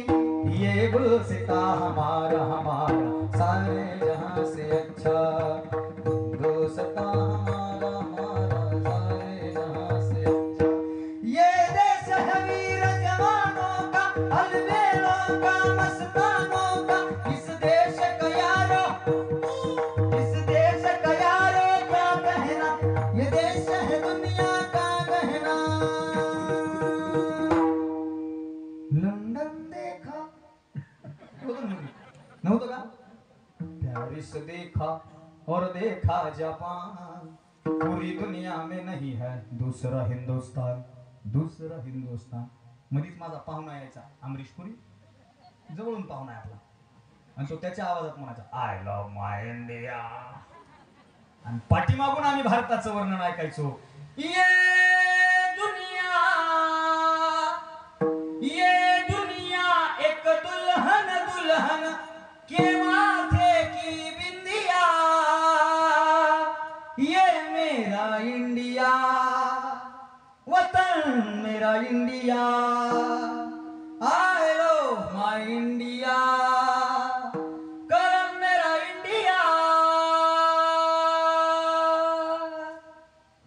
Speaker 2: ये गुलसिता हमारा हमारा, सारे जहां से अच्छा हिंदुस्तान हमारा हमारा, सारे जहां से अच्छा। ये देश है वीर जवानों का, अलबेलों का, मस्तानों का, इस देश का यारो, इस देश का यारो क्या कहना, ये देश है दुनिया का गहना। लंदन देखा नव्हतं का, पेरिस देखा और देखा जापान, पूरी दुनिया में नहीं है दूसरा हिंदुस्तान, दूसरा हिंदुस्तान। मधीच माझा पाहुणा यायचा, अमरीश पुरी, जवळून पाहुणा आहे आपला, आणि तो त्याच्या आवाजात म्हणायचा आय लव्ह माय इंडिया, आणि पाठीमागून आम्ही भारताचं वर्णन ऐकायचो। ये दुनिया एक दुल्हन दुल्हन के माथे की बिंदिया, ये मेरा इंडिया वतन मेरा India, I love my India, करम मेरा इंडिया।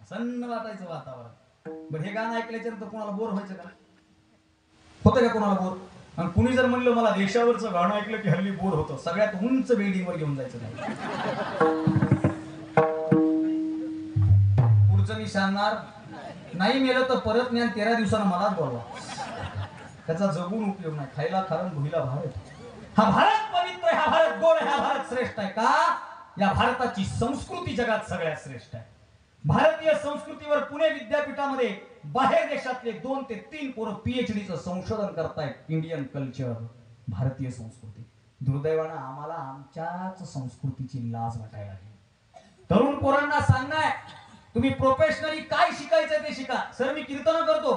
Speaker 2: सन्न वाटायचं वातावरण। बरं, हे गाणं ऐकल्याच्या नंतर कोणाला बोर व्हायचं का, होतं का कोणाला बोर? आणि कुणी जर म्हणलं मला देशावरचं गाणं ऐकलं की हल्ली बोर होतं, सगळ्यात उंच बिल्डिंगवर घेऊन जायचं नाही। पुढचं मी सांगणार नाही, मेलं तर परत ज्ञान 13 दिवसानं मलाच बोलवा, त्याचा जगून उपयोग नाही। खायला खारण भुईला भारत, हा भारत पवित्र, हा भारत गोड, हा भारत श्रेष्ठ आहे का? या भारताची संस्कृती जगात सगळ्यात श्रेष्ठ आहे। भारतीय संस्कृतीवर पुणे विद्यापीठामध्ये बाहेर देशातले 2 ते 3 पोरं PhDचं संशोधन करतायत। इंडियन कल्चर, भारतीय संस्कृती। दुर्दैवानं आम्हाला आमच्याच संस्कृतीची लाज वाटायला लागली। तरुण पोरांना सांगणार, तुम्ही प्रोफेशनली काय शिकायचं ते शिका। सर मी कीर्तन करतो,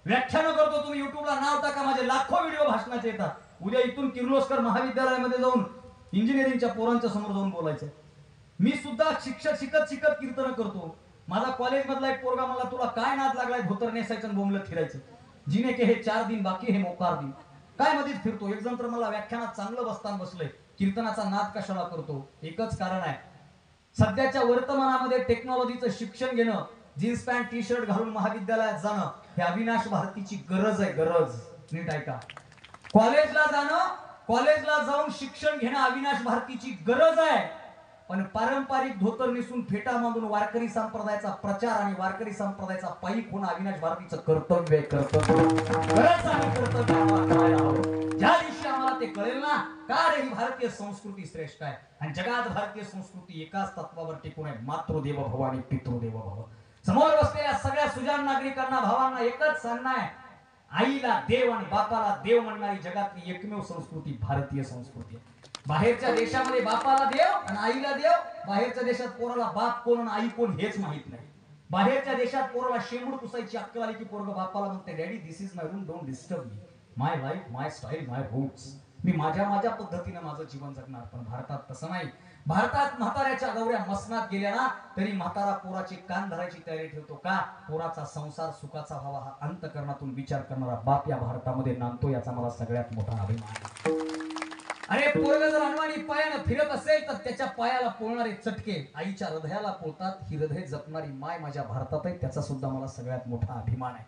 Speaker 2: व्याख्यान करतो, तुम्ही युट्यूबला नाव टाका, माझे लाखो व्हिडिओ भाषणाचे येतात। उद्या इथून किर्लोस्कर महाविद्यालयामध्ये जाऊन इंजिनिअरिंगच्या पोरांच्या समोर जाऊन बोलायचं। मी सुद्धा शिकत कीर्तन करतो। माझा कॉलेज मधला एक पोरगा मला, तुला काय नाद लागलाय धोतर नेसायचं आणि बोंबलत फिरायचं, जिने के हे 4 दिन बाकी हे मोकार दिन, काय मध्येच फिरतो। एक जण तर मला व्याख्यानात चांगलं बसताना बसलंय, कीर्तनाचा नाद कशाला करतो? एकच कारण आहे, सध्याच्या वर्तमानामध्ये टेक्नॉलॉजीचं शिक्षण घेणं, जीन्स पॅन्ट टी शर्ट घालून महाविद्यालयात जाणं हे अविनाश भारतीची गरज आहे। गरज नीट ऐका, कॉलेजला जाणं, कॉलेजला जाऊन शिक्षण घेणं अविनाश भारतीची गरज आहे। पण पारंपरिक धोतर नेसून फेटा बांधून वारकरी संप्रदायाचा प्रचार आणि वारकरी संप्रदायाचा पाईक होणं अविनाश भारतीचं कर्तव्य आहे। कर्तव्य, गरज आहे, कर्तव्य आम्हाला करायला हवं। ज्या दिवशी आम्हाला ते कळेल ना का रे ही भारतीय संस्कृती श्रेष्ठ आहे आणि जगात भारतीय संस्कृती एकाच तत्वावर टिकून आहे, मातृदेव भव आणि पितृदेव भव. समोर बसलेल्या सगळ्या सुजाण नागरिकांना भावांना एकच सांगणं आहे, आईला देव आणि बापाला देव म्हणणारी जगातली एकमेव संस्कृती भारतीय संस्कृती आहे. बाहेरच्या देशामध्ये बापाला देव आणि आईला देव, बाहेरच्या देशात पोराला बाप कोण आणि आई कोण हेच माहित नाही. बाहेरच्या देशात पोराला शेंबूड पुसायची अक्कल आली की पोरग बापाला म्हणते, daddy this is my room, don't disturb me, my life my style my roots, मी माझ्या पद्धतीने माझं जीवन जगणार. पण भारतात तसं नाही. भारतात म्हाताऱ्याच्या गौऱ्या मसनात गेल्या ना तरी म्हातारा पोराची कान धरायची तयारी ठेवतो का, पोराचा संसार सुखाचा व्हावा हा अंतःकरणातून विचार करणारा बाप या भारतामध्ये नांदतो, याचा मला सगळ्यात मोठा अभिमान. अरे पोरग जर अनवाणी पायानं फिरत असेल तर त्याच्या पायाला पोळणारे चटके आईच्या हृदयाला पोळतात. ही हृदय जपणारी माय माझ्या भारतात आहे, त्याचा सुद्धा मला सगळ्यात मोठा अभिमान आहे.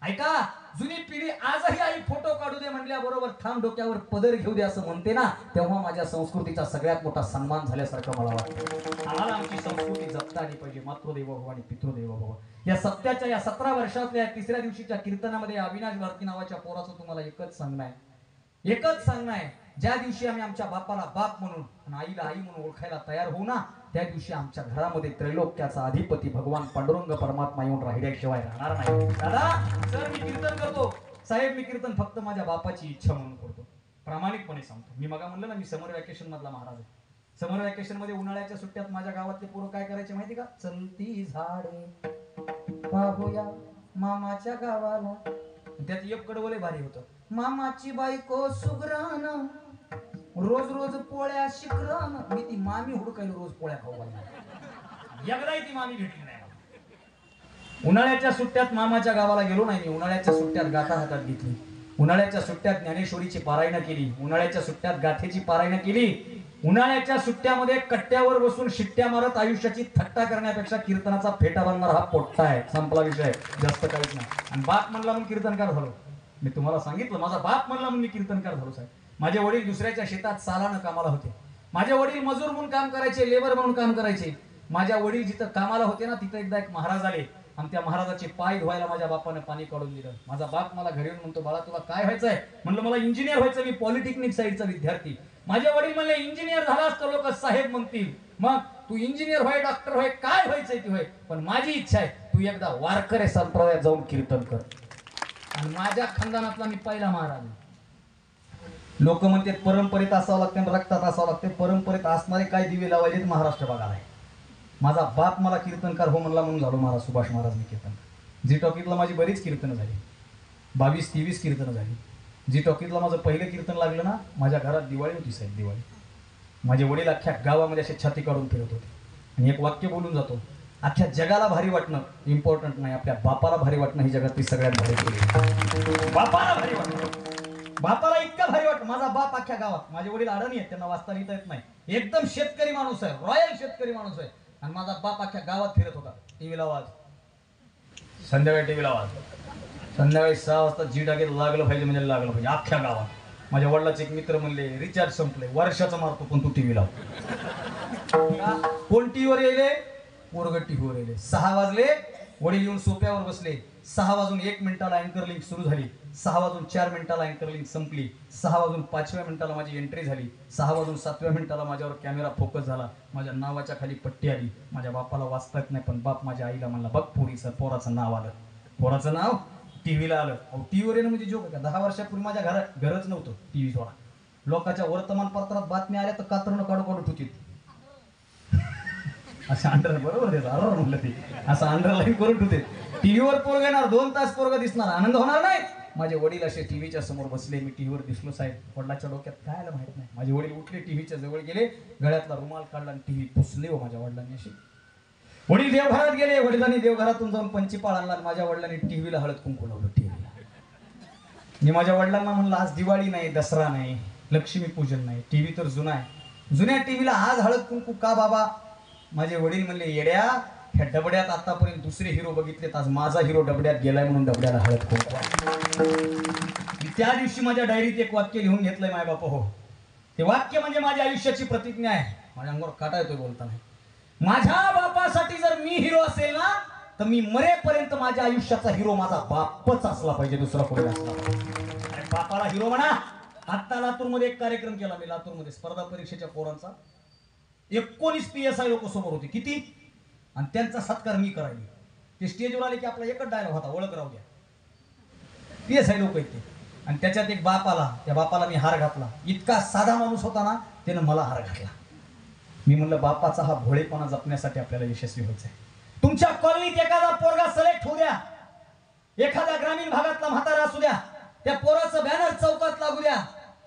Speaker 2: ऐका, जुनी पिढी आजही आई फोटो काढू दे म्हणल्याबरोबर थांब डोक्यावर पदर घेऊ दे असं म्हणते ना, तेव्हा माझ्या संस्कृतीचा सगळ्यात मोठा सन्मान झाल्यासारखं मला वाटतं. आम्हाला आमची संस्कृती जपता आली पाहिजे. मातृदेव भव आणि पितृदेव भव. या सत्याच्या या 17 वर्षातल्या तिसऱ्या दिवशीच्या कीर्तनामध्ये अविनाश भारती नावाच्या पोराचं तुम्हाला एकच सांगणं आहे, ज्या दिवशी आम्ही आमच्या बापाला बाप म्हणून आणि आईला आई म्हणून ओळखायला तयार होऊ ना, त्या दिवशी आमच्या घरामध्ये त्रैलोक्याचा अधिपती भगवान पांडुरंग परमात्मा येऊन राहिल्याशिवाय राहणार नाही. दादा सर मी कीर्तन करतो, साहेब मी कीर्तन फक्त माझ्या बापाची इच्छा म्हणून करतो. प्रामाणिकपणे सांगतो. मी मगा म्हणलं ना, मी समर वॅकेशन मधला महाराज आहे. समर वॅकेशन मध्ये उन्हाळ्याच्या सुट्ट्यात माझ्या गावातले पोरं काय करायचे माहिती का, चलती झाडे पाहूया मामाच्या गावाला. त्यात एक कडवले भारी होतं, मामाची बायको सुगरान रोज रोज पोळ्या शिकरान. मी ती मामी हुडकायला रोज पोळ्या खाऊ लागली, एकदाही ती मामी भेटली नाही. उन्हाळ्याच्या सुट्ट्यात मामाच्या गावाला गेलो नाही मी. उन्हाळ्याच्या सुट्ट्यात गाथा हातात घेतली, उन्हाळ्याच्या सुट्ट्यात ज्ञानेश्वरीची पारायण केली, उन्हाळ्याच्या सुट्ट्यात गाथेची पारायण केली. उन्हाळ्याच्या सुट्ट्यामध्ये कट्ट्यावर बसून शिट्ट्या मारत आयुष्याची थट्टा करण्यापेक्षा कीर्तनाचा फेटा बांधणार हा पोट्टा आहे. संपला विषय, जास्त काहीच नाही. आणि बाप म्हणला म्हणून कीर्तनकार झालो. मी तुम्हाला सांगितलं, माझा बाप म्हणला म्हणून मी कीर्तनकार झालो साहेब. माझे वडील दुसऱ्याच्या शेतात सालानं कामाला होते. माझे वडील मजूर म्हणून काम करायचे, लेबर म्हणून काम करायचे. माझ्या वडील जिथं कामाला होते ना, तिथं एकदा एक महाराज आले आणि त्या महाराजाचे पाय धुवायला माझ्या बापाने पाणी काढून दिलं. माझा बाप मला घरी येऊन म्हणतो, बाळा तुला काय व्हायचंय? म्हणलं मला इंजिनियर व्हायचं, मी पॉलिटेक्निक साईडचा विद्यार्थी. माझे वडील म्हणले, इंजिनियर झालास तर लोक साहेब म्हणतील, मग तू इंजिनियर व्हाय डॉक्टर व्हाय काय व्हायचंय ते व्हाय, पण माझी इच्छा आहे तू एकदा वारकरी संप्रदायात जाऊन कीर्तन कर. आणि माझ्या खानदानातला मी पहिला महाराज. लोक म्हणतात परंपरेत असावं लागते, रक्तात असावं लागते. परंपरेत असणारे काय दिवे लावायचे महाराष्ट्र बघायला. माझा बाप मला कीर्तनकार हो म्हणला म्हणून झालो महाराज सुभाष महाराज मी कीर्तन. जी टॉकीतला माझी बरीच कीर्तनं झाली, 22-23 कीर्तनं झाली. जी टॉकीतला माझं पहिलं कीर्तन लागलं ना, माझ्या घरात दिवाळी होती साहेब, दिवाळी. माझे वडील अख्ख्या गावामध्ये असे छाती काढून फिरत होते आणि एक वाक्य बोलून जातो, अख्ख्या जगाला भारी वाटणं इम्पॉर्टंट नाही, आपल्या बापाला भारी वाटणं ही जगातली सगळ्यात भारी गोष्ट. बापाला भारी वाटणं, बापाला इतकं भारी वाटतं. माझा बाप अख्ख्या गावात, माझे वडील अडाणी आहेत, त्यांना वाचता लिहिता येत नाही, एकदम शेतकरी माणूस आहे, रॉयल शेतकरी माणूस आहे. आणि माझा बाप अख्ख्या गावात फिरत होता. टीव्हीला आवाज, संध्याकाळी टीव्हीला आवाज, संध्याकाळी 6 वाजता जी टाकीत लागलं पाहिजे म्हणजे लागलं पाहिजे अख्ख्या गावात. माझ्या वडिलाचे एक मित्र म्हणले, रिचार्ज संपले, वर्षाचा मारतो पण तू टीव्ही लाव. कोण टीव्हीवर येले? पोरगं टीव्हीवर येले. 6 वाजले, वडील येऊन सोप्यावर बसले. 6 वाजून 1 मिनिटाला अँकर लिंक सुरू झाली, 6 वाजून 4 मिनिटाला अँकर लिंक संपली, 6 वाजून 5व्या मिनिटाला माझी एंट्री झाली, 6 वाजून 7व्या मिनिटाला माझ्यावर कॅमेरा फोकस झाला, माझ्या नावाच्या खाली पट्टी आली. माझ्या बापाला वाचता येत नाही, पण बाप माझ्या आईला म्हणला, बघ पोराचं नाव आलं, पोराचं नाव टीव्हीला आलं. टीव्हीवर येणं म्हणजे जोक का? 10 वर्षापूर्वी माझ्या घरच नव्हतं टीव्ही थोडा. लोकांच्या वर्तमानपत्रात बातम्या आल्या तर कातरणं काढू ठेवतील. असं अंडर बरोबर आहे म्हणलं ते, असं अंडरलाईन करून ठेवते. टीव्हीवर पोरग येणार, 2 तास पोरग दिसणार, आनंद होणार नाही. माझे वडील असे टीव्हीच्या समोर बसले, मी टीव्हीवर दिसलो साहेब. वडिलाच्या डोक्यात काय आलं माहित नाही. माझे वडील उठले, टीव्हीच्या जवळ गेले, गळ्यातला रुमाल काढला आणि टीव्ही पुसले हो माझ्या वडिलांनी अशी. वडील देवघरात गेले, वडिलांनी देवघरातून जाऊन पंचीपाळ आणला आणि माझ्या वडिलांनी टीव्हीला हळद कुंकू लावलं. टीव्हीला मी माझ्या वडिलांना म्हणलं, आज दिवाळी नाही, दसरा नाही, लक्ष्मीपूजन नाही, टीव्ही तर जुना आहे, जुन्या टीव्हीला आज हळद कुंकू का बाबा? माझे वडील म्हणले, येड्या, ह्या डबड्यात आतापर्यंत दुसरे हिरो बघितलेत, आज माझा हिरो डबड्यात गेलाय म्हणून डबड्याला हळद कुंकू. त्या दिवशी माझ्या डायरीत एक वाक्य लिहून घेतलंय माय बाप हो. ते वाक्य म्हणजे माझ्या आयुष्याची प्रतिज्ञा आहे. माझ्या अंगावर काटा येतोय बोलताना. माझ्या बापासाठी जर मी हिरो असेल ना, तर मी मरेपर्यंत माझ्या आयुष्याचा हिरो माझा बापच असला पाहिजे, दुसरा कोणी असला पाहिजे. बापाला हिरो म्हणा, आता लातूरमध्ये एक कार्यक्रम केला मी, लातूरमध्ये स्पर्धा परीक्षेच्या पोरांचा. 19 PSI लोक समोर होते. किती? आणि त्यांचा सत्कार मी करायला. ते स्टेजवर आले की आपला एकच डायलॉग होता, ओळख राहू द्या. PSI लोक आहेत ते. आणि त्याच्यात एक बाप आला, त्या बापाला मी हार घातला. इतका साधा माणूस होता ना, त्यानं मला हार घातला. मी म्हणलं बापाचा हा भोळेपणा जपण्यासाठी आपल्याला यशस्वी व्हायचंय. तुमच्या कॉलनीत एखादा पोरगा सिलेक्ट होऊ द्या, एखाद्या ग्रामीण भागातला म्हातारा असू द्या, त्या पोराचं बॅनर चौकात लागू द्या.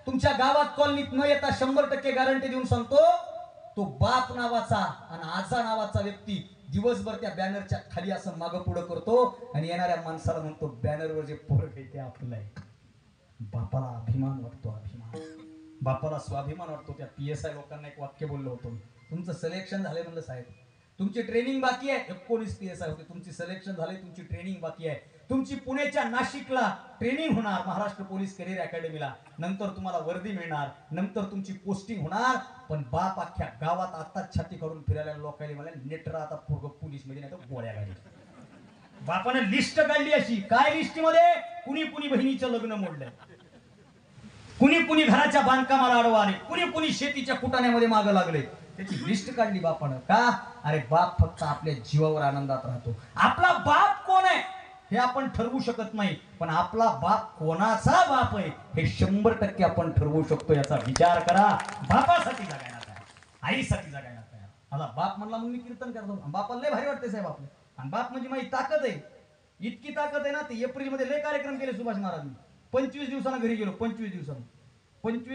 Speaker 2: तुमच्या गावात कॉलनीत न येता 100% गॅरंटी देऊन सांगतो, तो बाप नावाचा आणि आजा नावाचा व्यक्ती दिवसभर त्या बॅनरच्या खाली असं मागं पुढं करतो आणि येणाऱ्या माणसाला म्हणतो बॅनरवर जे पोरग आहे ते आपलं आहे. बापाला अभिमान वाटतो, अभिमान. बापाला स्वाभिमान वाटतो. त्या PSI लोकांना एक वाक्य बोललो होतो मी, तुमचं सिलेक्शन झालंय म्हणलं साहेब, तुमची ट्रेनिंग बाकी आहे. 19 PSI होते, तुमची सिलेक्शन झाले, तुमची ट्रेनिंग बाकी आहे. तुमची पुण्याच्या नाशिकला ट्रेनिंग होणार, महाराष्ट्र पोलीस करिअर अकॅडमीला. नंतर तुम्हाला वर्दी मिळणार, नंतर तुमची पोस्टिंग होणार. पण बाप अख्ख्या गावात आता छाती करून फिरायला लोकांनी मला नेटरा आता पूर्व पोलीस मध्ये नाही तर गोळ्या घाली. बापाने लिस्ट काढली अशी. काय लिस्ट मध्ये? कुणी कुणी बहिणीचं लग्न मोडलंय, कुणी कुणी घराच्या बांधकामाला अडवा आले, कुणी कुणी शेतीच्या कुटाण्यामध्ये मागं लागले. त्याची लिस्ट काढली बापानं. का? अरे बाप फक्त आपल्या जीवावर आनंदात राहतो. आपला बाप कोण आहे हे आपण ठरवू शकत नाही, पण आपला बाप कोणाचा बाप आहे हे 100% आपण ठरवू शकतो. याचा विचार करा. बापासाठी जगायला तयार, आईसाठी जगायला तयार. मला बाप म्हणला म्हणून मी कीर्तन करतो. बापाला लय भारी वाटते साहेब आपले. आणि बाप म्हणजे माझी ताकद आहे. इतकी ताकद आहे ना, ते एप्रिलमध्ये लय कार्यक्रम केले सुभाष महाराजांनी. 25 दिवसानं घरी गेलो. 25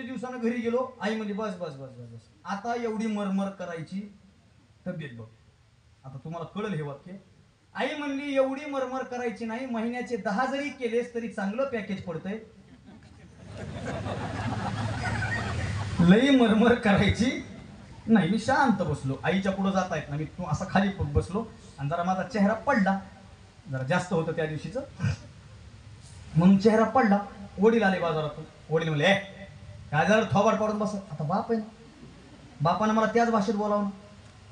Speaker 2: दिवसानं घरी गेलो. आई म्हणजे बस बस बस बस बस, आता एवढी मरमर करायची तब्येत बघ. आता तुम्हाला कळलं हे वाक्य. आई म्हणली एवढी मरमर करायची नाही, महिन्याचे 10 जरी केलेस तरी चांगलं पॅकेज पडतंय. लई मरमर करायची नाही. मी शांत बसलो. आईच्या पुढे जाता येत ना, मी तू असा खाली बसलो आणि जरा माझा चेहरा पडला. जरा जास्त होतं त्या दिवशीच म्हणून चेहरा पडला. वडील आले बाजारातून. वडील म्हणले काय झालं, थोबाड पाडून बस. आता बाप आहे ना, बापाने मला त्याच भाषेत बोलावं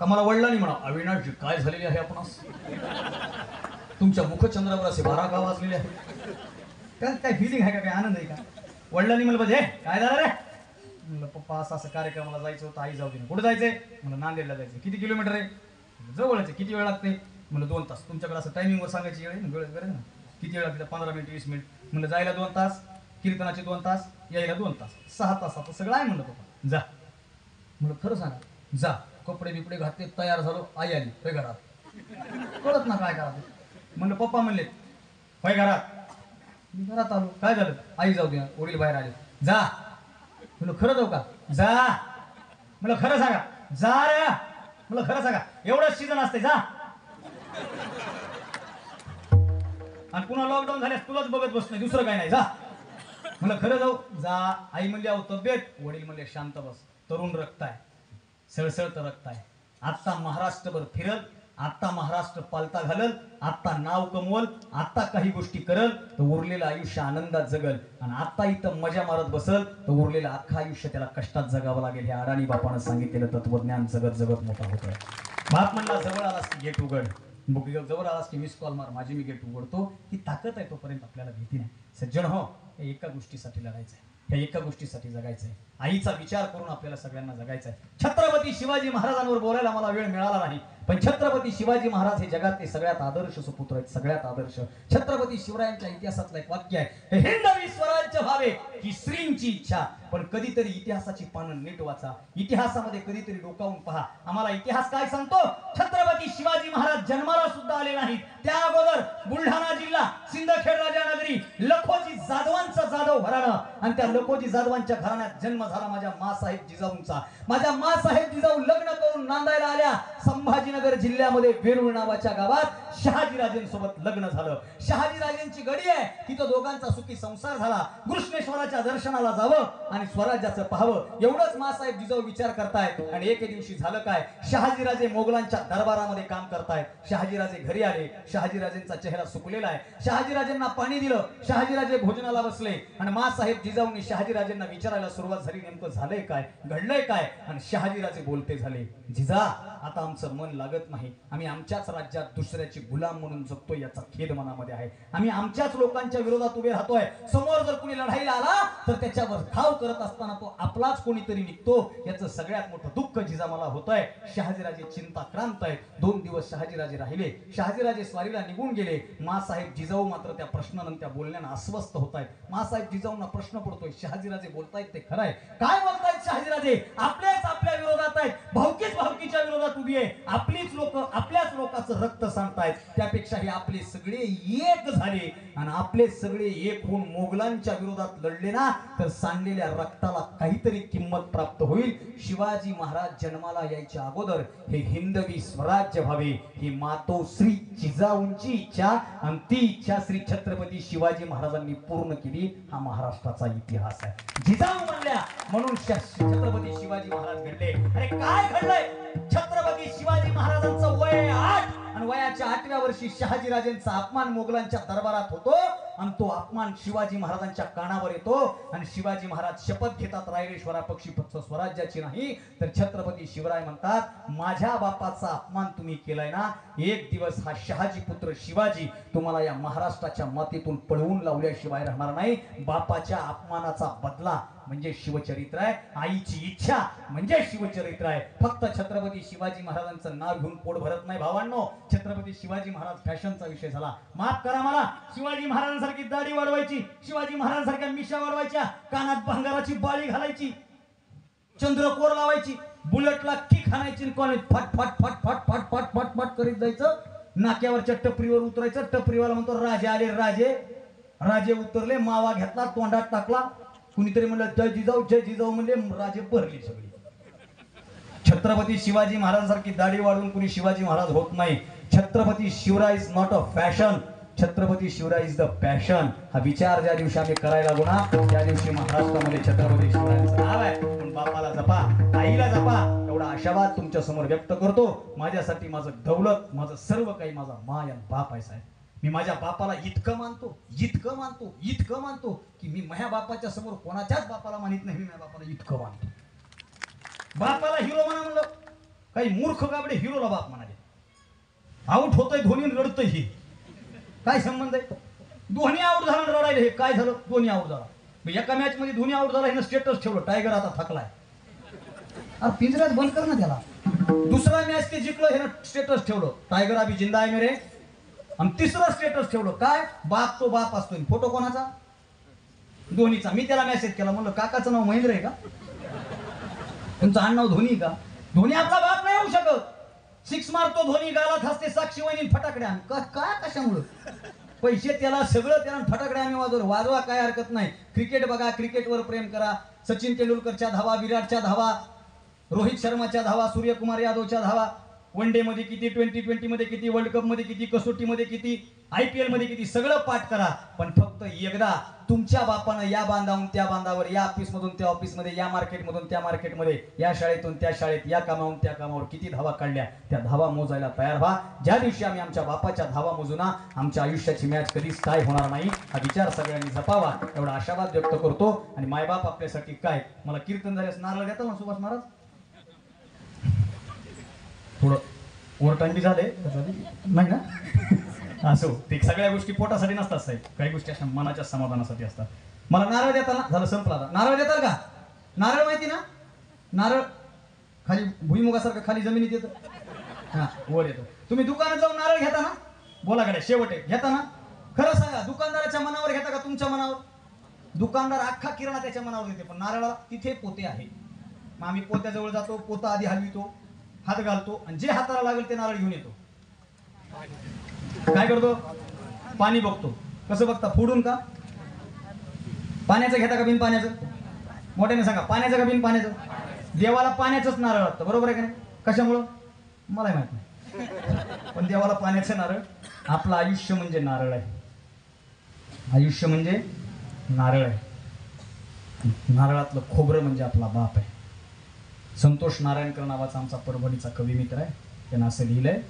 Speaker 2: का? मला वडिलांनी म्हणा, अविनाशजी काय झालेले आहे आपणास, तुमच्या मुखचंद्रावर असे 12 का वाजलेले आहे. काय फिलिंग आहे का, काय आनंद आहे का? वडिलांनी म्हणलं बघे काय झालं रे? म्हणलं पप्पा असं असं कार्यक्रमाला जायचं होतं. आई जाऊ दे. कुठं जायचंय? म्हणलं नांदेडला जायचं. किती किलोमीटर आहे? जवळच आहे. किती वेळ लागते? म्हणलं 2 तास. तुमच्याकडे असं टायमिंगवर सांगायची वेळ वेळ गरज ना. किती वेळ लागते? 15 मिनिट 20 मिनिट. म्हणलं जायला 2 तास, कीर्तनाचे 2 तास, यायला 2 तास, 6 तासाचं सगळं आहे. म्हणलं पप्पा जा. म्हणलं खरं सांगा. जा. कपडे बिपडे घातले, तयार झालो. आई आली. होय घरात. कळत ना काय करायचं. म्हणलं पप्पा म्हणले होय घरात. मी घरात आलो. काय झालं? आई जाऊ दे. वडील बाहेर आले. जा. म्हणलं खरं जाऊ का? जा. म्हणलं खरं सांगा. जा रे. म्हणलं खरं सांगा. एवढंच सीझन असते. जा. आणि पुन्हा लॉकडाऊन झाल्यास तुलाच बघत बस नाही, दुसरं काय नाही. जा. म्हणलं खरं जाऊ. जा. आई म्हणली अहो तब्येत. वडील म्हणले शांत बस. तरुण रक्त आहे, सळसळत रक्त आहे. आत्ता महाराष्ट्रभर फिरल, आत्ता महाराष्ट्र पालता घालल, आत्ता नाव कमवल, आत्ता काही गोष्टी करल तर उरलेलं आयुष्य आनंदात जगल. आणि आत्ता इथं मजा मारत बसल तर उरलेलं अख्खं आयुष्य त्याला कष्टात जगावं लागेल. हे अडाणी बापानं सांगितलेलं तत्वज्ञान जगत जगत मोठा होतोय. बाप म्हणला जवळ आलास की गेट उघड, जवळ आलास की मिस कॉल मार, माझी मी गेट उघडतो. ही ताकद आहे, तोपर्यंत आपल्याला भीती नाही. सज्जन हो, हे एका गोष्टीसाठी लढायचं आहे, हे एका गोष्टीसाठी जगायचं आहे. आईचा विचार करून आपल्याला सगळ्यांना जगायचं आहे. छत्रपती शिवाजी महाराजांवर बोलायला मला वेळ मिळाला नाही, पण छत्रपती शिवाजी महाराज हे जगातले सगळ्यात आदर्श सुपुत्र आहेत. सगळ्यात आदर्श छत्रपती शिवरायांच्या इतिहासातलं एक वाक्य आहे, हिंदवी स्वराज्य व्हावे ही श्रींची इच्छा. पण कधीतरी इतिहासाची पानं नीट वाचा, इतिहासामध्ये कधीतरी डोकावून पहा. आम्हाला इतिहास काय सांगतो? छत्रपती शिवाजी महाराज जन्माला सुद्धा आले नाहीत. त्या अगोदर बुलढाणा जिल्हा, सिंदखेड राजानगरी, लखोजी जाधवांचा जाधव घराणं, आणि त्या लखोजी जाधवांच्या घराण्यात जन्म झाला माझ्या मासाहेब जिजाऊंचा. माझ्या मासाहेब जिजाऊ लग्न करून नांदायला आल्या. संभाजीनगर जिल्ह्यामध्ये वेरूळ नावाच्या गावात शहाजीराजेंसोबत लग्न झालं. शहाजीराजेंची गडी आहे, तिथं दोघांचा सुखी संसार झाला. कृष्णेश्वराच्या दर्शनाला जावं आणि स्वराज्याचं पाहावं, एवढंच मासाहेब जिजाऊ विचार करतायत. आणि एके दिवशी झालं काय, शहाजीराजे मोगलांच्या दरबारामध्ये काम करतायत. शहाजीराजे घरी आले. शहाजीराजेंचा चेहरा सुकलेला आहे. शहाजीराजेंना पाणी दिलं. शहाजीराजे भोजनाला बसले आणि मासाहेब जिजाऊंनी शहाजीराजेंना विचारायला सुरुवात झाली, नेमकं झालंय काय, घडलंय काय. आणि शहाजीराजे बोलते झाले, जिजा आता आमचं मन लागत नाही, आम्ही आमच्याच राज्यात दुसऱ्याची गुलाम म्हणून जगतोय याचा खेद मनामध्ये आहे. आम्ही आमच्याच लोकांच्या विरोधात उभे राहतोय. समोर जर कुणी लढाईला आला तर त्याच्यावर धाव करत असताना तो आपलाच कोणीतरी निघतो, याचं सगळ्यात मोठं दुःख जिजा मला होतंय. शहाजीराजे चिंताक्रांत आहेत. 2 दिवस शहाजीराजे राहिले. शहाजीराजे स्वारीला निघून गेले. मासाहेब जिजाऊ मात्र त्या प्रश्नानं त्या बोलण्यानं अस्वस्थ होत आहेत. मासाहेब जिजाऊंना प्रश्न पडतोय, शहाजीराजे बोलतायत ते खरंय, काय बोलतायत शहाजीराजे, आपल्याच आपल्या विरोधात आहेत, भाऊकीच भाऊकीच्या विरोधात उभी आहे, आपलीच लोक आपल्याच लोकांचं रक्त सांडतायत, त्यापेक्षा हे आपले सगळे एक झाले आणि आपले सगळे एक होऊन मोगलांच्या विरोधात लढले ना तर सांडलेल्या रक्ताला काहीतरी किंमत प्राप्त होईल. शिवाजी महाराज जन्माला यायच्या अगोदर हे हिंदवी स्वराज्य व्हावे ही मातोश्री जिजाऊंची इच्छा आणि ती इच्छा श्री छत्रपती शिवाजी महाराजांनी पूर्ण केली. हा महाराष्ट्राचा इतिहास आहे. जिजाऊ म्हणल्या म्हणून छत्रपती शिवाजी महाराज घडले. अरे काय घडलंय, छत्रपती शिवाजी महाराजांचं वय 8 आणि वयाच्या 8व्या वर्षी शहाजीराजेंचा अपमान मोगलांच्या दरबारात होतो आणि तो अपमान शिवाजी महाराजांच्या कानावर येतो आणि शिवाजी महाराज शपथ घेतात रायरेश्वरा पक्षी फक्त स्वराज्याची नाही तर छत्रपती शिवराय म्हणतात माझ्या बापाचा अपमान तुम्ही केलाय ना, एक दिवस हा शहाजी पुत्र शिवाजी तुम्हाला या महाराष्ट्राच्या मातीतून पळवून लावल्याशिवाय राहणार नाही. बापाच्या अपमानाचा बदला म्हणजे शिवचरित्र आहे, आईची इच्छा म्हणजे शिवचरित्र आहे. फक्त छत्रपती शिवाजी महाराजांचं नाव घेऊन पोट भरत नाही भावांनो. छत्रपती शिवाजी महाराज फॅशनचा विषय झाला. माफ करा मला, शिवाजी महाराजांसारखी दाढी वाढवायची, शिवाजी महाराजांसारख्या मिशा वाढवायच्या, कानात भांगाराची बाळी घालायची, चंद्रकोर लावायची, बुलेटला किक हाणायची, कॉलेज फट फट फट फट फट फट फट फट करीत जायचं, नाक्यावरच्या टपरीवर उतरायचं, टपरीवाला म्हणतो राजे आले, राजे राजे उतरले, मावा घेतला तोंडात टाकला, कुणीतरी म्हणलं जय जिजाऊ म्हणले, राजे भरली सगळी. छत्रपती शिवाजी महाराजांसारखी दाढी वाढवून कुणी शिवाजी महाराज होत नाही. Chhatrapati Shivrai is not a fashion, Chhatrapati Shivrai is the passion. हा विचार ज्या दिवशी आम्ही करायला लागू ना त्या दिवशी महाराष्ट्रामध्ये छत्रपती शिवरायांचं नाव आहे. पण बापाला जपा, आईला जपा, एवढा आशावाद तुमच्या समोर व्यक्त करतो. माझ्यासाठी माझं दौलत, माझं सर्व काही माझा माय आणि बाप आहे साहेब. मी माझ्या बापाला इतकं मानतो, इतकं मानतो, इतकं मानतो की मी माझ्या बापाच्या समोर कोणाच्याच बापाला मानित नाही. मी माझ्या बापाला इतकं मानतो. बापाला हिरो म्हणा म्हणलं, काही मूर्ख गाबडे हिरोला बाप म्हणाले. आउट होतोय धोनी, रडतोय ही, काय संबंध आहे? धोनी आउट झाला रडायला, हे काय झालं? धोनी आउट झाला. एका मॅच मध्ये धोनी आउट झाला, हिनं स्टेटस ठेवलं, टायगर आता थकलाय. अरे पिंजऱ्यात बंद कर ना त्याला. दुसरा मॅच ते जिंकलं, हिनं स्टेटस ठेवलं, टायगर अभी जिंदा आहे मेरे. आणि तिसरा स्टेटस ठेवलं, काय? बाप तो बाप असतो. फोटो कोणाचा? धोनीचा. मी त्याला मेसेज केला, म्हणलं काकाचं नाव महेंद्र आहे का? तुमचं आडनाव धोनी का? धोनी आपला बाप नाही होऊ शकत. 6 मारतो धोनी, गालात हसते साक्षी वहिनी, फटाकड्या काय कशामुळं? पैसे त्याला, सगळं त्याला, फटाकडे आम्ही वाजवा काय हरकत नाही. क्रिकेट बघा, क्रिकेटवर प्रेम करा. सचिन तेंडुलकरच्या धावा, विराटच्या धावा, रोहित शर्माच्या धावा, सूर्यकुमार यादवच्या धावा, वन डे मध्ये किती, 2020 मध्ये किती, वर्ल्ड कप मध्ये किती, कसोटी मध्ये किती, IPL मध्ये किती, सगळं पाठ करा. पण फक्त एकदा तुमच्या बापानं या बांधावून त्या बांधावर, या ऑफिस मधून त्या ऑफिस मध्ये, या मार्केट मधून त्या मार्केट मध्ये, या शाळेतून त्या शाळेत, या कामावरून त्या कामावर किती धावा काढल्या, त्या धावा मोजायला तयार व्हा. ज्या दिवशी आम्ही आमच्या बापाच्या धावा मोजुना आमच्या आयुष्याची मॅच कधीच काय होणार नाही. हा विचार सगळ्यांनी जपावा एवढा आशावाद व्यक्त करतो. आणि मायबाप आपल्यासाठी काय, मला कीर्तन झाल्यास नारळ देता ना सुभाष महाराज? थोडं ओव्हर टाइम बी झाले नाही ना? असो, ते सगळ्या गोष्टी पोटासाठी नसतात साहेब, काही गोष्टी अशा मनाच्या समाधानासाठी असतात. मला नारळ देताना झालं, संपला आता. नारळ देताल का? नारळ माहिती ना? नारळ खाली भुईमुगासारखं खाली जमिनीत येतं, हा वर येतो. तुम्ही दुकानात जाऊन नारळ घेता ना? बोला कडे शेवट आहे, घेता ना? खरं सांगा, दुकानदाराच्या मनावर घेता का तुमच्या मनावर? दुकानदार अख्खा किराणा त्याच्या मनावर घेते, पण नारळाला तिथे पोते आहे. मग आम्ही पोत्याजवळ जातो, पोता आधी हलवितो, हात घालतो आणि जे हाताला लागेल ते नारळ घेऊन येतो. काय करतो? पाणी बघतो. कसं बघता? फोडून का? पाण्याचं घेता का बिन पाण्याचं? मोठ्याने सांगा, पाण्याचं का बिन पाण्याचं? देवाला पाण्याचंच नारळ लागतं, बरोबर आहे का नाही? कशामुळं? मलाही माहित नाही, पण देवाला पाण्याचं नारळ. आपलं आयुष्य म्हणजे नारळ आहे. आयुष्य म्हणजे नारळ आहे. नारळातलं खोबरं म्हणजे आपला बाप आहे. संतोष नारायणकर नावाचा आमचा परभणीचा कवी मित्र आहे, त्यानं असं लिहिलंय,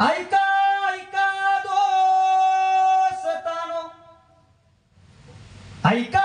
Speaker 2: ऐका ऐका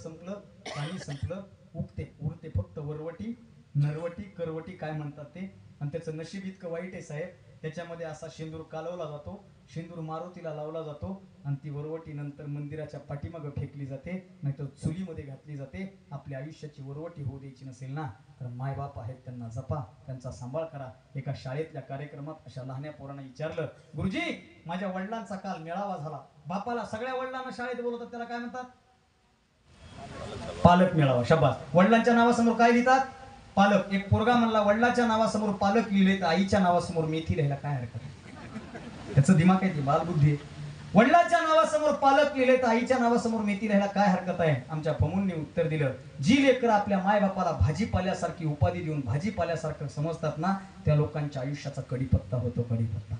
Speaker 2: संपलं, पाणी संपलं, उरते फक्त वरवटी, नरवटी, करवटी काय म्हणतात ते. आणि त्याचं नशीब इतकं वाईट आहे साहेब, त्याच्यामध्ये असा शेंदूर कालवला जातो, शेंदूर मारुतीला लावला जातो आणि ती वरवटी नंतर मंदिराच्या पाठीमागं फेकली जाते, नाहीतर चुलीमध्ये घातली जाते. आपल्या आयुष्याची वरवटी होऊ द्यायची नसेल ना तर मायबाप आहेत त्यांना जपा, त्यांचा सांभाळ करा. एका शाळेतल्या कार्यक्रमात अशा लहान्या पोरांना विचारलं, गुरुजी माझ्या वडिलांचा काल मेळावा झाला. बापाला सगळ्या वडिलांना शाळेत बोलवतात, त्याला काय म्हणतात? पालक मेळावा. शाबास. वडिलांच्या नावासमोर काय लिहितात? पालक. एक पोरगा म्हणला वडिलांच्या नावासमोर पालक लिहिले तर आईच्या नावासमोर मेथी लिहायला काय हरकत आहे? त्याचं दिमाग आहे, ती बालबुद्धी आहे. वडिलांच्या नावासमोर पालक लिहिले तर आईच्या नावासमोर मेथी लिहायला काय हरकत आहे? आमच्या फमुंनी उत्तर दिलं, जी लेकर आपल्या मायबापाला भाजीपाल्यासारखी उपाधी देऊन भाजीपाल्यासारखं समजतात ना, त्या लोकांच्या आयुष्याचा कडीपत्ता होतो, कडीपत्ता.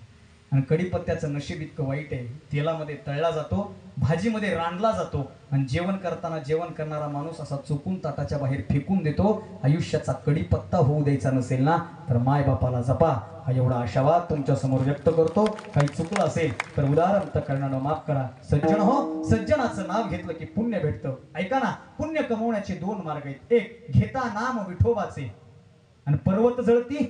Speaker 2: आणि कडीपत्त्याचं नशीब इतकं वाईट आहे, तेलामध्ये तळला जातो, भाजीमध्ये रांधला जातो आणि जेवण करताना जेवण करणारा माणूस असा चुकून ताटाच्या बाहेर फेकून देतो. आयुष्याचा कडीपत्ता होऊ द्यायचा नसेल ना तर माय बापाला जपा. हा एवढा आशावाद तुमच्या समोर व्यक्त करतो. काही चुकलं असेल तर उदार अंतकरणानं माफ करा. सज्जन हो, सज्जनाचं नाव घेतलं की पुण्य भेटतं. ऐका ना, पुण्य कमवण्याचे 2 मार्ग आहेत. एक, घेता नाम विठोबाचे आणि पर्वत जळती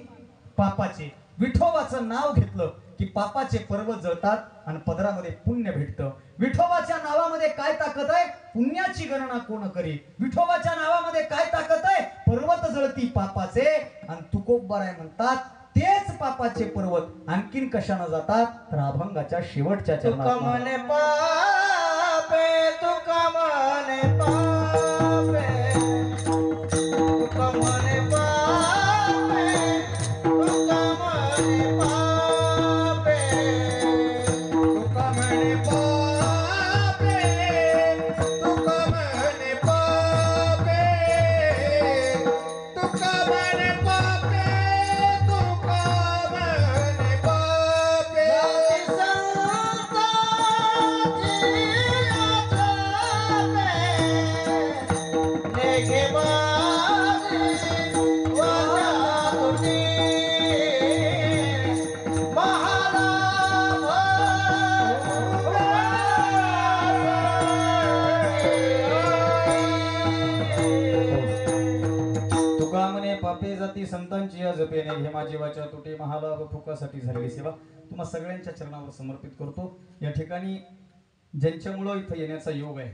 Speaker 2: पापाचे. विठोबाचं नाव घेतलं की पापाचे पर्वत जळतात आणि पदरामध्ये पुण्य भेटतं. विठोबाच्या नावामध्ये काय ताकद आहे? पुण्याची गणना कोण करी. विठोबाच्या नावामध्ये काय ताकद आहे? पर्वत जळती पापाचे आणि तुकोबाराय म्हणतात तेच पापाचे पर्वत आणखीन कशाने जातात तर अभंगाच्या शेवटच्या चरणात.
Speaker 3: तुका म्हणे पापे, तुका म्हणे पापे, तुका म्हणे पापे, तुका म्हणे पापे, तुका म्हणे पापे, तुका म्हणे पापे, तुका म्हणे पापे, तुका म्हणे पापे. लेखे बाजी वाजातुनी
Speaker 2: तुका म्हणे पापे जाती संतांची या जपेने हे माझी वाचा तुटे महालाभ फुकासाठी झालेली सेवा तुम्हा सगळ्यांच्या चरणावर समर्पित करतो. या ठिकाणी ज्यांच्यामुळं इथं येण्याचा योग आहे,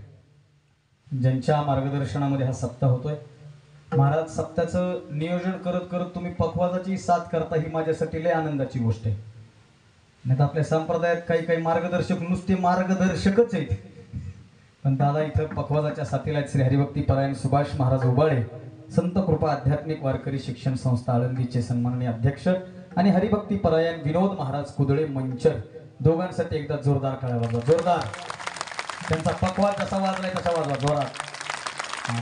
Speaker 2: ज्यांच्या मार्गदर्शनामध्ये हा सप्ताह होतोय, महाराज सप्ताहाचं नियोजन करत करत तुम्ही पखवाजाची साथ करता ही माझ्यासाठी लय आनंदाची गोष्ट आहे. नाही तर आपल्या संप्रदायात काही काही मार्गदर्शक नुसते मार्गदर्शकच आहेत, पण दादा इथं पखवाजाच्या साथीला आहेत श्री हरिभक्ती परायण सुभाष महाराज उबाळे, संत कृपा आध्यात्मिक वारकरी शिक्षण संस्था आळंदीचे सन्माननीय अध्यक्ष, आणि हरिभक्ती परायण विनोद महाराज कुदळे मंचर. दोघांसाठी एकदा जोरदार टाळ्या वाजवा, जोरदार. त्यांचा पखवाज जसा वाजलाय तसा वाजवा जोरात.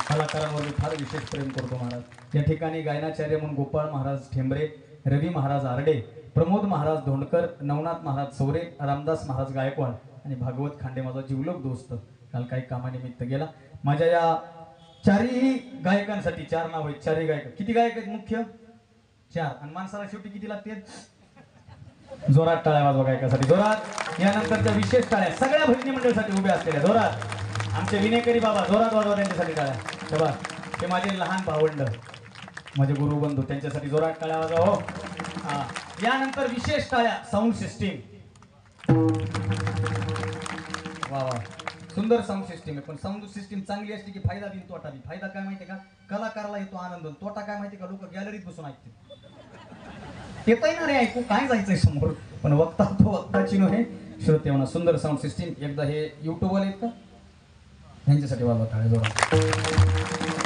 Speaker 2: कलाकारांवर मी फार विशेष प्रेम करतो महाराज. या ठिकाणी गायनाचार्य म्हणून गोपाळ महाराज ठेंबरे, रवी महाराज आरडे, प्रमोद महाराज धोंडकर, नवनाथ महाराज सौरे, रामदास महाराज गायकवाड आणि भागवत खांडे माझा जिवलग दोस्त काल काही कामानिमित्त गेला. माझ्या या चारही गायकांसाठी 4 नाव आहेत. 4ही गायक. किती गायक आहेत मुख्य? 4. आणि माणसाला शेवटी किती लागते? जोरात टाळ्या वाजवा गायकासाठी, जोरात. यानंतरच्या विशेष टाळ्या सगळ्या भजनी मंडळासाठी उभ्या असलेल्या जोरात. आमचे विनेकरी बाबा जोरात वाजवा त्यांच्यासाठी टाळ्या. तेव्हा ते माझे लहान भावंड, माझे गुरुबंधू, त्यांच्यासाठी जोरात टाळ्या वाजवा हो. यानंतर विशेष टाळ्या साऊंड सिस्टीम. वा वा, सुंदर साऊंड सिस्टीम आहे. पण साऊंड सिस्टीम चांगली असली की फायदा देईल, तोटा देईल. फायदा काय माहितीये का? कलाकाराला येतो आनंद. तोटा काय माहितीये का? लोक गॅलरीत बसून ऐकतील. येतोय ना रे ऐकू, काय जायचंय समोर, पण वक्ता तो वक्ताची नव्हे श्रोते म्हणा. सुंदर साऊंड सिस्टीम. एकदा हे युट्यूबवर आहेत का? यांच्यासाठी वाजवा टाळ्या जोरात.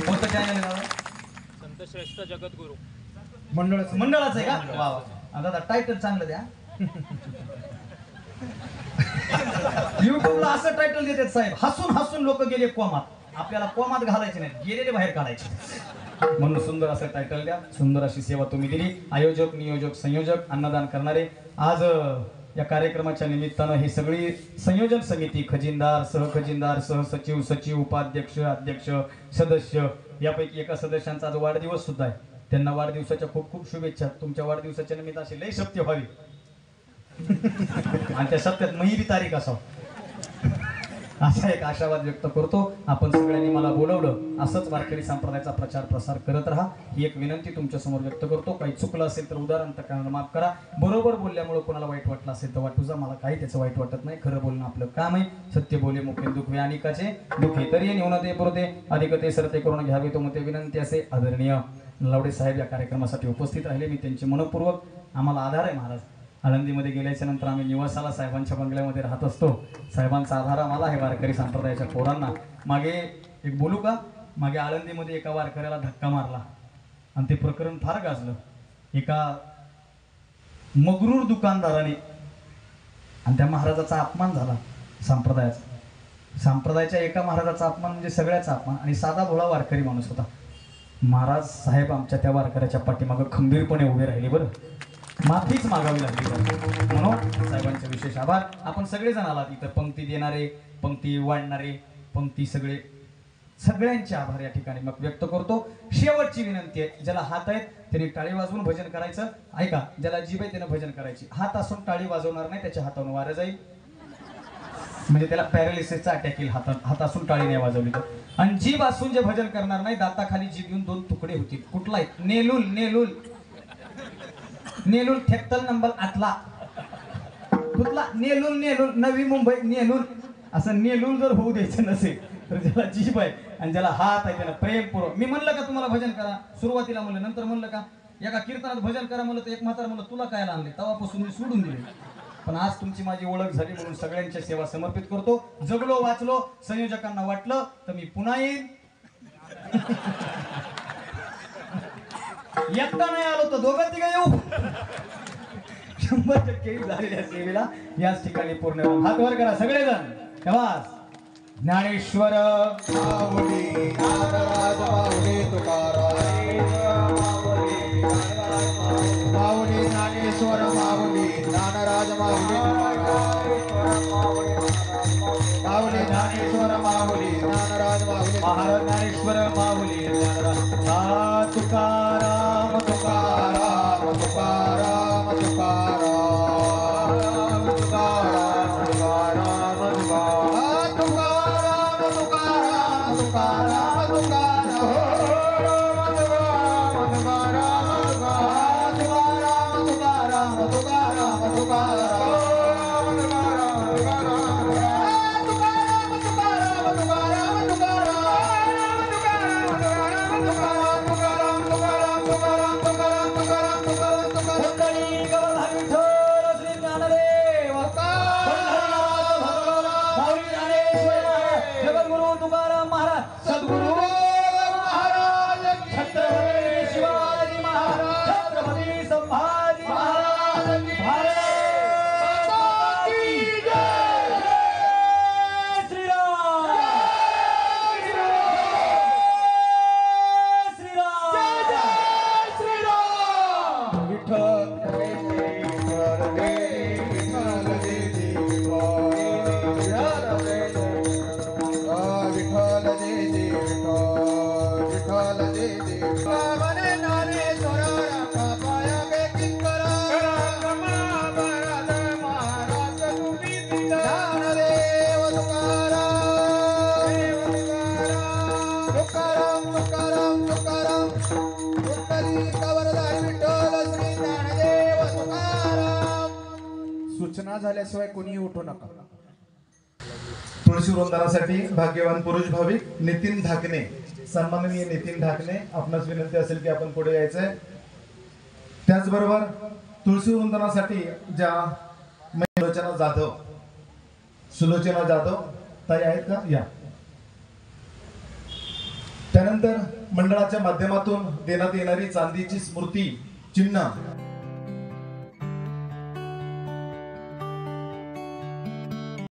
Speaker 2: कोणतं चॅनल आहे दादा?
Speaker 4: संत श्रेष्ठ जगद्गुरु
Speaker 2: मंडळाचं आहे का? वा वा दादा, टायटल चांगलं द्या. युट्यूबला असं टायटल देतात साहेब, हसून हसून लोक गेले कोमात. आपल्याला कोमात घालायचे नाही, गेलेले बाहेर काढायचे. म्हणून सुंदर असं टायटल द्या. सुंदर अशी सेवा तुम्ही दिली. आयोजक, नियोजक, संयोजक, अन्नदान करणारे. आज या कार्यक्रमाच्या निमित्तानं ही सगळी संयोजन समिती, खजिनदार, सहखजिनदार, सहसचिव, सचिव, उपाध्यक्ष, अध्यक्ष, सदस्य, यापैकी एका सदस्यांचा आज वाढदिवस सुद्धा आहे. त्यांना वाढदिवसाच्या खूप खूप शुभेच्छा. तुमच्या वाढदिवसाच्या निमित्त अशी लई सत्य व्हावी आणि त्या सत्यात महिरी तारीख असावं. असा एक आशावाद व्यक्त करतो. आपण सगळ्यांनी मला बोलवलं, असंच वारकरी संप्रदायाचा प्रचार प्रसार करत राहा ही एक विनंती तुमच्या समोर व्यक्त करतो. काही चुकलं असेल तर उदाहरण कारण माफ करा. बरोबर बोलल्यामुळे कोणाला वाईट वाटलं असेल तर वाटू जा, मला काही त्याचं वाईट वाटत नाही. खरं बोलणं आपलं काम आहे. सत्य बोले मुखे दुःख अनिकाचे दुःखे तरी नेऊन ते पुरते अधिकते सरते करून घ्यावे तो मग ते विनंती असे. आदरणीय नलावडे साहेब या कार्यक्रमासाठी उपस्थित राहिले, मी त्यांचे मनपूर्वक, आम्हाला आधार आहे महाराज. आळंदीमध्ये गेल्याच्या नंतर आम्ही निवासाला साहेबांच्या बंगल्यामध्ये राहत असतो. साहेबांचा आधार आम्हाला आहे वारकरी संप्रदायाच्या पोरांना. मागे एक बोलू का, मागे आळंदीमध्ये एका वारकऱ्याला धक्का मारला आणि ते प्रकरण फार गाजलं. एका मगरूर दुकानदाराने, आणि त्या महाराजाचा अपमान झाला संप्रदायाचा. संप्रदायाच्या एका महाराजाचा अपमान म्हणजे सगळ्याचा अपमान. आणि साधा भोळा वारकरी माणूस होता. महाराज साहेब आमच्या त्या वारकऱ्याच्या पाठीमागं खंबीरपणे उभे राहिले. बरं, माफीच मागावी लागली म्हणून साहेबांचे विशेष आभार. आपण सगळेजण आलात इथं, पंक्ती देणारे, पंक्ती वाढणारे, पंक्ती सगळ्यांचे आभार या ठिकाणी मग व्यक्त करतो. शेवटची विनंती आहे, ज्याला हात आहेत त्यांनी टाळी वाजवून भजन करायचं. ऐका, ज्याला जीभ आहे त्यानं भजन करायची. हात असून टाळी वाजवणार नाही, त्याच्या हातावरून वारं जाईल, म्हणजे त्याला पॅरालिसिसचा अटॅक येईल. हात असून टाळी नाही वाजवली तर. आणि जीभ असून जे भजन करणार नाही, दाताखाली जीभ येऊन 2 तुकडे होतील. कुठला आहे? नेलूल थेक्तल नंबर 8ला कुठला? नेलूल नवी मुंबई नेलूल. असं नेलूल जर होऊ द्यायचं नसेल तर ज्याला जीभ आहे आणि ज्याला हात आहे त्याला प्रेमपूर्वक. मी म्हणलं का तुम्हाला भजन करा? सुरुवातीला म्हणलं, नंतर म्हणलं का एका कीर्तनात भजन करा म्हणलं तर एक म्हातारा म्हणलं तुला काय आणले, तेव्हापासून मी सोडून दिले. पण आज तुमची माझी ओळख झाली म्हणून सगळ्यांच्या सेवा समर्पित करतो. जगलो वाचलो, संयोजकांना वाटलं तर मी पुन्हा येईन. एकटा नाही आलो तर दोघं तिघं येऊ. 100% झालेल्या सेवेला याच ठिकाणी पूर्ण हात वर करा सगळेजण. तेव्हा ज्ञानेश्वर
Speaker 3: माऊली नारद माऊली तुकाराम, माऊली ज्ञानेश्वर माऊली ज्ञानराज माऊली तुकाराम, माऊली ज्ञानेश्वर माऊली ज्ञानराज माऊली
Speaker 2: महाराज ज्ञानेश्वर माऊली ज्ञानराज तुकाराम
Speaker 3: तुकाराम तुकाराम तुकाराम तुकाराम तुकाराम सूचना झाल्याशिवाय कोणीही उठू नका. तुळशी वृंदानासाठी भाग्यवान पुरुष भाविक नितीन ढाकणे, सन्माननीय नितीन ढाकणे, आपणास विनंती असेल की आपण पुढे यायचंय. त्याचबरोबर तुळशी वृंदानासाठी ज्या सुलोचना जाधव ताई आहेत का, या. त्यानंतर मंडळाच्या माध्यमातून देण्यात येणारी चांदीची स्मृती चिन्ह